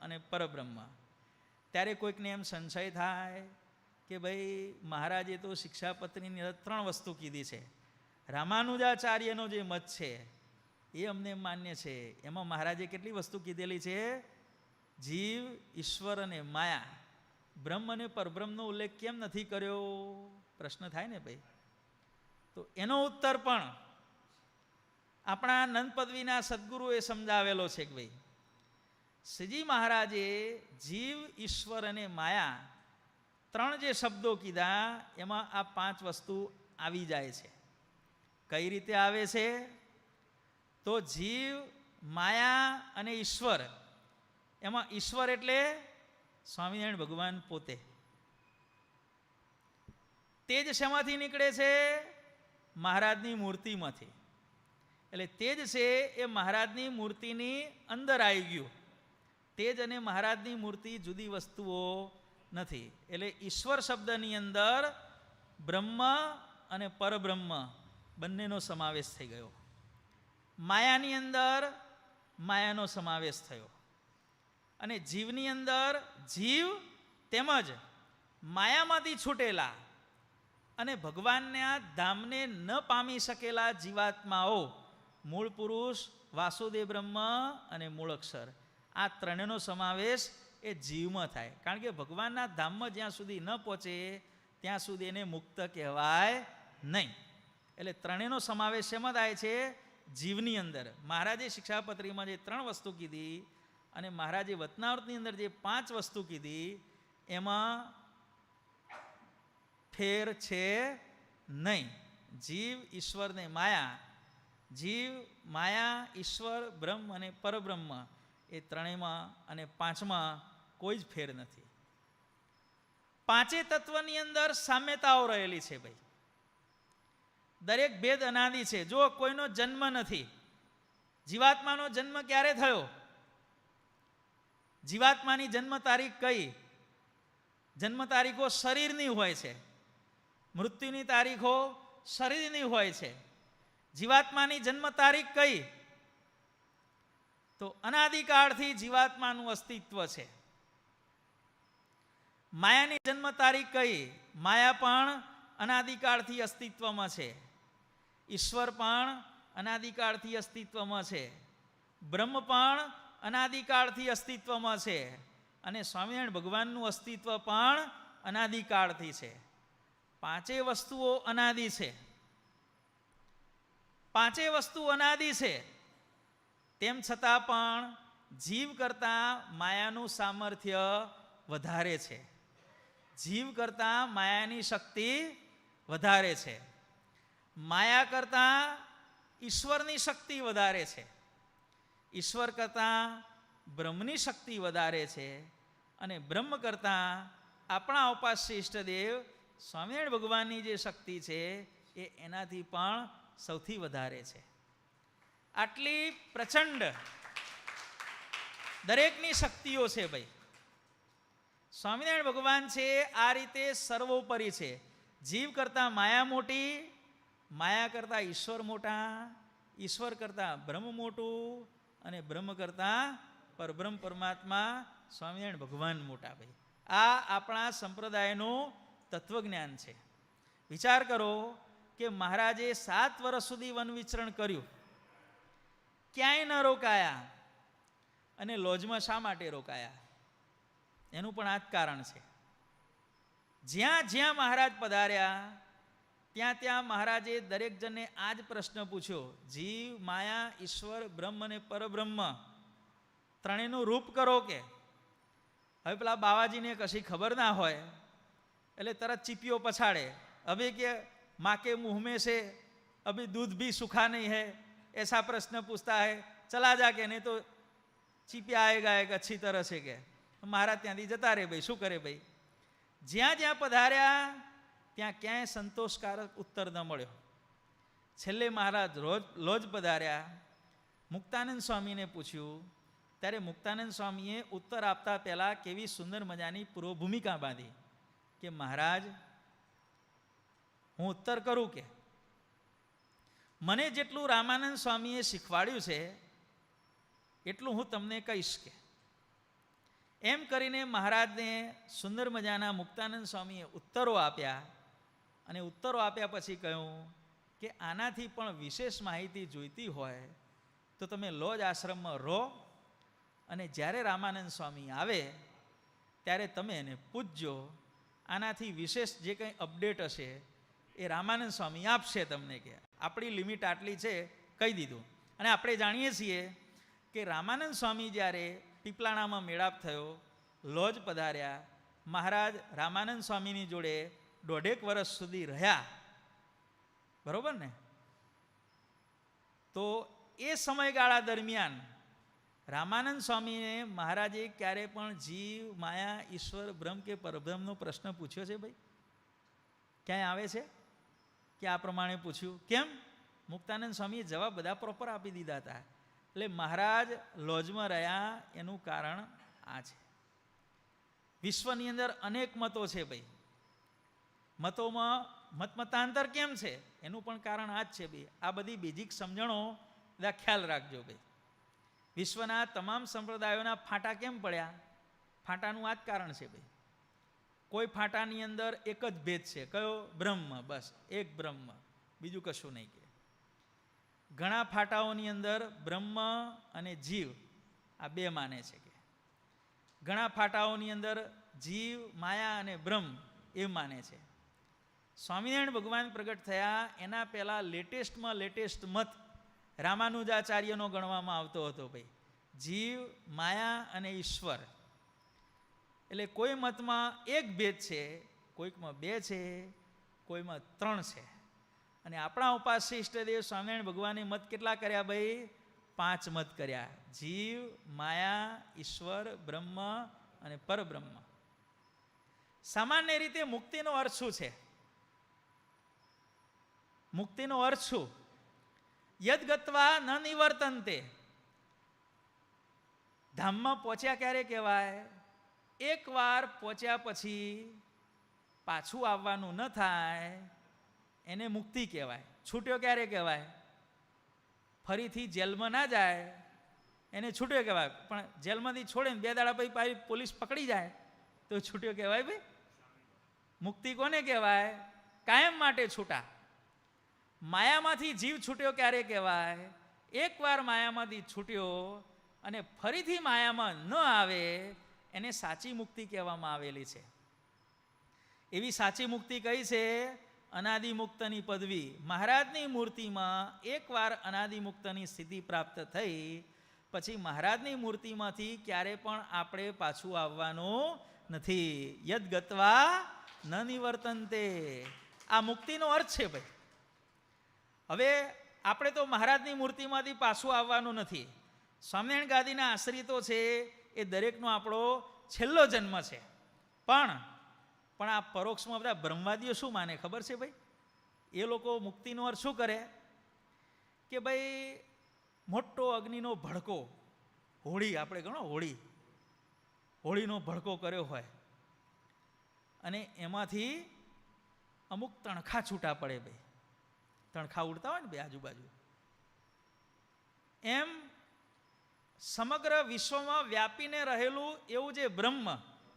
Speaker 1: અને પરબ્રહ્મ. ત્યારે કોઈકને એમ સંશય થાય કે ભાઈ મહારાજે તો શિક્ષાપત્રીની અંદર 3 વસ્તુ કીધી છે, રામાનુજાચાર્યનો જે મત છે એ અમને માન્ય છે, એમાં મહારાજે કેટલી વસ્તુ કીધેલી છે? જીવ, ઈશ્વર અને માયા. બ્રહ્મ અને પરબ્રહ્મનો ઉલ્લેખ કેમ નથી કર્યો? પ્રશ્ન થાય ને ભાઈ. તો એનો ઉત્તર પણ આપણા નંદ પદવીના સદગુરુએ સમજાવેલો છે કે ભાઈ શ્રીજી મહારાજે જીવ, ઈશ્વર અને માયા 3 જે શબ્દો કીધા એમાં આ 5 વસ્તુ આવી જાય છે. કઈ રીતે આવે છે? તો જીવ, માયા અને ઈશ્વર. એમાં ઈશ્વર એટલે સ્વામિનારાયણ ભગવાન પોતે. તેજ શેમાંથી નીકળે છે? મહારાજની મૂર્તિમાંથી. એટલે તેજ છે એ મહારાજની મૂર્તિની અંદર આવી ગયું. તેજ અને મહારાજની મૂર્તિ જુદી વસ્તુઓ નથી. એટલે ઈશ્વર શબ્દની અંદર બ્રહ્મ અને પરબ્રહ્મ બંનેનો સમાવેશ થઈ ગયો. માયાની અંદર માયાનો સમાવેશ થયો અને જીવની અંદર જીવ તેમજ માયામાંથી છૂટેલા અને ભગવાનના ધામને ન પામી શકેલા જીવાત્માઓ, મૂળ પુરુષ, વાસુદેવ બ્રહ્મ અને મૂળ અક્ષર, આ ત્રણેયનો સમાવેશ એ જીવમાં થાય. કારણ કે ભગવાનના ધામમાં જ્યાં સુધી ન પહોંચે ત્યાં સુધી એને મુક્ત કહેવાય નહીં. એટલે ત્રણેયનો સમાવેશ શેમાં થાય છે? જીવની અંદર. મહારાજે શિક્ષાપત્રીમાં જે 3 વસ્તુ કીધી અને મહારાજે વતનાવૃતની અંદર જે 5 વસ્તુ કીધી એમાં ફેર છે નહીં. જીવ, ઈશ્વર ને માયા, જીવ, માયા, ઈશ્વર, બ્રહ્મ અને પરબ્રહ્મ, એ ત્રણેયમાં અને 5માં કોઈ જ ફેર નથી. 5 તત્વની અંદર સામ્યતાઓ રહેલી છે ભાઈ. દરેક ભેદ અનાદિ છે. જો કોઈનો જન્મ નથી, જીવાત્માનો જન્મ ક્યારે થયો? જીવાત્માની જન્મ તારીખ કઈ? જન્મ તારીખો શરીરની હોય છે, મૃત્યુની તારીખો શરીરની હોય છે. જીવાત્માની જન્મ તારીખ કઈ? તો અનાદિકાળથી જીવાત્માનું અસ્તિત્વ છે. માયાની જન્મ તારીખ કઈ? માયા પણ અનાદિકાળથી અસ્તિત્વમાં છે. ઈશ્વર પણ અનાદિકાળથી અસ્તિત્વમાં છે. બ્રહ્મ પણ અનાદિકાળથી અસ્તિત્વમાં છે. અને સ્વામિનારાયણ ભગવાનનું અસ્તિત્વ પણ અનાદિકાળથી છે. 5 વસ્તુઓ અનાદિ છે. 5 વસ્તુ અનાદિ છે. તેમ છતાં પણ જીવ કરતાં માયાનું સામર્થ્ય વધારે છે. જીવ કરતાં માયાની શક્તિ વધારે છે. માયા કરતાં ઈશ્વરની શક્તિ વધારે છે. ઈશ્વર કરતાં બ્રહ્મની શક્તિ વધારે છે. અને બ્રહ્મ કરતાં આપણા ઉપાસ્ય ઈષ્ટદેવ સ્વામિનારાયણ ભગવાનની જે શક્તિ છે એ એનાથી પણ સૌથી વધારે છે. આટલી પ્રચંડ દરેકની શક્તિઓ છે ભાઈ. સ્વામિનારાયણ ભગવાન છે આ રીતે સર્વોપરી છે. જીવ કરતાં માયા મોટી, માયા કરતાં ઈશ્વર મોટા, ઈશ્વર કરતાં બ્રહ્મ મોટું અને બ્રહ્મ કરતાં પરબ્રહ્મ પરમાત્મા સ્વામિનારાયણ ભગવાન મોટા ભાઈ. આ આપણા સંપ્રદાયનું તત્વજ્ઞાન છે. વિચાર કરો કે મહારાજે 7 વર્ષ સુધી વન વિચરણ કર્યું, ક્યાંય ન રોકાયા, અને લોજમાં શા માટે રોકાયા? એનું પણ આ જ કારણ છે. જ્યાં જ્યાં મહારાજ પધાર્યા ત્યાં ત્યાં મહારાજે દરેક જણને આ જ પ્રશ્ન પૂછ્યો, જીવ, માયા, ઈશ્વર, બ્રહ્મ અને પરબ્રહ્મ ત્રણેયનું રૂપ કરો કે. હવે પેલા બાવાજીને કશી ખબર ના હોય એટલે તરત ચીપીઓ પછાડે. હવે કે માँ के मुँह में से अभी दूध भी सूखा नहीं है, ऐसा प्रश्न पूछता है, चला जा के, नहीं तो चीपिया आएगा एक अच्छी तरह से के. મહારાજ ત્યાંથી જતા રહે ભાઈ. શું કરે ભાઈ? જ્યાં જ્યાં પધાર્યા ત્યાં ક્યાંય સંતોષકારક ઉત્તર ન મળ્યો. છેલ્લે મહારાજ લોજ પધાર્યા, મુક્તાનંદ સ્વામીને પૂછ્યું. ત્યારે મુક્તાનંદ સ્વામીએ ઉત્તર આપતા પહેલાં કેવી સુંદર મજાની પૂર્વ ભૂમિકા બાંધી કે મહારાજ, હું ઉત્તર કરું કે મને જેટલું રામાનંદ સ્વામીએ શીખવાડ્યું છે એટલું હું તમને કહીશ કે. એમ કરીને મહારાજને સુંદર મજાના મુક્તાનંદ સ્વામીએ ઉત્તરો આપ્યા. અને ઉત્તરો આપ્યા પછી કહ્યું કે આનાથી પણ વિશેષ માહિતી જોઈતી હોય તો તમે લોજ આશ્રમમાં રહો, અને જ્યારે રામાનંદ સ્વામી આવે ત્યારે તમે એને પૂછજો. આનાથી વિશેષ જે કંઈ અપડેટ હશે એ રામાનંદ સ્વામી આપશે તમને. કે આપણી લિમિટ આટલી છે કહી દીધું. અને આપણે જાણીએ છીએ કે રામાનંદ સ્વામી જ્યારે પીપલાણામાં મેળાપ થયો, લોજ પધાર્યા, મહારાજ રામાનંદ સ્વામીની જોડે 1.5 વર્ષ સુધી રહ્યા, બરોબર ને? તો એ સમયગાળા દરમિયાન રામાનંદ સ્વામીને મહારાજે ક્યારે પણ જીવ, માયા, ઈશ્વર, બ્રહ્મ કે પરબ્રહ્મનો પ્રશ્ન પૂછ્યો છે ભાઈ? ક્યાંય આવે છે કે આ પ્રમાણે પૂછ્યું? કેમ? મુક્તાનંદ સ્વામીએ જવાબ બધા પ્રોપર આપી દીધા હતા. એટલે મહારાજ લોજમાં રહ્યા એનું કારણ આ છે. વિશ્વની અંદર અનેક મતો છે ભાઈ. મતોમાં મતમતાંતર કેમ છે એનું પણ કારણ આ જ છે ભાઈ. આ બધી બેઝિક સમજણો બધા ખ્યાલ રાખજો ભાઈ. વિશ્વના તમામ સંપ્રદાયોના ફાંટા કેમ પડ્યા? ફાંટાનું આ જ કારણ છે ભાઈ. કોઈ ફાંટાની અંદર એક જ ભેદ છે, કયો? બ્રહ્મ. બસ એક બ્રહ્મ, બીજું કશું નહીં કે. ઘણા ફાંટાઓની અંદર બ્રહ્મ અને જીવ આ બે માને છે કે. ઘણા ફાંટાઓની અંદર જીવ, માયા અને બ્રહ્મ એ માને છે. સ્વામિનારાયણ ભગવાન પ્રગટ થયા એના પહેલાં લેટેસ્ટમાં લેટેસ્ટ મત રામાનુજાચાર્યનો ગણવામાં આવતો હતો ભાઈ. જીવ, માયા અને ઈશ્વર. એટલે કોઈ મતમાં એક ભેદ છે, કોઈકમાં બે છે, કોઈમાં ત્રણ છે. અને આપણા ઉપાસ્ય ઈષ્ટદેવ સ્વામિનારાયણ ભગવાને મત કેટલા કર્યા ભાઈ? 5 મત કર્યા. જીવ, માયા, ઈશ્વર, બ્રહ્મ અને પરબ્રહ્મ. સામાન્ય રીતે મુક્તિનો અર્થ શું છે? મુક્તિનો અર્થ શું? યદ્ગત્વા ન નિવર્તન્તે. ધામમાં પહોંચ્યા ક્યારે કહેવાય? એકવાર પહોંચ્યા પછી પાછું આવવાનું ન થાય એને મુક્તિ કહેવાય. છૂટ્યો ક્યારે કહેવાય? ફરીથી જેલમાં ના જાય એને છૂટ્યો કહેવાય. પણ જેલમાંથી છોડે ને 2 દાડા પછી પોલીસ પકડી જાય તો છૂટ્યો કહેવાય ભાઈ? મુક્તિ કોને કહેવાય? કાયમ માટે છૂટા. માયામાંથી જીવ છૂટ્યો ક્યારે કહેવાય? એકવાર માયામાંથી છૂટ્યો અને ફરીથી માયામાં ન આવે એને સાચી મુક્તિ કહેવામાં આવેલી છે. એવી સાચી મુક્તિ કઈ છે? અનાદિમુક્તની પદવી. મહારાજની મૂર્તિમાં એકવાર અનાદિમુક્તની સ્થિતિ પ્રાપ્ત થઈ પછી મહારાજની મૂર્તિમાંથી ક્યારે પણ આપણે પાછું આવવાનું નથી. યદ્ગત્વા ન નિવર્તન્તે. આ મુક્તિનો અર્થ છે ભાઈ. હવે આપણે તો મહારાજની મૂર્તિમાંથી પાછું આવવાનું નથી. સ્વામિનારાયણ ગાદીના આશ્રિતો છે એ દરેકનો આપણો છેલ્લો જન્મ છે. પણ આ પરોક્ષમાં બધા બ્રહ્મવાદીઓ શું માને ખબર છે ભાઈ? એ લોકો મુક્તિનો અર્થ શું કરે કે ભાઈ મોટો અગ્નિનો ભડકો, હોળી આપણે ગણો, હોળીનો ભડકો કર્યો હોય અને એમાંથી અમુક તણખા છૂટા પડે ભાઈ. તણખા ઉડતા હોય ને ભાઈ આજુબાજુ. એમ સમગ્ર વિશ્વમાં વ્યાપીને રહેલું એવું જે બ્રહ્મ,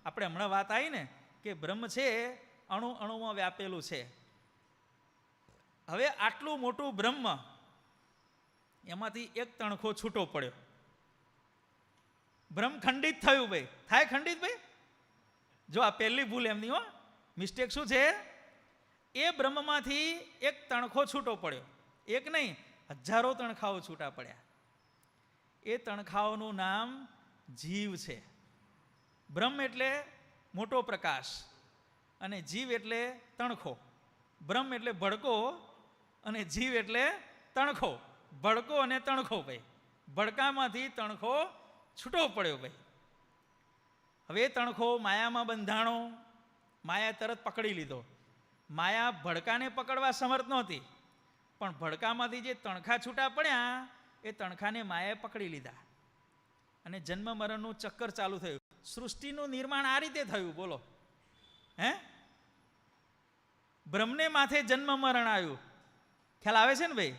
Speaker 1: આપણે હમણાં વાત આવી ને કે બ્રહ્મ છે અણુ અણુમાં વ્યાપેલું છે. હવે આટલું મોટું બ્રહ્મ એમાંથી એક તણખો છૂટો પડ્યો. બ્રહ્મ ખંડિત થયું ભાઈ. થાય ખંડિત ભાઈ? જો આ પહેલી ભૂલ એમની હો, મિસ્ટેક શું છે? એ બ્રહ્મમાંથી એક તણખો છૂટો પડ્યો. એક નહીં, હજારો તણખાઓ છૂટા પડ્યા. એ તણખાઓનું નામ જીવ છે. બ્રહ્મ એટલે મોટો પ્રકાશ અને જીવ એટલે તણખો. બ્રહ્મ એટલે ભડકો અને જીવ એટલે તણખો. ભડકો અને તણખો ભાઈ. ભડકામાંથી તણખો છૂટો પડ્યો ભાઈ. હવે તણખો માયામાં બંધાણો, માયા તરત પકડી લીધો. માયા ભડકાને પકડવા સમર્થ નહોતી, પણ ભડકામાંથી જે તણખા છૂટા પડ્યા એ તણખાને માયાએ પકડી લીધા અને જન્મ મરણનું ચક્કર ચાલુ થયું. સૃષ્ટિનું નિર્માણ આ રીતે થયું. બોલો હે? બ્રહ્મને માથે જન્મ મરણ આવ્યું. ખ્યાલ આવે છે ને ભાઈ?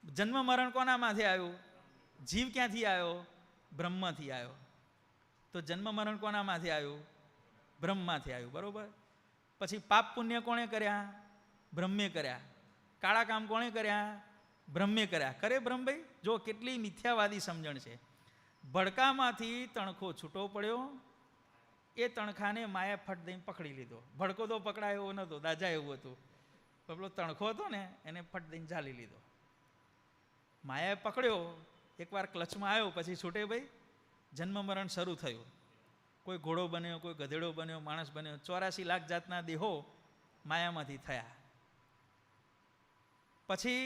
Speaker 1: જન્મ મરણ કોના માથે આવ્યું? જીવ ક્યાંથી આવ્યો? બ્રહ્મથી આવ્યો. તો જન્મ મરણ કોના માથે આવ્યું? બ્રહ્મમાંથી આવ્યું. બરોબર. પછી પાપ પુણ્ય કોણે કર્યા? બ્રહ્મે કર્યા. કાળા કામ કોણે કર્યા? બ્રહ્મે કર્યા. કરે બ્રહ્મભાઈ? જો કેટલી મિથ્યાવાદી સમજણ છે. ભડકામાંથી તણખો છૂટો પડ્યો, એ તણખાને માયા ફટ દઈને પકડી લીધો. ભડકો તો પકડાય એવો નહોતો, દાજા એવું હતું. પેલો તણખો હતો ને એને ફટ દઈને ઝાલી લીધો. માયાએ પકડ્યો, એકવાર ક્લચમાં આવ્યો પછી છૂટે ભાઈ. જન્મ મરણ શરૂ થયું. કોઈ ઘોડો બન્યો, કોઈ ગધેડો બન્યો, માણસ બન્યો. 84 લાખ જાતના દેહો માયામાંથી થયા. પછી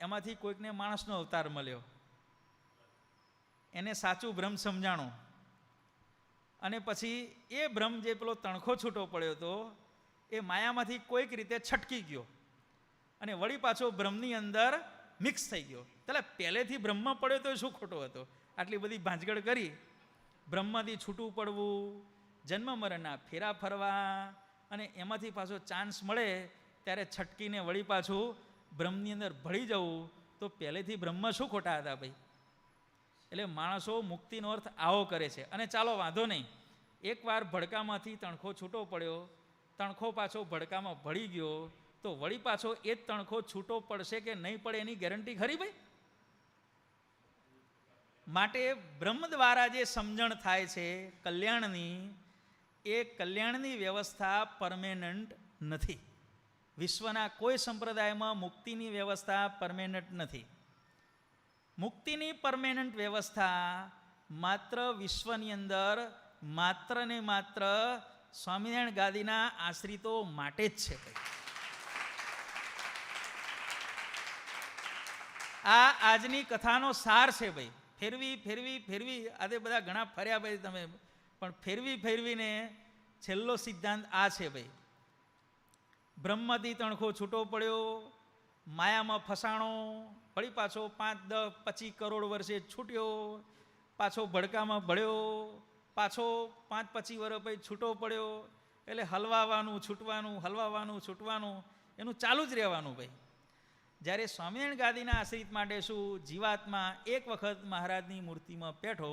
Speaker 1: એમાંથી કોઈકને માણસનો અવતાર મળ્યો, એને સાચું બ્રહ્મ સમજાણું અને પછી એ બ્રહ્મ જે પેલો તણખો છૂટો પડ્યો હતો એ માયામાંથી કોઈક રીતે છટકી ગયો અને વળી પાછો બ્રહ્મની અંદર મિક્સ થઈ ગયો. એટલે પહેલેથી બ્રહ્મ પડ્યો તો શું ખોટો હતો? આટલી બધી ભાંજગડ કરી બ્રહ્મમાંથી છૂટું પડવું, જન્મ મરણના ફેરા ફરવા અને એમાંથી પાછો ચાન્સ મળે ત્યારે છટકીને વળી પાછું બ્રહ્મની અંદર ભળી જવું, તો પહેલેથી બ્રહ્મ શું ખોટા હતા ભાઈ? એટલે માણસો મુક્તિનો અર્થ આવો કરે છે. અને ચાલો વાંધો નહીં, એકવાર ભડકામાંથી તણખો છૂટો પડ્યો, તણખો પાછો ભડકામાં ભળી ગયો, તો વળી પાછો એ જ તણખો છૂટો પડશે કે નહીં પડે એની ગેરંટી ખરી ભાઈ? માટે બ્રહ્મ દ્વારા જે સમજણ થાય છે કલ્યાણની, એ કલ્યાણની વ્યવસ્થા પરમેનન્ટ નથી. વિશ્વના કોઈ સંપ્રદાયમાં મુક્તિની વ્યવસ્થા પરમેનન્ટ નથી. મુક્તિની પરમેનન્ટ વ્યવસ્થા માત્ર વિશ્વની અંદર માત્ર ને માત્ર સ્વામિનારાયણ ગાદીના આશ્રિતો માટે જ છે. આ આજની કથાનો સાર છે ભાઈ. ફેરવી ફેરવી ફેરવી આજે બધા ઘણા ફર્યા ભાઈ તમે, પણ ફેરવી ફેરવીને છેલ્લો સિદ્ધાંત આ છે ભાઈ. બ્રહ્મથી તણખો છૂટો પડ્યો, માયામાં ફસાણો, વળી પાછો 5, 10, 25 કરોડ વર્ષે છૂટ્યો, પાછો ભડકામાં ભળ્યો, પાછો 5, 25 વર્ષ પછી છૂટો પડ્યો. એટલે હલવાવાનું છૂટવાનું, હલવાવાનું છૂટવાનું, એનું ચાલુ જ રહેવાનું ભાઈ. જ્યારે સ્વામિનારાયણ ગાદીના આશ્રિત માટે શું, જીવાત્મા એક વખત મહારાજની મૂર્તિમાં બેઠો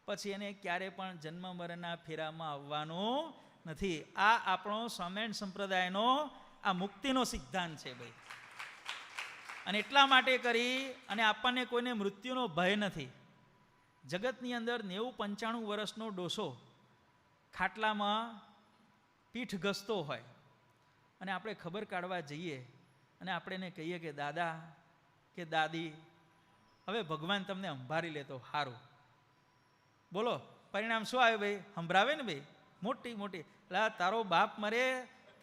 Speaker 1: પછી એને ક્યારે પણ જન્મ મરણના ફેરામાં આવવાનું નથી. આ આપણો સ્વામિનારાયણ સંપ્રદાયનો આ મુક્તિનો સિદ્ધાંત છે ભાઈ. અને એટલા માટે કરી અને આપણને કોઈને મૃત્યુનો ભય નથી. જગતની અંદર 90-95 વર્ષનો ડોસો ખાટલામાં પીઠ ઘસતો હોય અને આપણે ખબર કાઢવા જઈએ અને આપણે એને કહીએ કે દાદા કે દાદી, હવે ભગવાન તમને સંભાળી લે તો સારું. બોલો પરિણામ શું આવે ભાઈ? સંભળાવે ને ભાઈ, મોટી મોટી. એટલે તારો બાપ મરે,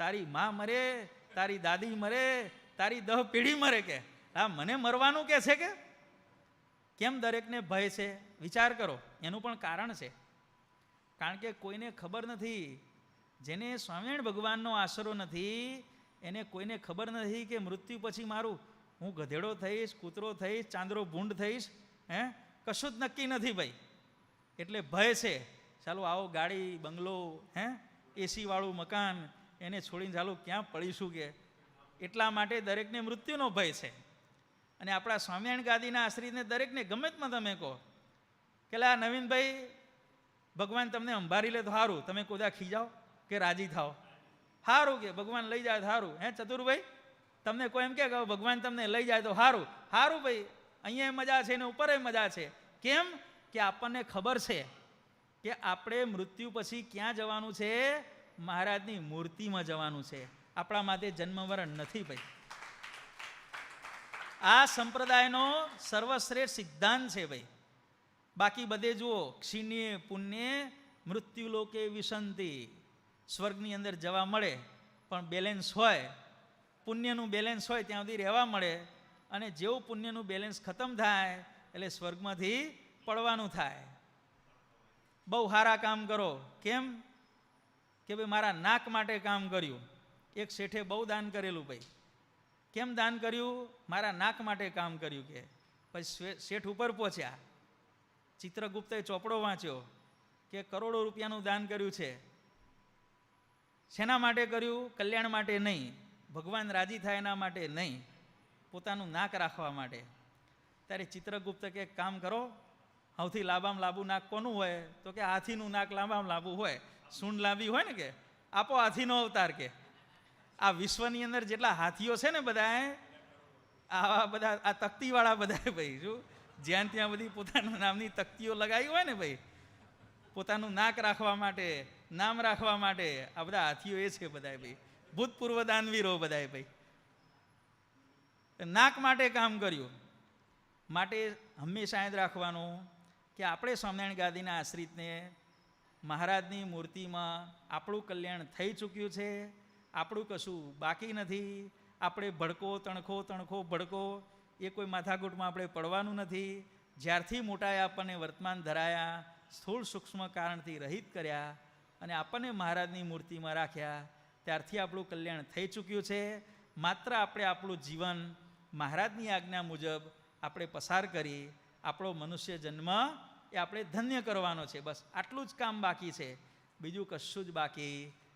Speaker 1: તારી મા મરે, તારી દાદી મરે, તારી 10 પેઢી મરે, કે હા મને મરવાનું કે છે કે કેમ દરેકને ભય છે? વિચાર કરો. એનું પણ કારણ છે. કારણ કે કોઈને ખબર નથી, જેને સ્વામિનારાયણ ભગવાનનો આશરો નથી એને કોઈને ખબર નથી કે મૃત્યુ પછી મારું હું ગધેડો થઈશ, કૂતરો થઈશ, ચાંદરો ભૂંડ થઈશ, કશું જ નક્કી નથી ભાઈ. એટલે ભય છે. ચાલો આવો ગાડી બંગલો, એસી વાળું મકાન એને છોડીને ચાલો ક્યાં પડીશું કે, એટલા માટે દરેકને મૃત્યુનો ભય છે. અને આપણા સ્વામિનારાયણ ગાદીના આશ્રિતને દરેકને ગમે તેમાં તમે કહો કે લા નવીનભાઈ ભગવાન તમને સંભાળી લે તો સારું, તમે કોદા ખીજાઓ કે રાજી થાઓ? સારું કે ભગવાન લઈ જાય તો સારું. ચતુરભાઈ તમને કોઈ એમ કે ભગવાન તમને લઈ જાય તો સારું? સારું ભાઈ, અહીંયા મજા છે ને ઉપર મજા છે. કેમ કે આપણને ખબર છે કે આપણે મૃત્યુ પછી ક્યાં જવાનું છે? મહારાજની મૂર્તિમાં જવાનું છે. આપણા માટે જન્મ મરણ નથી ભાઈ. આ સંપ્રદાયનો સર્વશ્રેષ્ઠ સિદ્ધાંત છે ભાઈ. બાકી બધે જુઓ, ક્ષીણ્યે પુણ્યે મૃત્યુ લોકે વિશંતિ. સ્વર્ગની અંદર જવા મળે પણ બેલેન્સ હોય, પુણ્યનું બેલેન્સ હોય ત્યાં સુધી રહેવા મળે. અને જેવું પુણ્યનું બેલેન્સ ખતમ થાય એટલે સ્વર્ગમાંથી પડવાનું થાય. બહુ સારા કામ કરો. કેમ કે ભાઈ મારા નાક માટે કામ કર્યું. એક શેઠે બહુ દાન કરેલું ભાઈ. કેમ દાન કર્યું? મારા નાક માટે કામ કર્યું કે. પછી શેઠ ઉપર પહોંચ્યા, ચિત્રગુપ્તે ચોપડો વાંચ્યો કે કરોડો રૂપિયાનું દાન કર્યું છે. શેના માટે કર્યું? કલ્યાણ માટે નહીં, ભગવાન રાજી થાય એના માટે નહીં, પોતાનું નાક રાખવા માટે. ત્યારે ચિત્રગુપ્ત કે કામ કરો, સૌથી લાંબામાં લાંબુ નાક કોનું હોય? તો કે હાથીનું નાક લાંબામાં લાંબુ હોય. સૂંઢ લાંબી હોય ને કે આપો હાથીનો અવતાર કે. આ વિશ્વની અંદર જેટલા હાથીઓ છે ને બધા, આવા બધા આ તકતીવાળા બધા ભાઈ, શું જ્યાં ત્યાં બધી પોતાના નામની તકતીઓ લગાવી હોય ને ભાઈ, પોતાનું નાક રાખવા માટે, નામ રાખવા માટે, આ બધા હાથીઓ એ છે બધા ભાઈ. ભૂતપૂર્વ દાનવીરો બધા ભાઈ. નાક માટે કામ કર્યું. માટે હંમેશા યાદ રાખવાનું કે આપણે સ્વામિનારાયણ ગાદીના આશ્રિતને મહારાજની મૂર્તિમાં આપણું કલ્યાણ થઈ ચૂક્યું છે. આપણું કશું બાકી નથી. આપણે ભડકો તણખો તણખો ભડકો એ કોઈ માથાકૂટમાં આપણે પડવાનું નથી. જ્યારથી મોટાએ આપણને વર્તમાન ધરાયા, સ્થૂળ સૂક્ષ્મ કારણથી રહિત કર્યા અને આપણને મહારાજની મૂર્તિમાં રાખ્યા, ત્યારથી આપણું કલ્યાણ થઈ ચૂક્યું છે. માત્ર આપણે આપણું જીવન મહારાજની આજ્ઞા મુજબ આપણે પસાર કરી આપણો મનુષ્ય જન્મ એ આપણે ધન્ય કરવાનો છે. બસ આટલું જ કામ બાકી છે, બીજું કશું જ બાકી